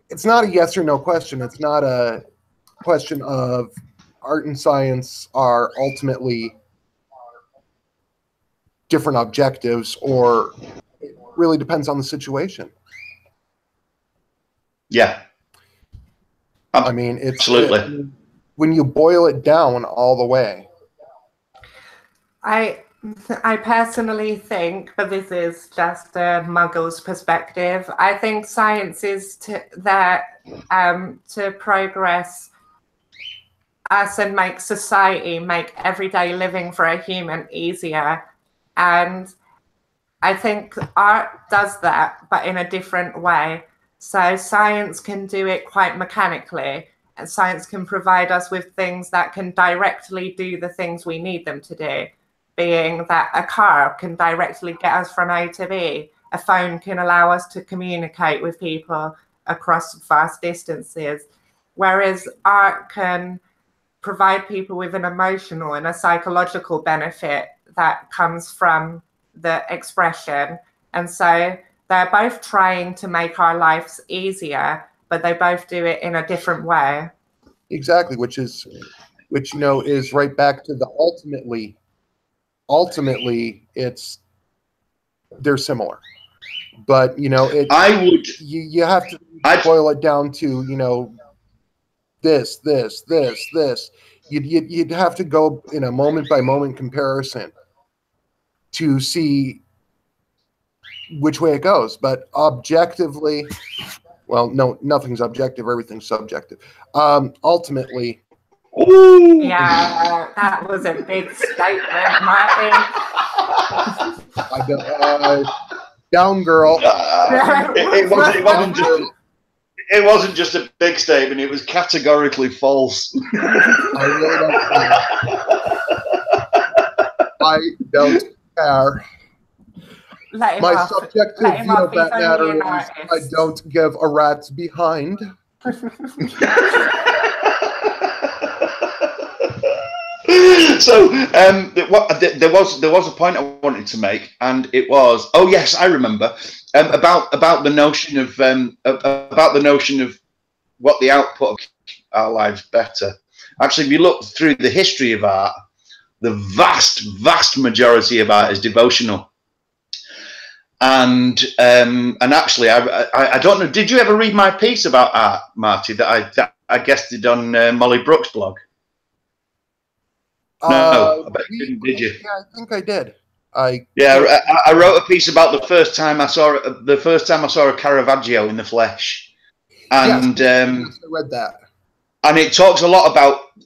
it's not a yes or no question. It's not a question of art and science are ultimately different objectives, or it really depends on the situation. Yeah. I mean, it's absolutely when you boil it down all the way. I personally think, but this is just a muggle's perspective, I think science is there to progress us and make society, make everyday living for a human easier. And I think art does that, but in a different way. So science can do it quite mechanically, and science can provide us with things that can directly do the things we need them to do, being that a car can directly get us from A to B. A phone can allow us to communicate with people across vast distances, whereas art can provide people with an emotional and a psychological benefit that comes from the expression. And so they're both trying to make our lives easier, but they both do it in a different way. Exactly, which is right back to the ultimately they're similar. But you have to boil it down to this. You'd have to go in a moment by moment comparison to see which way it goes. But objectively, well, no, nothing's objective, everything's subjective. Ultimately, yeah, that was a big statement, Martin. Down, girl. It wasn't just a big statement, it was categorically false. I don't care. My subjective view of that matter is I don't give a rat's behind. So there was a point I wanted to make, and it was, oh yes, I remember, about the notion of what the output of our lives better. Actually, if you look through the history of art, the vast majority of art is devotional. And actually, I don't know. Did you ever read my piece about art, Marty, that I guested on Molly Brooks' blog? No, I bet you didn't, did you? Yeah, I think I did. I wrote a piece about the first time I saw a Caravaggio in the flesh, and yes, I read that. And it talks a lot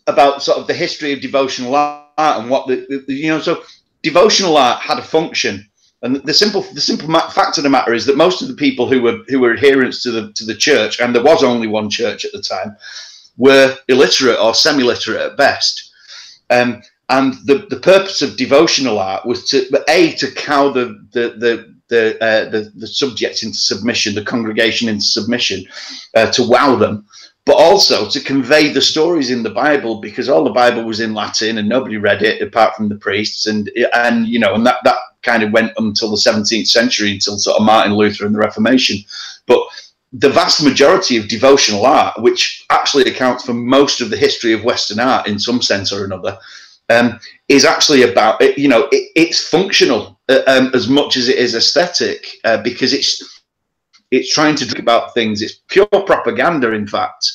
about sort of the history of devotional art and what so devotional art had a function. And the simple fact of the matter is that most of the people who were adherents to the church, and there was only one church at the time, were illiterate or semi-literate at best. And the purpose of devotional art was to cow the subject into submission, the congregation into submission, to wow them, but also to convey the stories in the Bible, because all the Bible was in Latin and nobody read it apart from the priests, and that kind of went until the 17th century, until sort of Martin Luther and the Reformation. But the vast majority of devotional art, which actually accounts for most of the history of Western art in some sense or another, is actually about it's functional as much as it is aesthetic, because it's trying to talk about things. It's pure propaganda, in fact.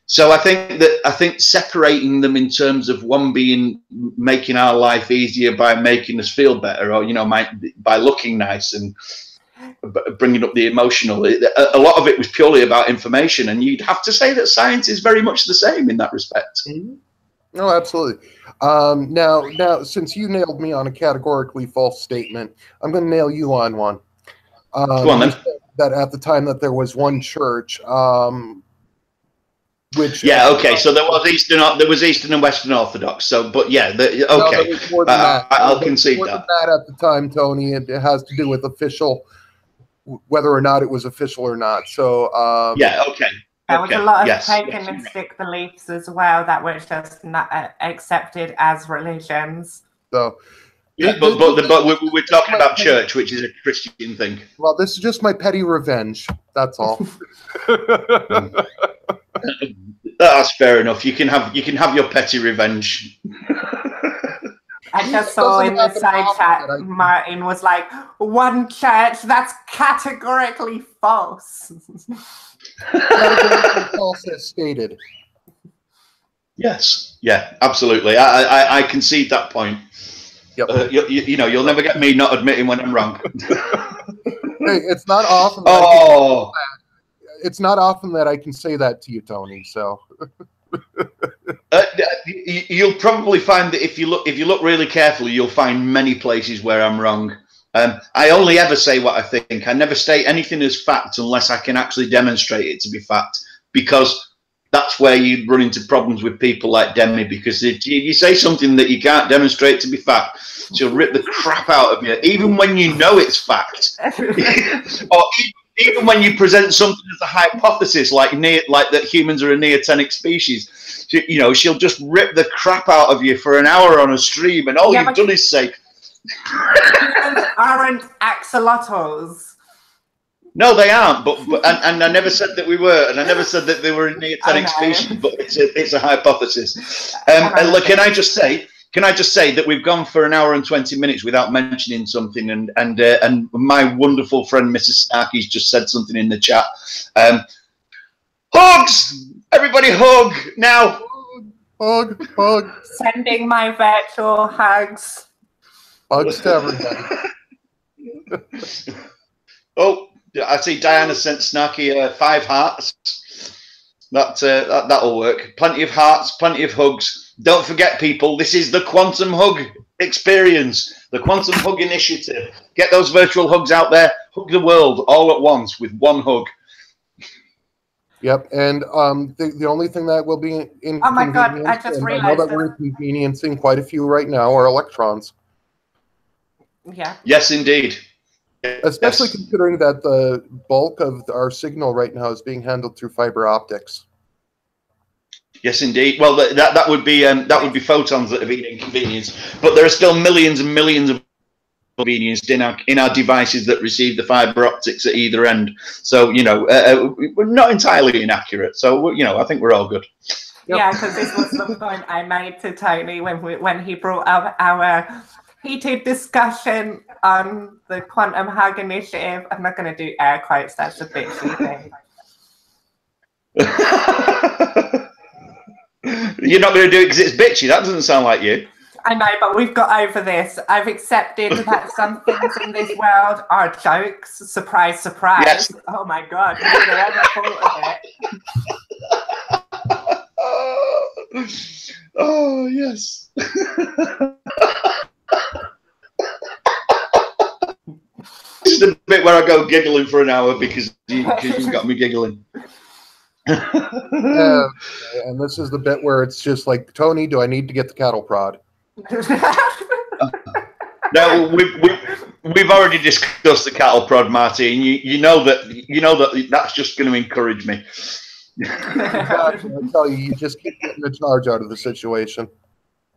So I think separating them in terms of one being making our life easier by making us feel better, or by looking nice and bringing up the emotional, a lot of it was purely about information, and you'd have to say that science is very much the same in that respect. Mm-hmm. No, absolutely. Now, since you nailed me on a categorically false statement, I'm going to nail you on one. Go on, then. That at the time that there was one church, which okay, so there was Eastern and Western Orthodox. So, but yeah, okay, I'll concede that. At the time, Tony, it has to do with official, whether or not it was official or not. So okay. There was a lot of paganistic beliefs as well that were just not accepted as religions. So, but we're talking about church, which is a Christian thing. Well, this is just my petty revenge. That's all. That's fair enough. You can have your petty revenge. I just saw in the side chat, Martin was like, one church, that's categorically false. Categorically false as stated. Yes. Yeah, absolutely. I concede that point. Yep. You'll never get me not admitting when I'm wrong. Hey, it's not often. It's not often that I can say that to you, Tony. So you'll probably find that if you look really carefully, you'll find many places where I'm wrong. I only ever say what I think. I never state anything as fact unless I can actually demonstrate it to be fact, because that's where you run into problems with people like Demi, because if you say something that you can't demonstrate to be fact, she'll rip the crap out of you, even when you know it's fact. Or even when you present something as a hypothesis, like that humans are a neotenic species, You know, she'll just rip the crap out of you for an hour on a stream, and all you've done is say, aren't axolotls. no, they aren't. But and I never said that we were, and I never said that they were a neotenic species. But it's a hypothesis. And look, can I just say that we've gone for an hour and 20 minutes without mentioning something, and my wonderful friend Mrs. Snarky's just said something in the chat. Hugs, everybody, hug now. Hug. Sending my virtual hugs. Hugs to everybody. Oh, I see Diana sent Snarky 5 hearts. That'll work. Plenty of hearts, plenty of hugs. Don't forget, people, this is the Quantum Hug experience, the Quantum Hug Initiative. Get those virtual hugs out there. Hug the world all at once with one hug. Yep, and the only thing that will be inconvenienced, oh my God, I just realized I know that we're inconveniencing quite a few right now, are electrons. Yeah. Yes, indeed. Especially considering that the bulk of our signal right now is being handled through fiber optics. Yes, indeed. Well, that would be photons that have been inconvenienced, but there are still millions and millions of inconvenienced in our devices that receive the fiber optics at either end. So you know, we're not entirely inaccurate. So you know, I think we're all good. Yep. Yeah, because this was the point I made to Tony when he brought up our heated discussion on the Quantum Hug Initiative. I'm not going to do air quotes. That's a bitchy thing. You're not going to do it because it's bitchy. That doesn't sound like you. I know, but we've got over this. I've accepted that some things in this world are jokes. Surprise, surprise. Yes. Oh my God, who would have ever thought of it? Oh, yes. This is the bit where I go giggling for an hour because you've got me giggling. And this is the bit where it's just like, Tony, do I need to get the cattle prod? No, we've already discussed the cattle prod, Marty, and you know that that's just going to encourage me. I tell you, you just keep getting the charge out of the situation.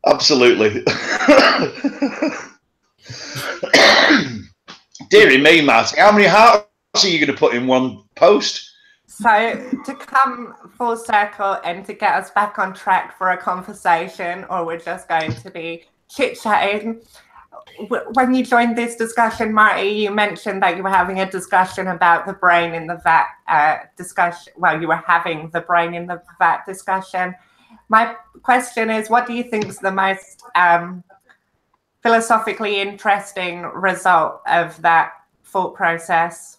Absolutely. Deary me, Marty, how many hearts are you going to put in one post? So to come full circle and to get us back on track for a conversation, or we're just going to be chit-chatting. When you joined this discussion, Marty, you mentioned that you were having a discussion about the brain in the vat discussion. Well, you were having the brain in the vat discussion. My question is, what do you think is the most philosophically interesting result of that thought process?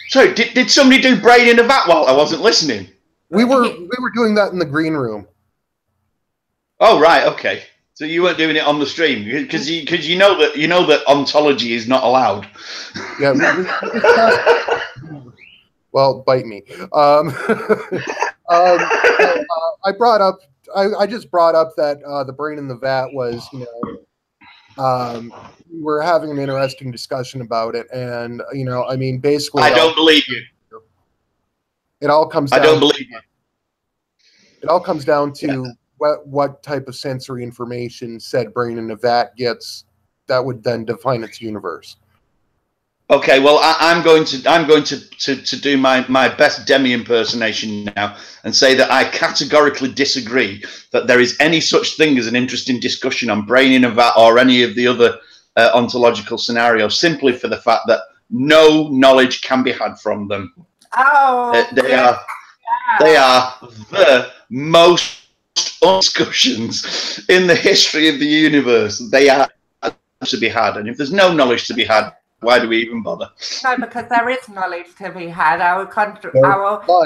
So, did somebody do brain in a vat while I wasn't listening? We were doing that in the green room. Oh right, okay. So you weren't doing it on the stream because you know that ontology is not allowed. Yeah. Well, bite me. I brought up. I just brought up that the brain in the vat was, you know. We were having an interesting discussion about it, and you know, I mean, basically, I don't believe you. It all comes. I don't believe you. It all comes down to what type of sensory information said brain in a vat gets. That would then define its universe. Okay, well, I'm going to do my best Demi impersonation now and say that I categorically disagree that there is any such thing as an interesting discussion on brain in a vat or any of the other ontological scenarios, simply for the fact that no knowledge can be had from them. Oh, they are the most discussions in the history of the universe. They are to be had, and if there's no knowledge to be had, why do we even bother? No, because there is knowledge to be had. Our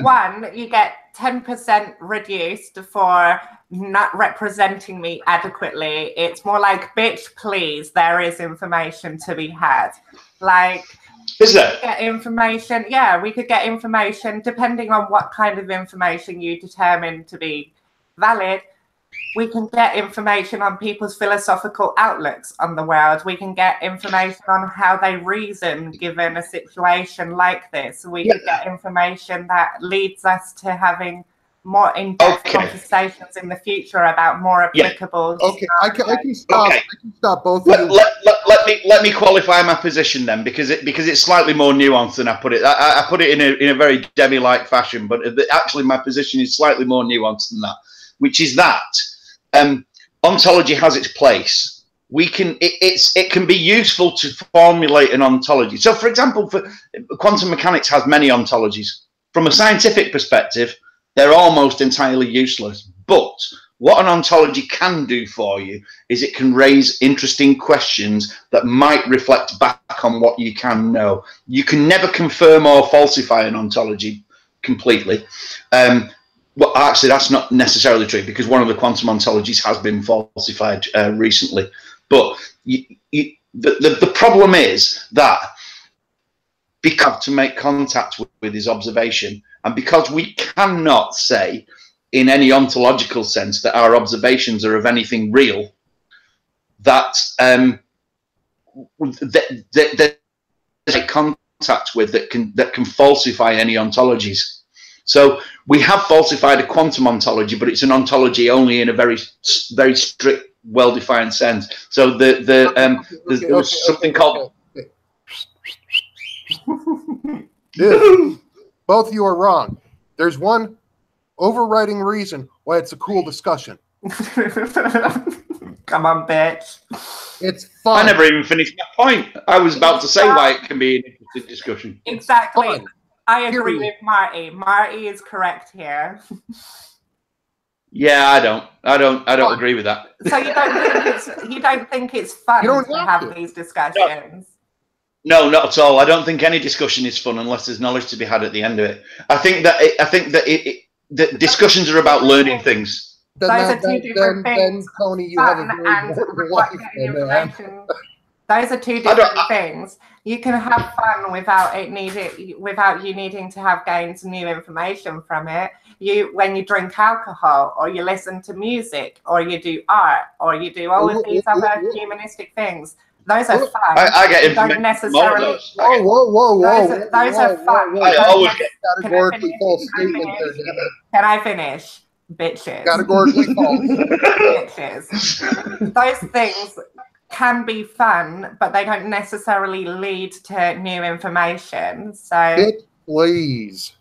one, you get 10% reduced for not representing me adequately. It's more like, bitch, please, there is information to be had. Like, is there? Get information. Yeah, we could get information depending on what kind of information you determine to be valid. We can get information on people's philosophical outlooks on the world. We can get information on how they reason given a situation like this. We could get information that leads us to having more in-depth Okay. conversations in the future about more applicable. Okay, I can stop. Okay. I can stop both of you. Let me qualify my position then, because it's slightly more nuanced than I put it. I put it in a very Demi-like fashion, but actually my position is slightly more nuanced than that, which is that ontology has its place. It can be useful to formulate an ontology. So, for example, quantum mechanics has many ontologies. From a scientific perspective, they're almost entirely useless. But what an ontology can do for you is it can raise interesting questions that might reflect back on what you can know. You can never confirm or falsify an ontology completely. Well, actually, that's not necessarily true, because one of the quantum ontologies has been falsified recently. But the problem is that because to make contact with his observation, and because we cannot say in any ontological sense that our observations are of anything real, that there's a contact with that can falsify any ontologies. So we have falsified a quantum ontology, but it's an ontology only in a very strict, well-defined sense. So there's something called. Dude, both of you are wrong. There's one overriding reason why it's a cool discussion. Come on, bitch. It's fun. I never even finished that point. I was about to say why it can be an interesting discussion. Exactly. Fun. I agree with Marty. Marty is correct here. Yeah, I don't agree with that. So you don't think it's fun to have these discussions? No, not at all. I don't think any discussion is fun unless there's knowledge to be had at the end of it. I think that discussions are about learning things. Those are two different things. Then, Tony, you have a very important life, man. Those are two different things. You can have fun without you needing to gain some new information from it. When you drink alcohol, or you listen to music, or you do art, or you do all of these other humanistic things. Those are fun. I get information. Don't necessarily. Whoa. Those are fun. I always get categorically false statement there, damn it. Can I finish? Bitches. Categorically false. Bitches. Those things can be fun, but they don't necessarily lead to new information. So, bitch, please.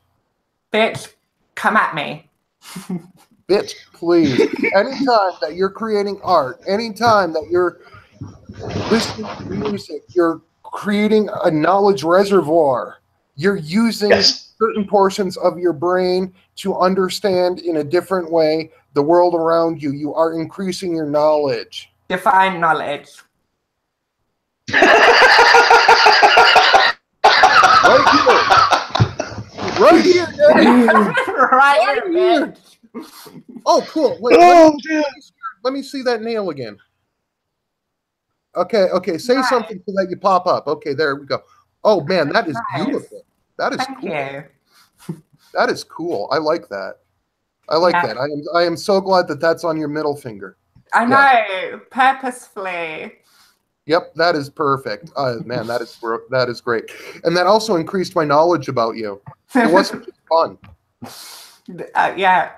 Bitch, come at me. Bitch, please. Anytime that you're creating art, anytime that you're listening to music, you're creating a knowledge reservoir. You're using certain portions of your brain to understand in a different way the world around you. You are increasing your knowledge. Define knowledge. Right here. Right here. Oh, cool. Wait, let me see that nail again. Okay. Say something so that you pop up. Okay, there we go. Oh man, that is beautiful. That is Thank cool. you. That is cool. I like that. that. I am so glad that that's on your middle finger. I know, purposefully. Yep, that is perfect. Man, that is great, and that also increased my knowledge about you. It wasn't just fun. Yeah.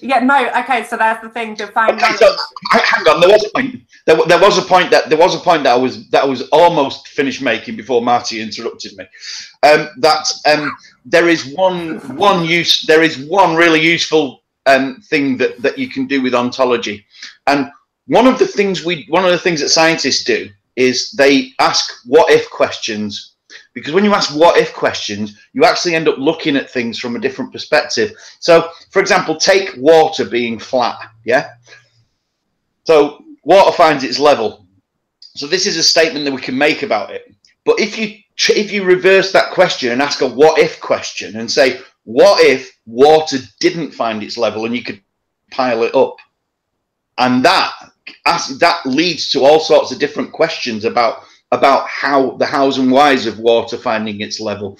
No. Okay, so that's the thing. Define knowledge. So, hang on. There was a point. There was a point that I was almost finished making before Marty interrupted me. There is one really useful thing that you can do with ontology, and one of the things that scientists do is they ask what if questions. Because when you ask what if questions, you actually end up looking at things from a different perspective. So, for example, take water being flat, yeah? So, water finds its level. So, this is a statement that we can make about it. But if you reverse that question and ask a what if question and say, what if water didn't find its level and you could pile it up? And that leads to all sorts of different questions about how the hows and whys of water finding its level.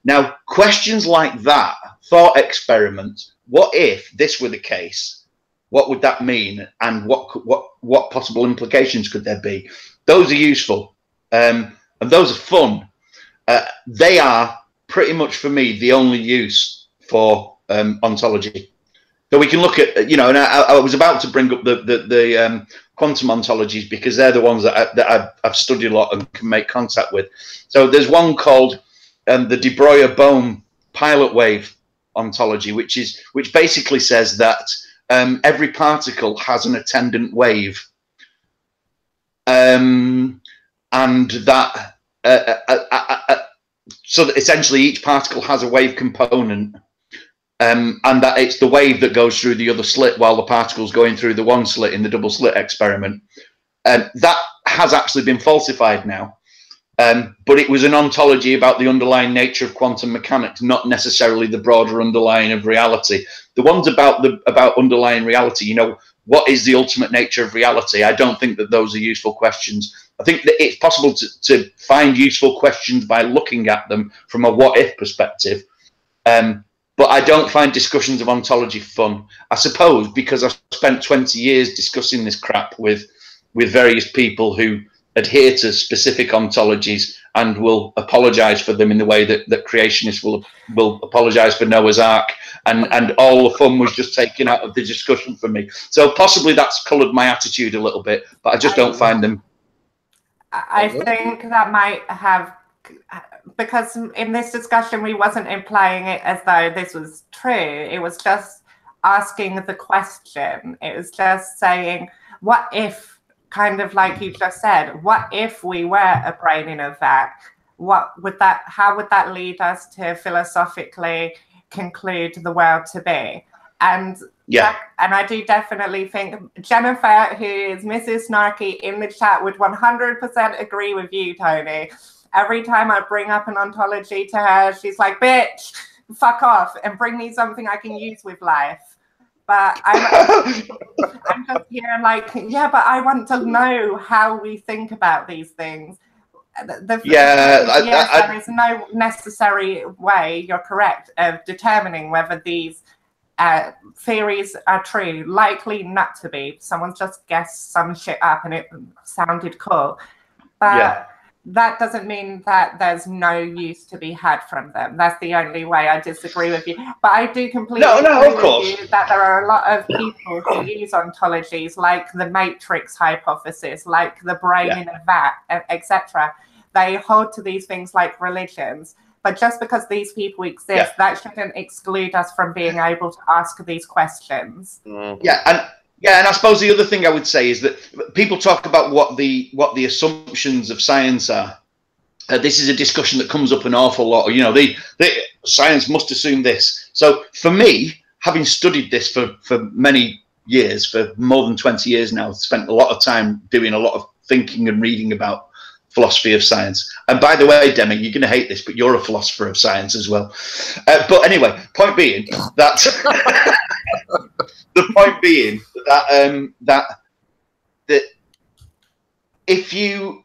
Now, questions like that, thought experiments, what if this were the case? What would that mean? And what possible implications could there be? Those are useful. And those are fun. They are pretty much, for me, the only use for ontology. So we can look at, you know, and I was about to bring up the quantum ontologies because they're the ones that I've studied a lot and can make contact with. So there's one called the de Broglie-Bohm pilot wave ontology, which basically says that every particle has an attendant wave, and that so that essentially each particle has a wave component. And that it's the wave that goes through the other slit while the particle's going through the one slit in the double slit experiment. That has actually been falsified now. But it was an ontology about the underlying nature of quantum mechanics, not necessarily the broader underlying of reality. The ones about underlying reality, you know, what is the ultimate nature of reality? I don't think that those are useful questions. I think that it's possible to find useful questions by looking at them from a what-if perspective. But I don't find discussions of ontology fun. I suppose because I've spent 20 years discussing this crap with various people who adhere to specific ontologies and will apologize for them in the way that creationists will apologize for Noah's Ark, and all the fun was just taken out of the discussion for me. So possibly that's colored my attitude a little bit, but I just don't find them. I think that might have, because in this discussion we wasn't implying it as though this was true. It was just asking the question. It was just saying, what if, kind of like you just said, what if we were a brain in a vat? How would that lead us to philosophically conclude the world to be? And yeah, and I do definitely think Jennifer, who is Mrs. Snarky in the chat, would 100% agree with you, Tony. Every time I bring up an ontology to her, she's like, bitch, fuck off and bring me something I can use with life. But I'm just here like, yeah, but I want to know how we think about these things. There is no necessary way, you're correct, of determining whether these theories are true. Likely not to be. Someone's just guessed some shit up and it sounded cool. But that doesn't mean that there's no use to be had from them. That's the only way. I disagree with you. But I do completely agree with you that there are a lot of people who use ontologies like the matrix hypothesis, like the brain in a vat, etc. They hold to these things like religions. But just because these people exist, that shouldn't exclude us from being able to ask these questions. And I suppose the other thing I would say is that people talk about what the assumptions of science are. This is a discussion that comes up an awful lot. You know, the science must assume this. So for me, having studied this for many years, for more than 20 years now, spent a lot of time doing a lot of thinking and reading about philosophy of science. And by the way, Demi, you're going to hate this, but you're a philosopher of science as well. But anyway, point being that the point being that if you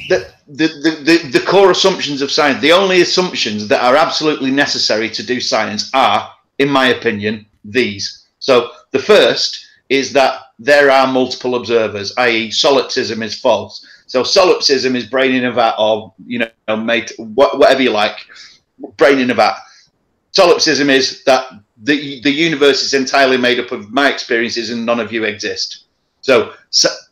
the core assumptions of science, the only assumptions that are absolutely necessary to do science are, in my opinion, these. So the first is that there are multiple observers, i.e. solipsism is false. So solipsism is brain in a vat, or, you know, mate, whatever you like, brain in a vat. Solipsism is that the universe is entirely made up of my experiences and none of you exist. So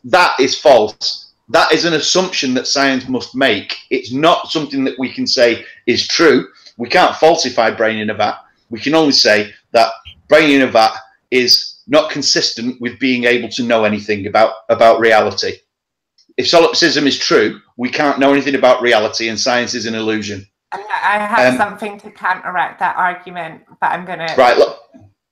that is false. That is an assumption that science must make. It's not something that we can say is true. We can't falsify brain in a vat. We can only say that brain in a vat is not consistent with being able to know anything about reality. If solipsism is true, we can't know anything about reality, and science is an illusion. I have something to counteract that argument, but I'm going to... Right, look.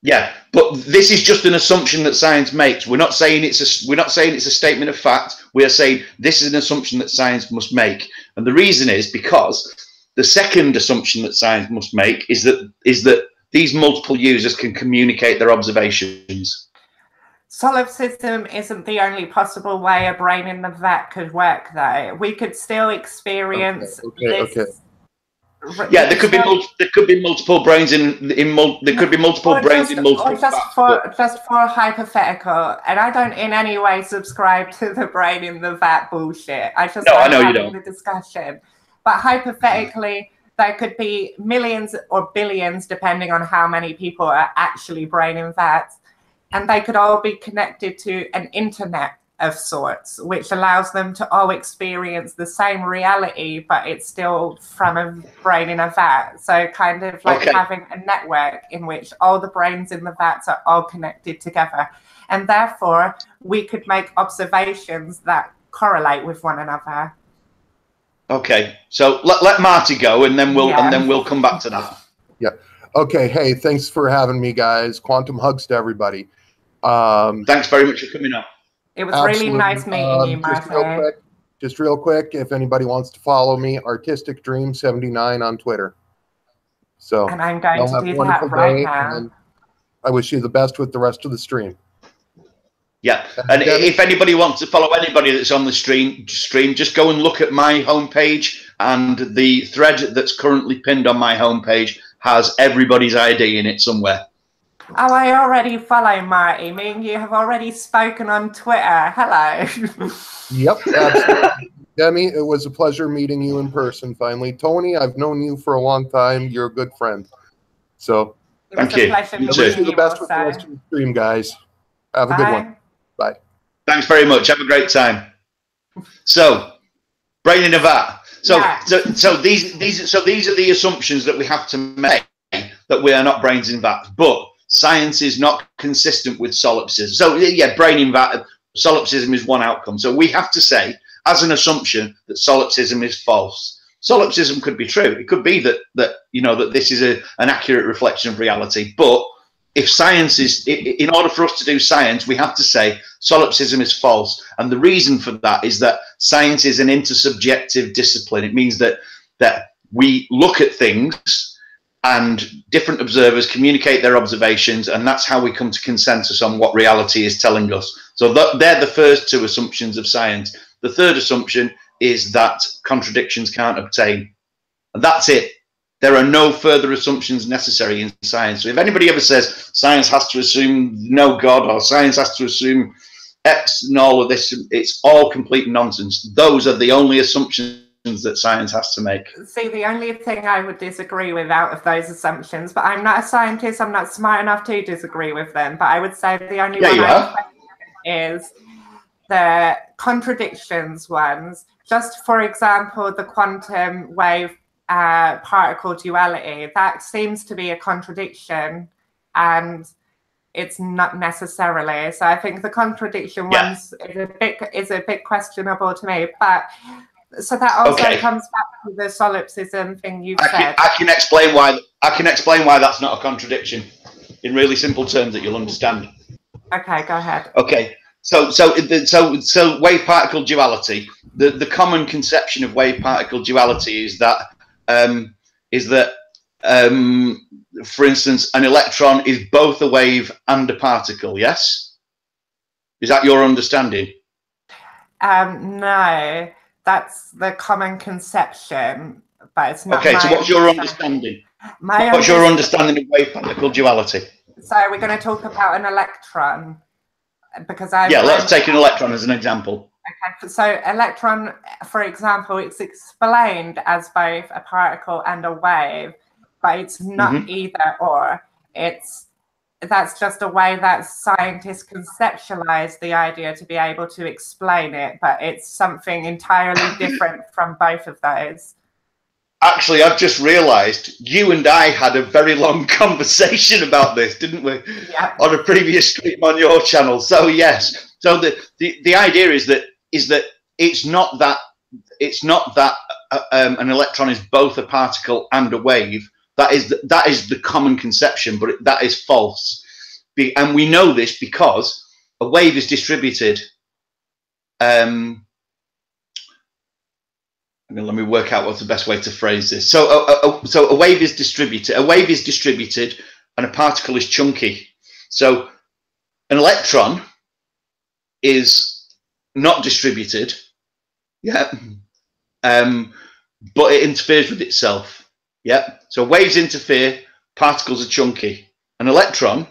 Yeah, but this is just an assumption that science makes. We're not saying it's a statement of fact. We are saying this is an assumption that science must make. And the reason is because the second assumption that science must make is that these multiple users can communicate their observations. Solipsism isn't the only possible way a brain in the vat could work, though. We could still experience this. Yeah, there could be multiple brains in multiple just for hypothetical, and I don't in any way subscribe to the brain in the vat bullshit. I just I know you don't. The discussion, but hypothetically, there could be millions or billions, depending on how many people are actually braining vats, and they could all be connected to an internet of sorts, which allows them to all experience the same reality, but it's still from a brain in a vat. So kind of like having a network in which all the brains in the vats are all connected together. And therefore, we could make observations that correlate with one another. Okay, so let Marty go, and then we'll come back to that. Yeah. Okay. Hey, thanks for having me, guys. Quantum hugs to everybody. Thanks very much for coming on. It was really nice meeting you, Marty. Just real quick, if anybody wants to follow me, Artistic Dream 79 on Twitter. So, and I'm going to do that right now. And I wish you the best with the rest of the stream. Yeah, and if anybody wants to follow anybody that's on the stream, just go and look at my homepage, and the thread that's currently pinned on my homepage has everybody's ID in it somewhere. Oh, I already follow Marty. Me and you have already spoken on Twitter. Hello. Yep, absolutely. Demi, it was a pleasure meeting you in person finally. Tony, I've known you for a long time. You're a good friend. So, thank you. I wish you the best with the rest of the stream, guys. Have a good one. Bye. Thanks very much. Have a great time. So, brain in a vat. So, so these are the assumptions that we have to make, that we are not brains in vats, but science is not consistent with solipsism. So yeah, brain in vat, solipsism is one outcome. So we have to say, as an assumption, that solipsism is false. Solipsism could be true. It could be that this is an accurate reflection of reality. But if science is, in order for us to do science, we have to say solipsism is false. And the reason for that is that science is an intersubjective discipline. It means that we look at things, and different observers communicate their observations, and that's how we come to consensus on what reality is telling us. So they're the first two assumptions of science. The third assumption is that contradictions can't obtain. And that's it. There are no further assumptions necessary in science. So if anybody ever says science has to assume no God, or science has to assume X and all of this, it's all complete nonsense. Those are the only assumptions that science has to make. See, the only thing I would disagree with out of those assumptions, but I'm not a scientist, I'm not smart enough to disagree with them, but I would say the only one I question is the contradictions ones. Just for example, the quantum wave particle duality, that seems to be a contradiction, and it's not necessarily. So I think the contradiction ones is a bit questionable to me, but so that also comes back to the solipsism thing you've said. I can explain why that's not a contradiction in really simple terms that you'll understand. Okay, go ahead. Okay, so wave particle duality. The common conception of wave particle duality is that for instance, an electron is both a wave and a particle. Yes, is that your understanding? No. That's the common conception, but it's not. Okay, so what's your understanding? What's your understanding of wave particle duality? So we're going to talk about an electron, because let's take an electron as an example. Okay, so electron, for example, it's explained as both a particle and a wave, but it's not either or. That's just a way that scientists conceptualize the idea to be able to explain it, but it's something entirely different from both of those. Actually, I've just realized you and I had a very long conversation about this, didn't we? Yeah. On a previous stream on your channel. So yes. So the idea is that it's not that an electron is both a particle and a wave. That is the common conception, but that is false. And we know this because a wave is distributed. Let me work out what's the best way to phrase this. So a wave is distributed. A wave is distributed, and a particle is chunky. So an electron is not distributed, but it interferes with itself. Yeah, so waves interfere, particles are chunky. An electron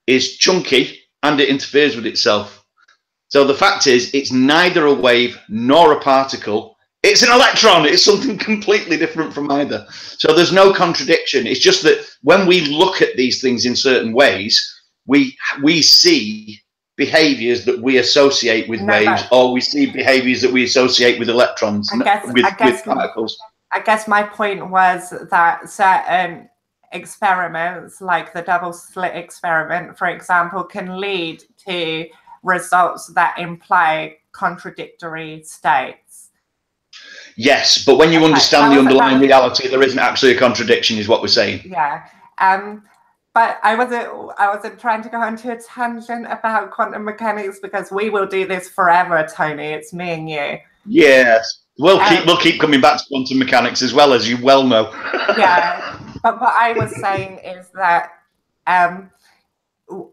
is chunky and it interferes with itself. So the fact is, it's neither a wave nor a particle. It's It's an electron. It's something completely different from either. So there's no contradiction. It's just that when we look at these things in certain ways, we see behaviors that we associate with waves, or we see behaviors that we associate with electrons, with particles. I guess my point was that certain experiments, like the double slit experiment, for example, can lead to results that imply contradictory states. Yes, but when you understand the underlying reality, there isn't actually a contradiction, is what we're saying. Yeah. But I wasn't trying to go onto a tangent about quantum mechanics, because we will do this forever, Tony. It's me and you. Yes. We'll keep coming back to quantum mechanics as well, as you well know. Yeah. But what I was saying is that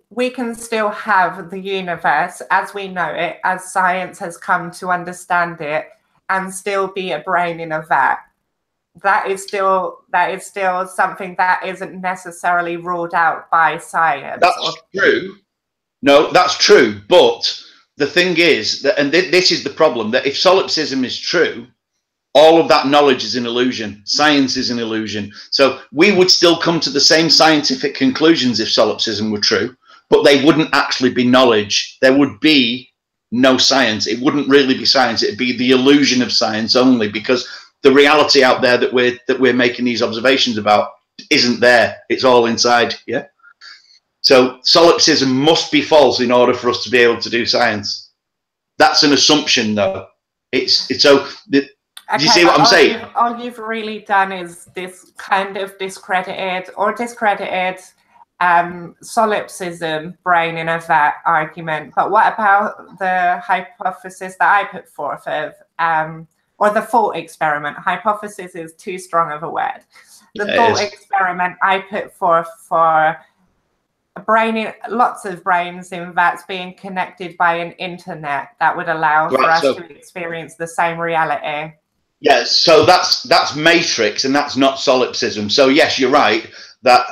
we can still have the universe as we know it, as science has come to understand it, and still be a brain in a vat. That is still something that isn't necessarily ruled out by science. That's true. No, that's true. But the thing is that, and this is the problem, that if solipsism is true, all of that knowledge is an illusion. Science is an illusion. So we would still come to the same scientific conclusions if solipsism were true, but they wouldn't actually be knowledge. There would be no science. It wouldn't really be science. It'd be the illusion of science only, because the reality out there that we're making these observations about isn't there. It's all inside. Yeah. So solipsism must be false in order for us to be able to do science. That's an assumption, though. Do you see what I'm saying? All you've really done is this kind of discredited solipsism, brain in a vat argument. But what about the hypothesis that I put forth of, or the thought experiment? Hypothesis is too strong of a word. The thought experiment I put forth for lots of brains in vats being connected by an internet that would allow for us to experience the same reality. Yes, so that's matrix, and that's not solipsism. So yes, you're right that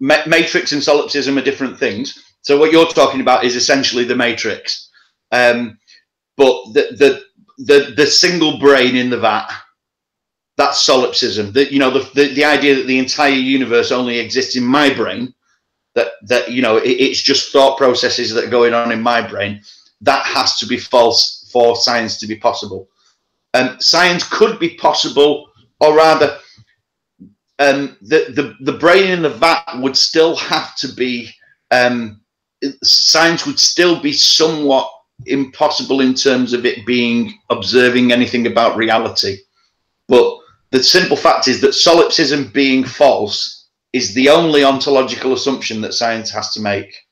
matrix and solipsism are different things. So what you're talking about is essentially the matrix, but the single brain in the vat, that's solipsism. The idea that the entire universe only exists in my brain, that it's just thought processes that are going on in my brain, that has to be false for science to be possible. Science could be possible, or rather, the brain in the vat would still have to be, science would still be somewhat impossible in terms of it being observing anything about reality. But the simple fact is that solipsism being false is the only ontological assumption that science has to make.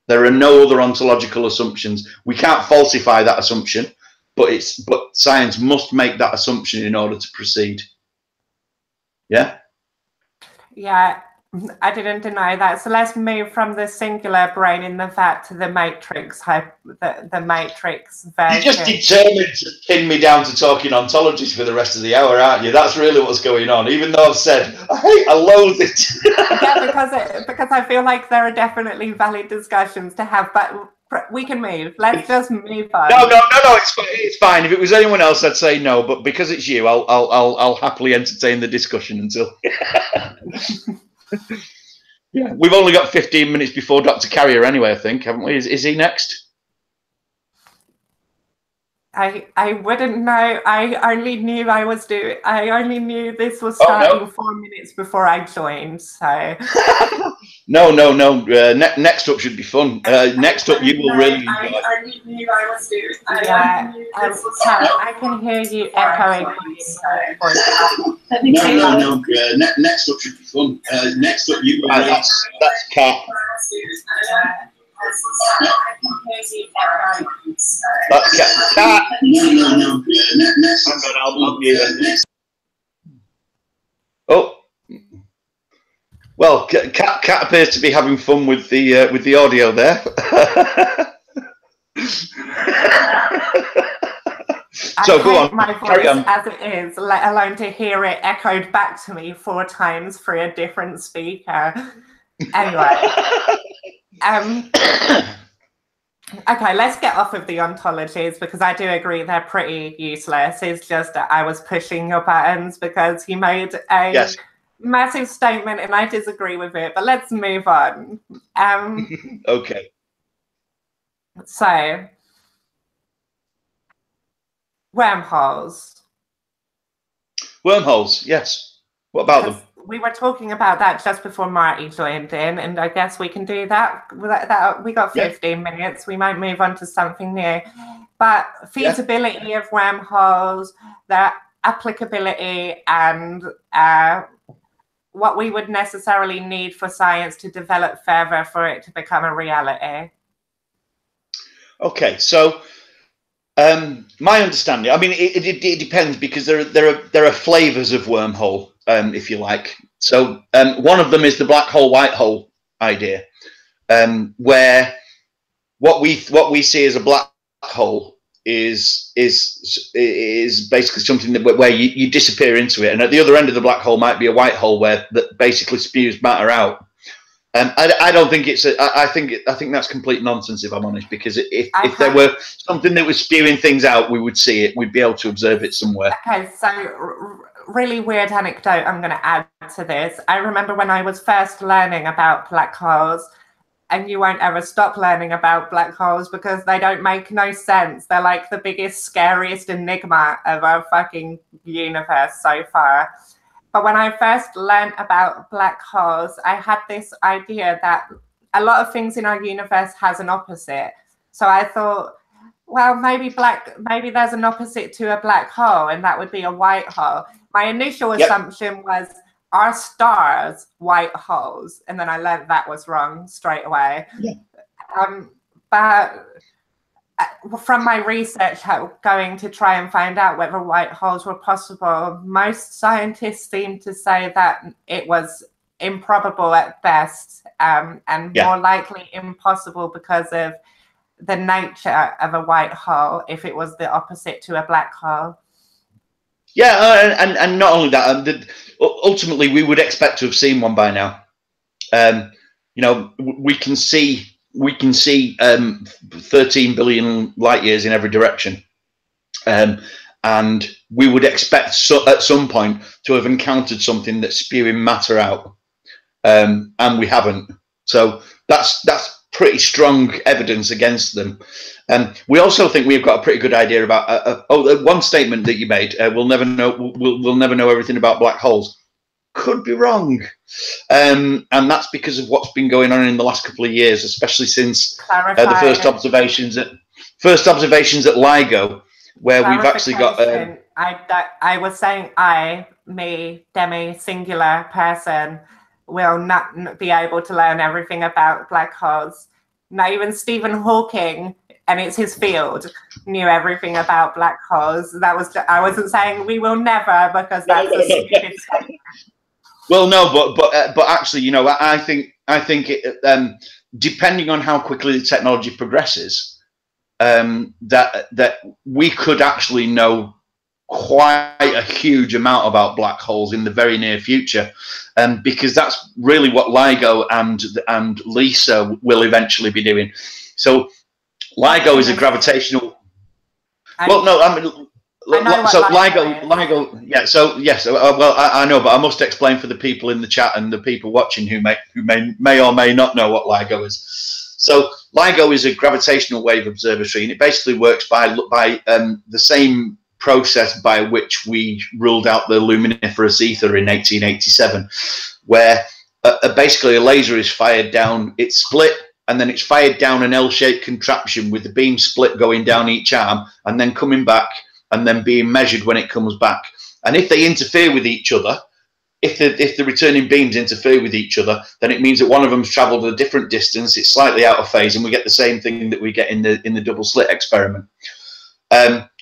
There are no other ontological assumptions. We can't falsify that assumption, but science must make that assumption in order to proceed. Yeah? Yeah, I didn't deny that. So let's move from the singular brain in the vat to the matrix, the matrix version. You're just determined to pin me down to talking ontologies for the rest of the hour, aren't you? That's really what's going on, even though I've said, I loathe it. Yeah, because I feel like there are definitely valid discussions to have, but we can move. Let's just move on. No, it's fine. If it was anyone else, I'd say no, but because it's you, I'll happily entertain the discussion until... Yeah, we've only got 15 minutes before Dr. Carrier anyway, I think, haven't we? Is he next? I wouldn't know. I only knew this was starting 4 minutes before I joined. So no. Next up should be fun. Next up, you will really enjoy. I only knew I was doing. Yeah, I can hear you echoing. No. Next up should be fun. Next up, you will. That's Kat. Kat. No. Oh. Well, Kat appears to be having fun with the audio there. So go on. My voice as it is, let alone to hear it echoed back to me 4 times through a different speaker. Anyway. Okay, let's get off of the ontologies because I do agree they're pretty useless. It's just that I was pushing your buttons because you made a massive statement and I disagree with it. But let's move on. Okay. So, wormholes. Wormholes, yes. What about them? We were talking about that just before Marty joined in, and I guess we can do that. We got 15 minutes. We might move on to something new. But feasibility of wormholes, their applicability, and what we would necessarily need for science to develop further for it to become a reality. Okay, so my understanding, I mean, it depends because there are flavors of wormhole, if you like. So one of them is the black hole, white hole idea, where what we see as a black hole is basically something where you disappear into it, and at the other end of the black hole might be a white hole that basically spews matter out. I don't think it's. I think that's complete nonsense, if I'm honest. Because if there were something that was spewing things out, we would see it. We'd be able to observe it somewhere. Okay, so really weird anecdote I'm going to add to this. I remember when I was first learning about black holes, and you won't ever stop learning about black holes because they don't make no sense. They're like the biggest, scariest enigma of our fucking universe so far. But when I first learned about black holes, I had this idea that a lot of things in our universe has an opposite. So I thought, well, maybe there's an opposite to a black hole, and that would be a white hole. My initial assumption was, are stars white holes? And then I learned that was wrong straight away. Yeah. But from my research going to try and find out whether white holes were possible, most scientists seem to say that it was improbable at best, and more likely impossible because of the nature of a white hole if it was the opposite to a black hole. Yeah, and not only that, ultimately we would expect to have seen one by now. You know, we can see 13 billion light years in every direction, and we would expect at some point to have encountered something that's spewing matter out, and we haven't. So that's pretty strong evidence against them. We also think we've got a pretty good idea about one statement that you made. We'll never know. We'll never know everything about black holes. Could be wrong, and that's because of what's been going on in the last couple of years, especially since the first observations at LIGO, where we've actually got. I was saying me, Demi, singular person, will not be able to learn everything about black holes. Not even Stephen Hawking, and it's his field, knew everything about black holes. I wasn't saying we will never, because that's a stupid statement. Well, no, but actually, you know, I think it, depending on how quickly the technology progresses, that we could actually know quite a huge amount about black holes in the very near future, because that's really what LIGO and LISA will eventually be doing. So LIGO is a gravitational. Well, no, I mean. So LIGO, yeah. So yes, well, I know, but I must explain for the people in the chat and the people watching who may or may not know what LIGO is. So LIGO is a gravitational wave observatory, and it basically works by the same process by which we ruled out the luminiferous ether in 1887, where basically a laser is fired down, it's split, and then it's fired down an L-shaped contraption with the beam split going down each arm and then coming back, and then being measured when it comes back. And if they interfere with each other, if the returning beams interfere with each other, then it means that one of them's traveled a different distance, it's slightly out of phase, and we get the same thing that we get in the double slit experiment.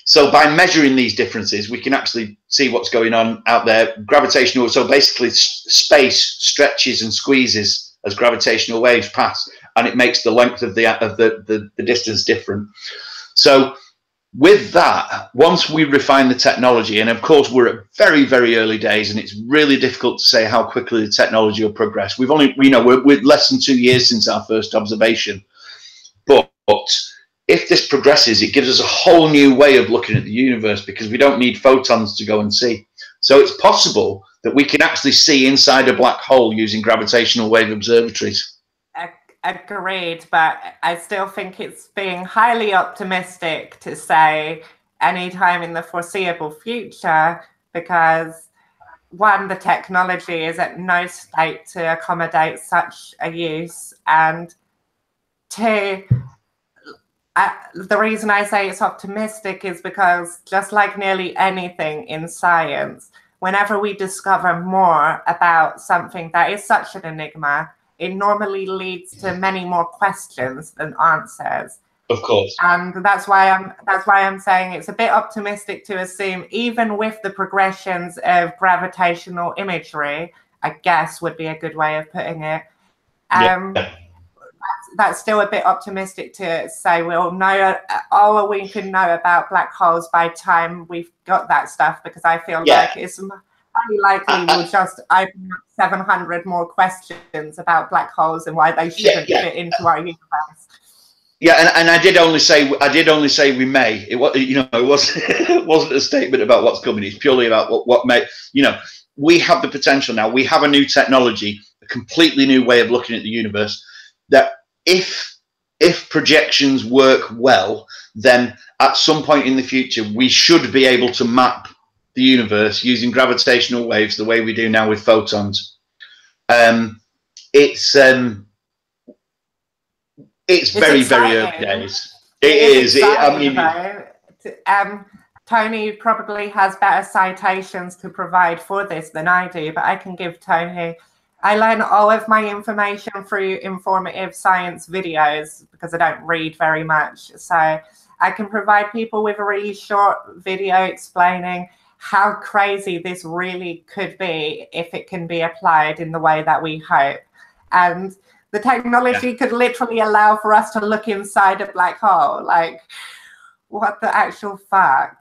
So by measuring these differences, we can actually see what's going on out there. Gravitational, so basically space stretches and squeezes as gravitational waves pass, and it makes the length of the distance different. So with that, once we refine the technology, and of course we're at very, very early days, and it's really difficult to say how quickly the technology will progress. We've only, you know, we're less than 2 years since our first observation, but if this progresses, it gives us a whole new way of looking at the universe, because we don't need photons to go and see. So it's possible that we can actually see inside a black hole using gravitational wave observatories. Agreed, but I still think it's being highly optimistic to say anytime in the foreseeable future, because one, the technology is at no state to accommodate such a use, and two, the reason I say it's optimistic is because, just like nearly anything in science, whenever we discover more about something that is such an enigma, it normally leads to many more questions than answers. Of course. And that's why I'm saying it's a bit optimistic to assume, even with the progressions of gravitational imagery, I guess would be a good way of putting it. That's still a bit optimistic to say we'll know all we can know about black holes by time we've got that stuff, because I feel like it's highly likely we'll just open up 700 more questions about black holes and why they shouldn't fit into our universe. Yeah, and I did only say we may. It was, it wasn't a statement about what's coming. It's purely about what may. We have the potential now. We have a new technology, a completely new way of looking at the universe. That if projections work well, then at some point in the future we should be able to map the universe using gravitational waves the way we do now with photons. It's very, very early days. It is. Tony probably has better citations to provide for this than I do, but I can give Tony. I learn all of my information through informative science videos because I don't read very much. So I can provide people with a really short video explaining how crazy this really could be if it can be applied in the way that we hope. And the technology could literally allow for us to look inside a black hole. Like, what the actual fuck?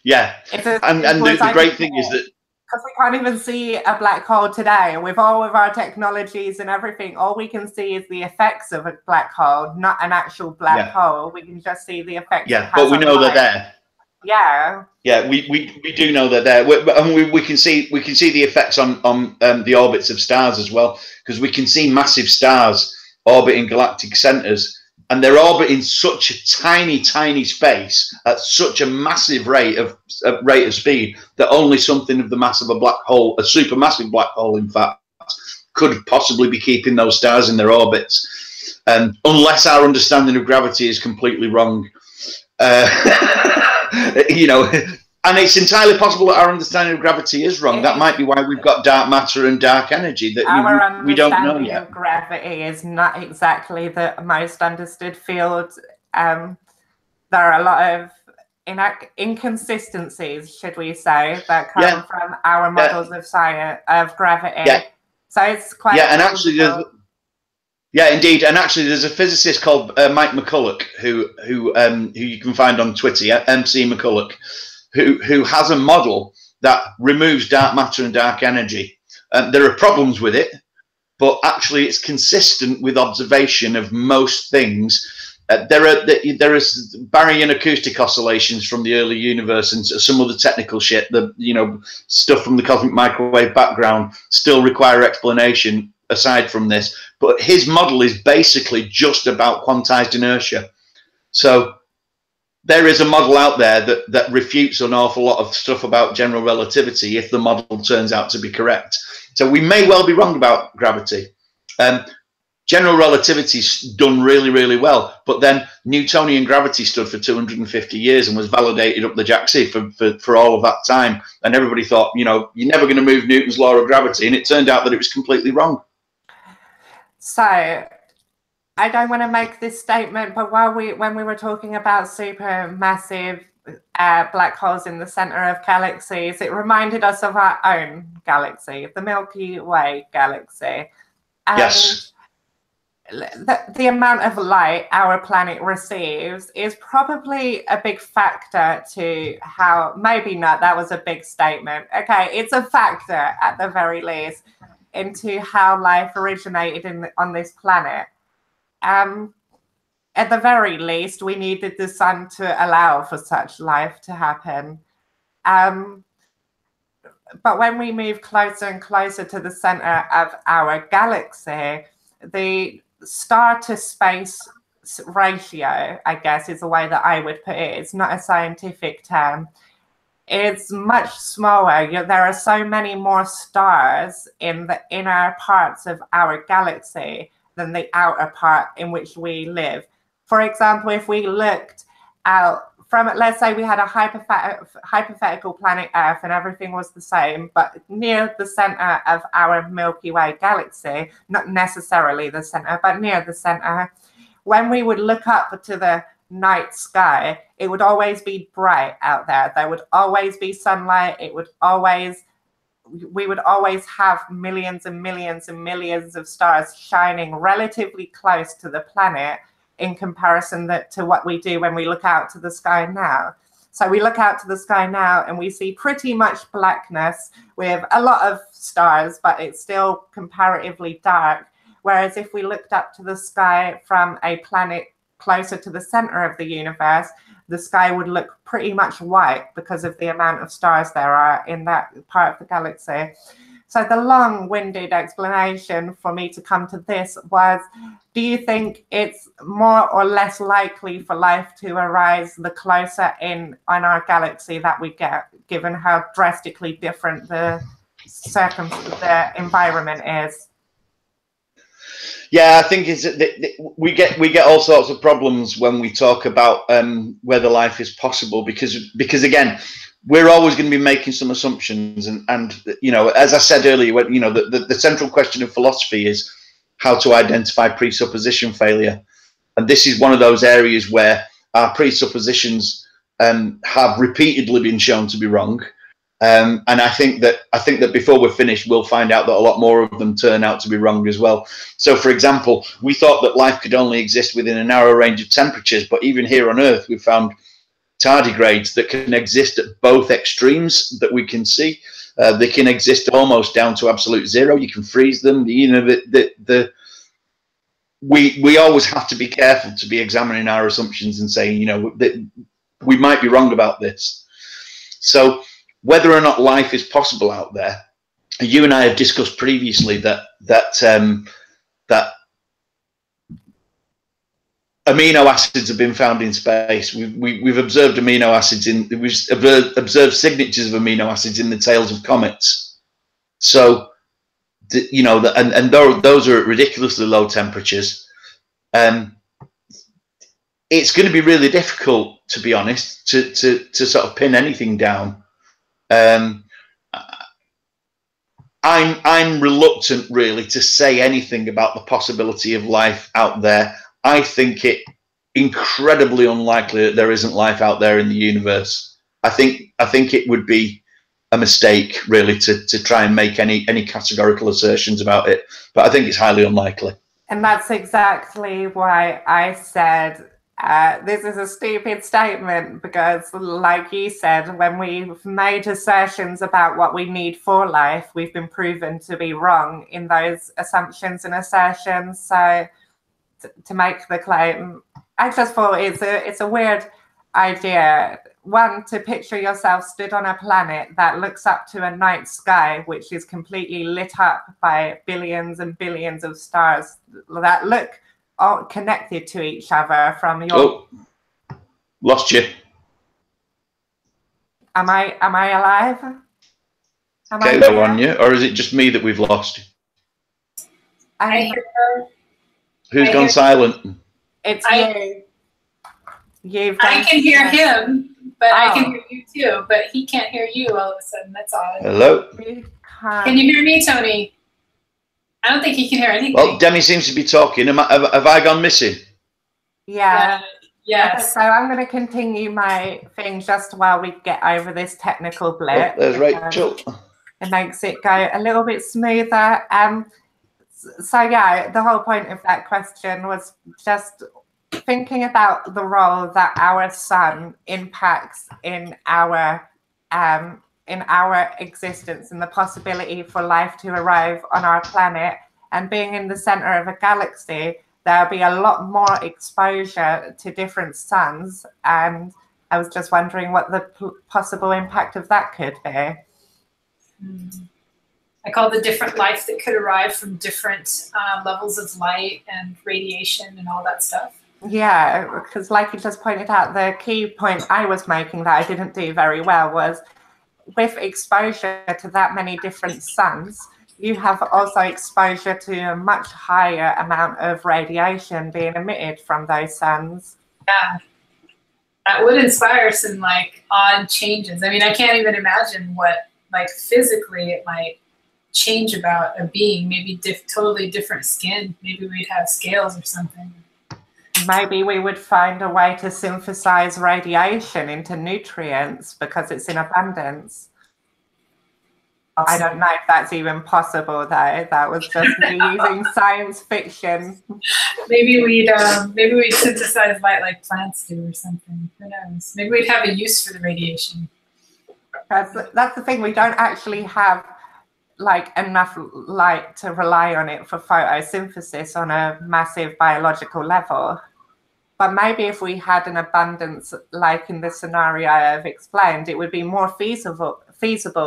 Yeah. And the great thing is that, because we can't even see a black hole today, and with all of our technologies and everything, all we can see is the effects of a black hole, not an actual black hole. We can just see the effects. Yeah, but we know they're there. Yeah. Yeah, we do know they're there, and we can see the effects on the orbits of stars as well, because we can see massive stars orbiting galactic centers, and they're orbiting such a tiny space at such a massive rate of speed that only something of the mass of a black hole, a supermassive black hole, in fact, could possibly be keeping those stars in their orbits, unless our understanding of gravity is completely wrong. And it's entirely possible that our understanding of gravity is wrong. That might be why we've got dark matter and dark energy that we don't know yet. Our understanding of gravity is not exactly the most understood field. There are a lot of inconsistencies, should we say, that come from our models of science of gravity. Yeah. So it's quite and actually indeed. And actually, there's a physicist called Mike McCulloch who you can find on Twitter, MC McCulloch, who has a model that removes dark matter and dark energy. There are problems with it, but actually, it's consistent with observation of most things. There is baryon and acoustic oscillations from the early universe and some other technical shit. Stuff from the cosmic microwave background still require explanation. Aside from this, but his model is basically just about quantized inertia. So there is a model out there that refutes an awful lot of stuff about general relativity if the model turns out to be correct. So we may well be wrong about gravity. General relativity's done really, really well, but then Newtonian gravity stood for 250 years and was validated up the jacksie for all of that time. And everybody thought, you're never going to move Newton's law of gravity, and it turned out that it was completely wrong. So, I don't want to make this statement, but when we were talking about supermassive black holes in the center of galaxies, it reminded us of our own galaxy, the Milky Way galaxy. And yes. The amount of light our planet receives is probably a big factor to how, maybe not, that was a big statement. Okay, it's a factor at the very least into how life originated on this planet. at the very least, we needed the sun to allow for such life to happen. But when we move closer and closer to the center of our galaxy, the star to space ratio, I guess, is the way that I would put it. It's not a scientific term. It's much smaller. There are so many more stars in the inner parts of our galaxy than the outer part in which we live. For example, if we looked out from, let's say we had a hypothetical planet Earth and everything was the same, but near the center of our Milky Way galaxy, not necessarily the center, but near the center, when we would look up to the night sky, it would always be bright out there. There would always be sunlight. We would always have millions and millions and millions of stars shining relatively close to the planet in comparison to what we do when we look out to the sky now. So we look out to the sky now and we see pretty much blackness with a lot of stars, but it's still comparatively dark. Whereas if we looked up to the sky from a planet closer to the center of the universe, the sky would look pretty much white because of the amount of stars there are in that part of the galaxy. So the long-winded explanation for me to come to this was, do you think it's more or less likely for life to arise the closer in on our galaxy that we get, given how drastically different the environment is? Yeah, I think we get all sorts of problems when we talk about whether life is possible, because again, we're always going to be making some assumptions, and you know, as I said earlier, when, you know, the central question of philosophy is how to identify presupposition failure, and this is one of those areas where our presuppositions have repeatedly been shown to be wrong. And I think that before we're finished, we'll find out that a lot more of them turn out to be wrong as well. So, for example, we thought that life could only exist within a narrow range of temperatures, but even here on Earth, we've found tardigrades that can exist at both extremes that we can see. They can exist almost down to absolute zero. You can freeze them. You know, we always have to be careful to be examining our assumptions and saying, you know, that we might be wrong about this. So whether or not life is possible out there, you and I have discussed previously that amino acids have been found in space. We've observed amino acids we've observed signatures of amino acids in the tails of comets. So, you know, and those are at ridiculously low temperatures. It's going to be really difficult, to be honest, to sort of pin anything down. I'm reluctant really to say anything about the possibility of life out there. I think it incredibly unlikely that there isn't life out there in the universe. I think it would be a mistake really to try and make any categorical assertions about it, but I think it's highly unlikely. And that's exactly why I said this is a stupid statement, because like you said, when we've made assertions about what we need for life, we've been proven to be wrong in those assumptions and assertions. So to make the claim, I just thought it's a weird idea. One, to picture yourself stood on a planet that looks up to a night sky which is completely lit up by billions and billions of stars that look all connected to each other from your... Oh, lost you. Am I alive? Okay, go on you, or is it just me that we've lost? I hear her. Who's gone silent? It's you. I can hear him, but I can hear you too, but he can't hear you all of a sudden. That's odd. Hello? Can you hear me, Tony? I don't think he can hear anything. Well, Demi seems to be talking. Have I gone missing? Yeah. Yes. So I'm going to continue my thing just while we get over this technical blip. Oh, there's Rachel. It makes it go a little bit smoother. So yeah, the whole point of that question was just thinking about the role that our sun impacts in our existence and the possibility for life to arrive on our planet. And being in the center of a galaxy, there'll be a lot more exposure to different suns, and I was just wondering what the possible impact of that could be. Like all the different life that could arrive from different levels of light and radiation and all that stuff. Yeah, because like you just pointed out, the key point I was making that I didn't do very well was with exposure to that many different suns, you have also exposure to a much higher amount of radiation being emitted from those suns. Yeah, that would inspire some like odd changes. I mean, I can't even imagine what like physically it might change about a being. Maybe totally different skin. Maybe we'd have scales or something. Maybe we would find a way to synthesize radiation into nutrients because it's in abundance. I don't know if that's even possible, though. That was just me using science fiction. Maybe we'd synthesize light like plants do or something. Who knows? Maybe we'd have a use for the radiation. That's the thing. We don't actually have like enough light to rely on it for photosynthesis on a massive biological level. But maybe if we had an abundance, like in the scenario I've explained, it would be more feasible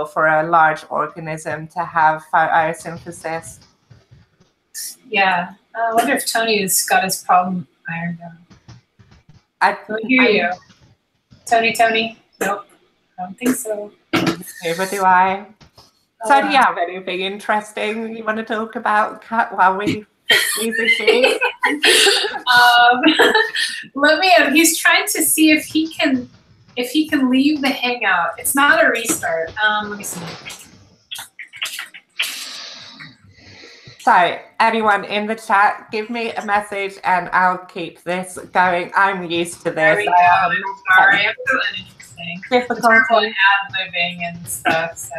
for a large organism to have photosynthesis. Yeah, I wonder if Tony has got his problem ironed out. I hear you. Tony? Nope, I don't think so. Neither do I. So do you have anything interesting you want to talk about, Kat, while we fix these issues? He's trying to see if he can leave the hangout. It's not a restart. Let me see. So anyone in the chat, give me a message and I'll keep this going. I'm used to this. I'm sorry, I'm so uninteresting. Difficulty. Ad-libbing and stuff, so.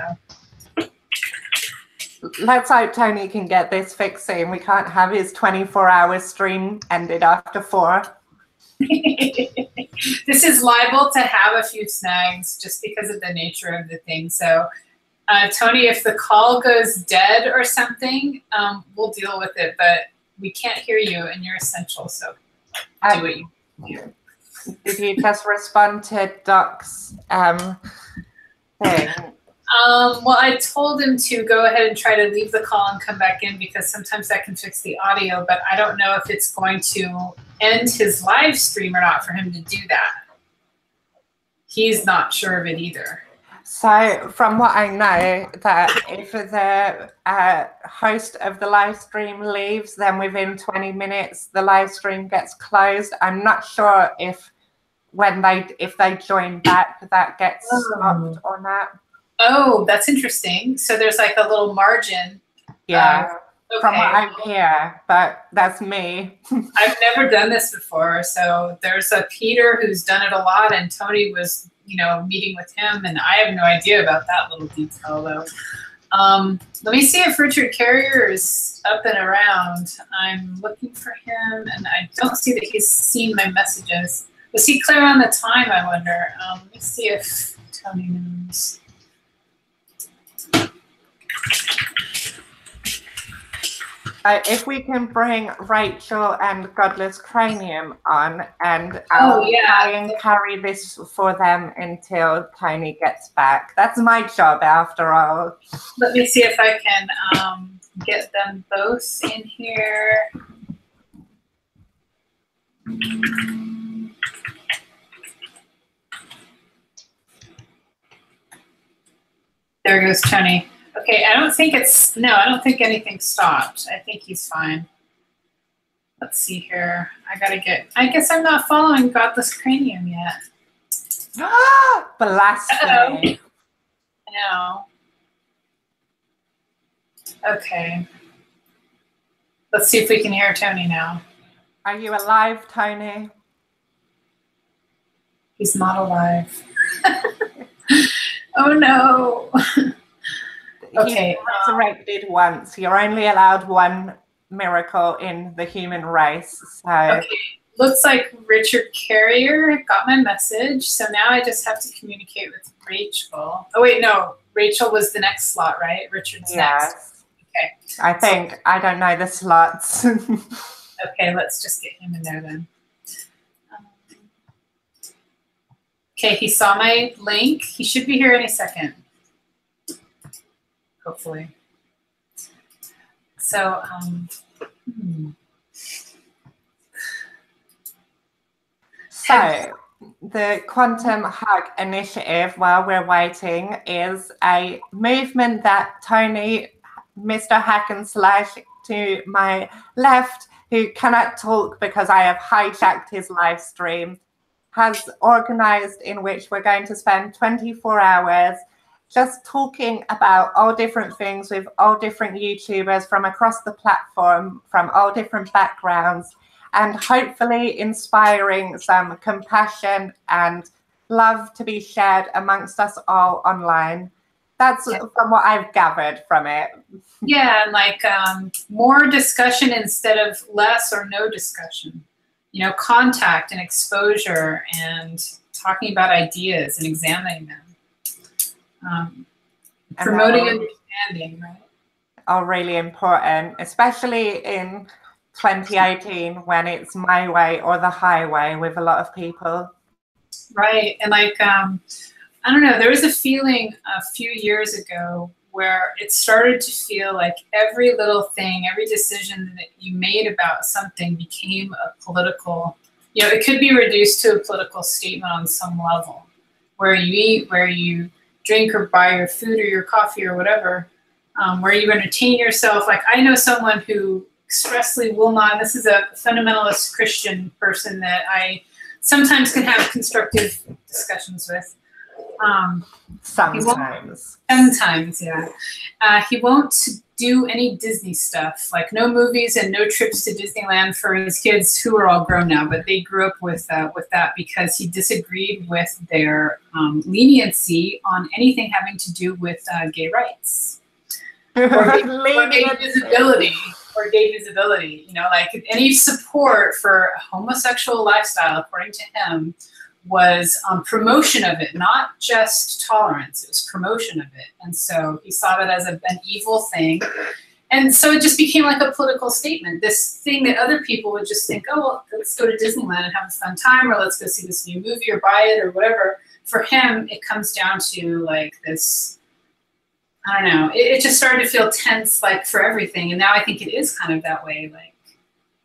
Let's hope Tony can get this fixed soon. We can't have his 24-hour stream ended after 4. This is liable to have a few snags just because of the nature of the thing. So, Tony, if the call goes dead or something, we'll deal with it. But we can't hear you, and you're essential. So, do what you do. Did you just respond to Doc's thing? Well, I told him to go ahead and try to leave the call and come back in because sometimes that can fix the audio, but I don't know if it's going to end his live stream or not for him to do that. He's not sure of it either. So from what I know, that if the host of the live stream leaves, then within 20 minutes, the live stream gets closed. I'm not sure if they join back, that gets stopped or not. Oh, that's interesting. So there's like a little margin. Yeah, okay. From what I hear, but that's me. I've never done this before. So there's a Peter who's done it a lot, and Tony was, meeting with him, and I have no idea about that little detail though. Let me see if Richard Carrier is up and around. I'm looking for him, and I don't see that he's seen my messages. Was he clear on the time, I wonder? Let me see if Tony knows. If we can bring Rachel and Godless Cranium on, and I'll try and carry this for them until Tony gets back. That's my job, after all. Let me see if I can get them both in here. There goes Tony. Okay, I don't think anything stopped. I think he's fine. Let's see here. I guess I'm not following Godless Cranium yet. Blasphemy. No. Okay. Let's see if we can hear Tony now. Are you alive, Tony? He's not alive. Oh no. Okay. He's resurrected once. You're only allowed one miracle in the human race. So okay. Looks like Richard Carrier got my message. So now I just have to communicate with Rachel. Oh wait, no. Rachel was the next slot, right? Richard's next. Okay. I think. I don't know the slots. Okay, let's just get him in there then. Okay, he saw my link. He should be here any second, hopefully. So, So the Quantum Hug Initiative, while we're waiting, is a movement that Tony, Mr. Hack and Slash to my left, who cannot talk because I have hijacked his live stream, has organized, in which we're going to spend 24 hours just talking about all different things with all different YouTubers from across the platform, from all different backgrounds, and hopefully inspiring some compassion and love to be shared amongst us all online. That's from what I've gathered from it. Yeah, like more discussion instead of less or no discussion. You know, contact and exposure and talking about ideas and examining them. Promoting understanding, right? Are really important, especially in 2018 when it's my way or the highway with a lot of people. Right, and like, I don't know, there was a feeling a few years ago where it started to feel like every little thing, every decision that you made about something became a political, you know, it could be reduced to a political statement on some level. Where you eat, where you drink or buy your food or your coffee or whatever, where you entertain yourself. Like I know someone who expressly will not, this is a fundamentalist Christian person that I sometimes can have constructive discussions with. Sometimes, yeah. He won't do any Disney stuff, like no movies and no trips to Disneyland for his kids, who are all grown now, but they grew up with that because he disagreed with their leniency on anything having to do with gay rights or gay visibility. Or gay visibility, you know, like any support for a homosexual lifestyle, according to him, was promotion of it, not just tolerance. It was promotion of it. And so he saw that as an evil thing. And so it just became like a political statement, this thing that other people would just think, oh, well, let's go to Disneyland and have a fun time, or let's go see this new movie or buy it or whatever. For him, it comes down to like this, I don't know, it just started to feel tense, like for everything. And now I think it is kind of that way. Like,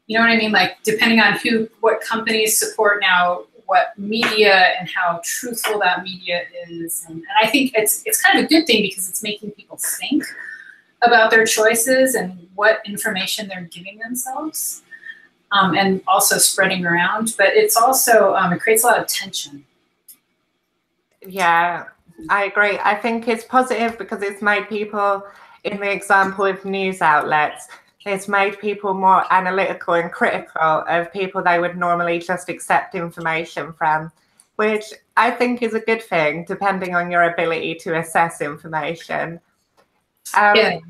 you know what I mean? Like depending on what companies support now, what media and how truthful that media is. And I think it's kind of a good thing because it's making people think about their choices and what information they're giving themselves, and also spreading around. But it's also, it creates a lot of tension. Yeah, I agree. I think it's positive because it's made people, in the example of news outlets, it's made people more analytical and critical of people they would normally just accept information from, which I think is a good thing, depending on your ability to assess information. But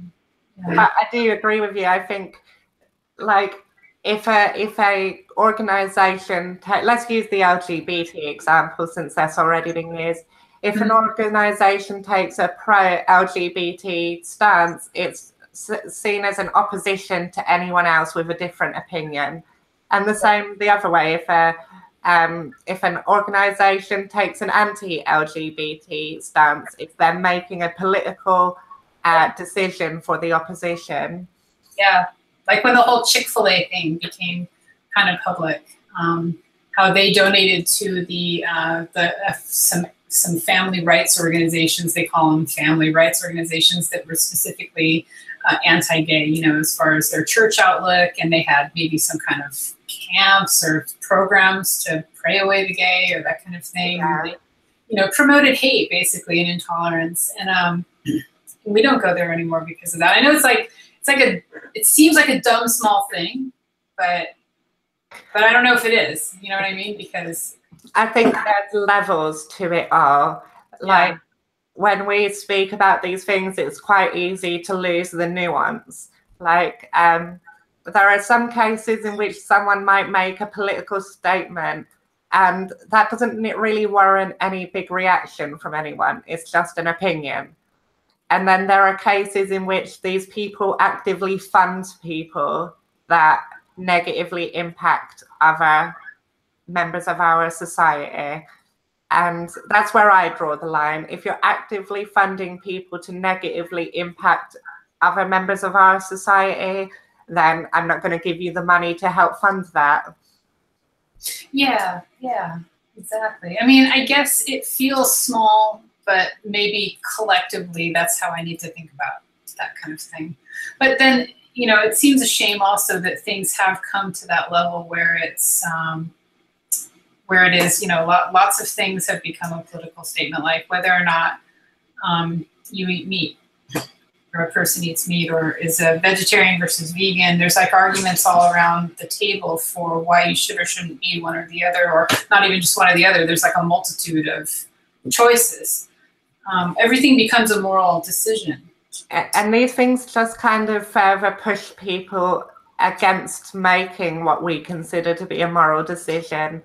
I do agree with you. I think, like, if a organization, let's use the LGBT example since that's already been used. If an organization takes a pro-LGBT stance, it's seen as an opposition to anyone else with a different opinion. And the same the other way, if an organization takes an anti-LGBT stance, it's then making a political decision for the opposition. Yeah, like when the whole Chick-fil-A thing became kind of public, how they donated to some family rights organizations. They call them family rights organizations that were specifically anti-gay, you know, as far as their church outlook, and they had maybe some kind of camps or programs to pray away the gay or that kind of thing. Yeah. They, you know, promoted hate basically and intolerance, and we don't go there anymore because of that. I know it seems like a dumb small thing, but I don't know if it is. You know what I mean? Because I think there's levels to it all. Like when we speak about these things, it's quite easy to lose the nuance. Like there are some cases in which someone might make a political statement and that doesn't really warrant any big reaction from anyone. It's just an opinion. And then there are cases in which these people actively fund people that negatively impact other members of our society. And that's where I draw the line. If you're actively funding people to negatively impact other members of our society, then I'm not going to give you the money to help fund that. Yeah, exactly. I mean, I guess it feels small, but maybe collectively that's how I need to think about that kind of thing. But then, you know, it seems a shame also that things have come to that level where it's where it is, you know, lots of things have become a political statement, like whether or not you eat meat, or a person eats meat, or is a vegetarian versus vegan. There's like arguments all around the table for why you should or shouldn't be one or the other, or not even just one or the other. There's like a multitude of choices. Everything becomes a moral decision. And these things just kind of further push people against making what we consider to be a moral decision.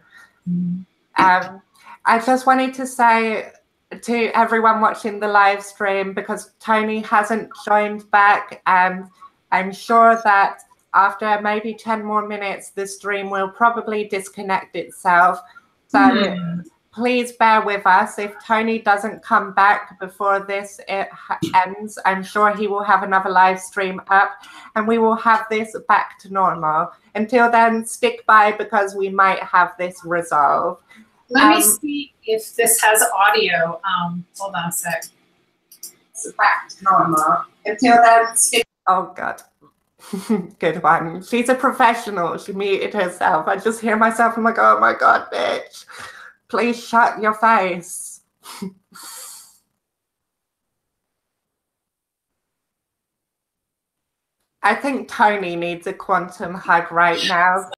I just wanted to say to everyone watching the live stream, because Tony hasn't joined back, and I'm sure that after maybe 10 more minutes, the stream will probably disconnect itself. So please bear with us. If Tony doesn't come back before this ends, I'm sure he will have another live stream up and we will have this back to normal. Until then, stick by, because we might have this resolved. Let me see if this has audio. Hold on a sec. It's back to normal. Until then, stick. Oh, God. Good one. She's a professional. She muted herself. I just hear myself. I'm like, oh, my God, bitch. Please shut your face. I think Tony needs a quantum hug right now.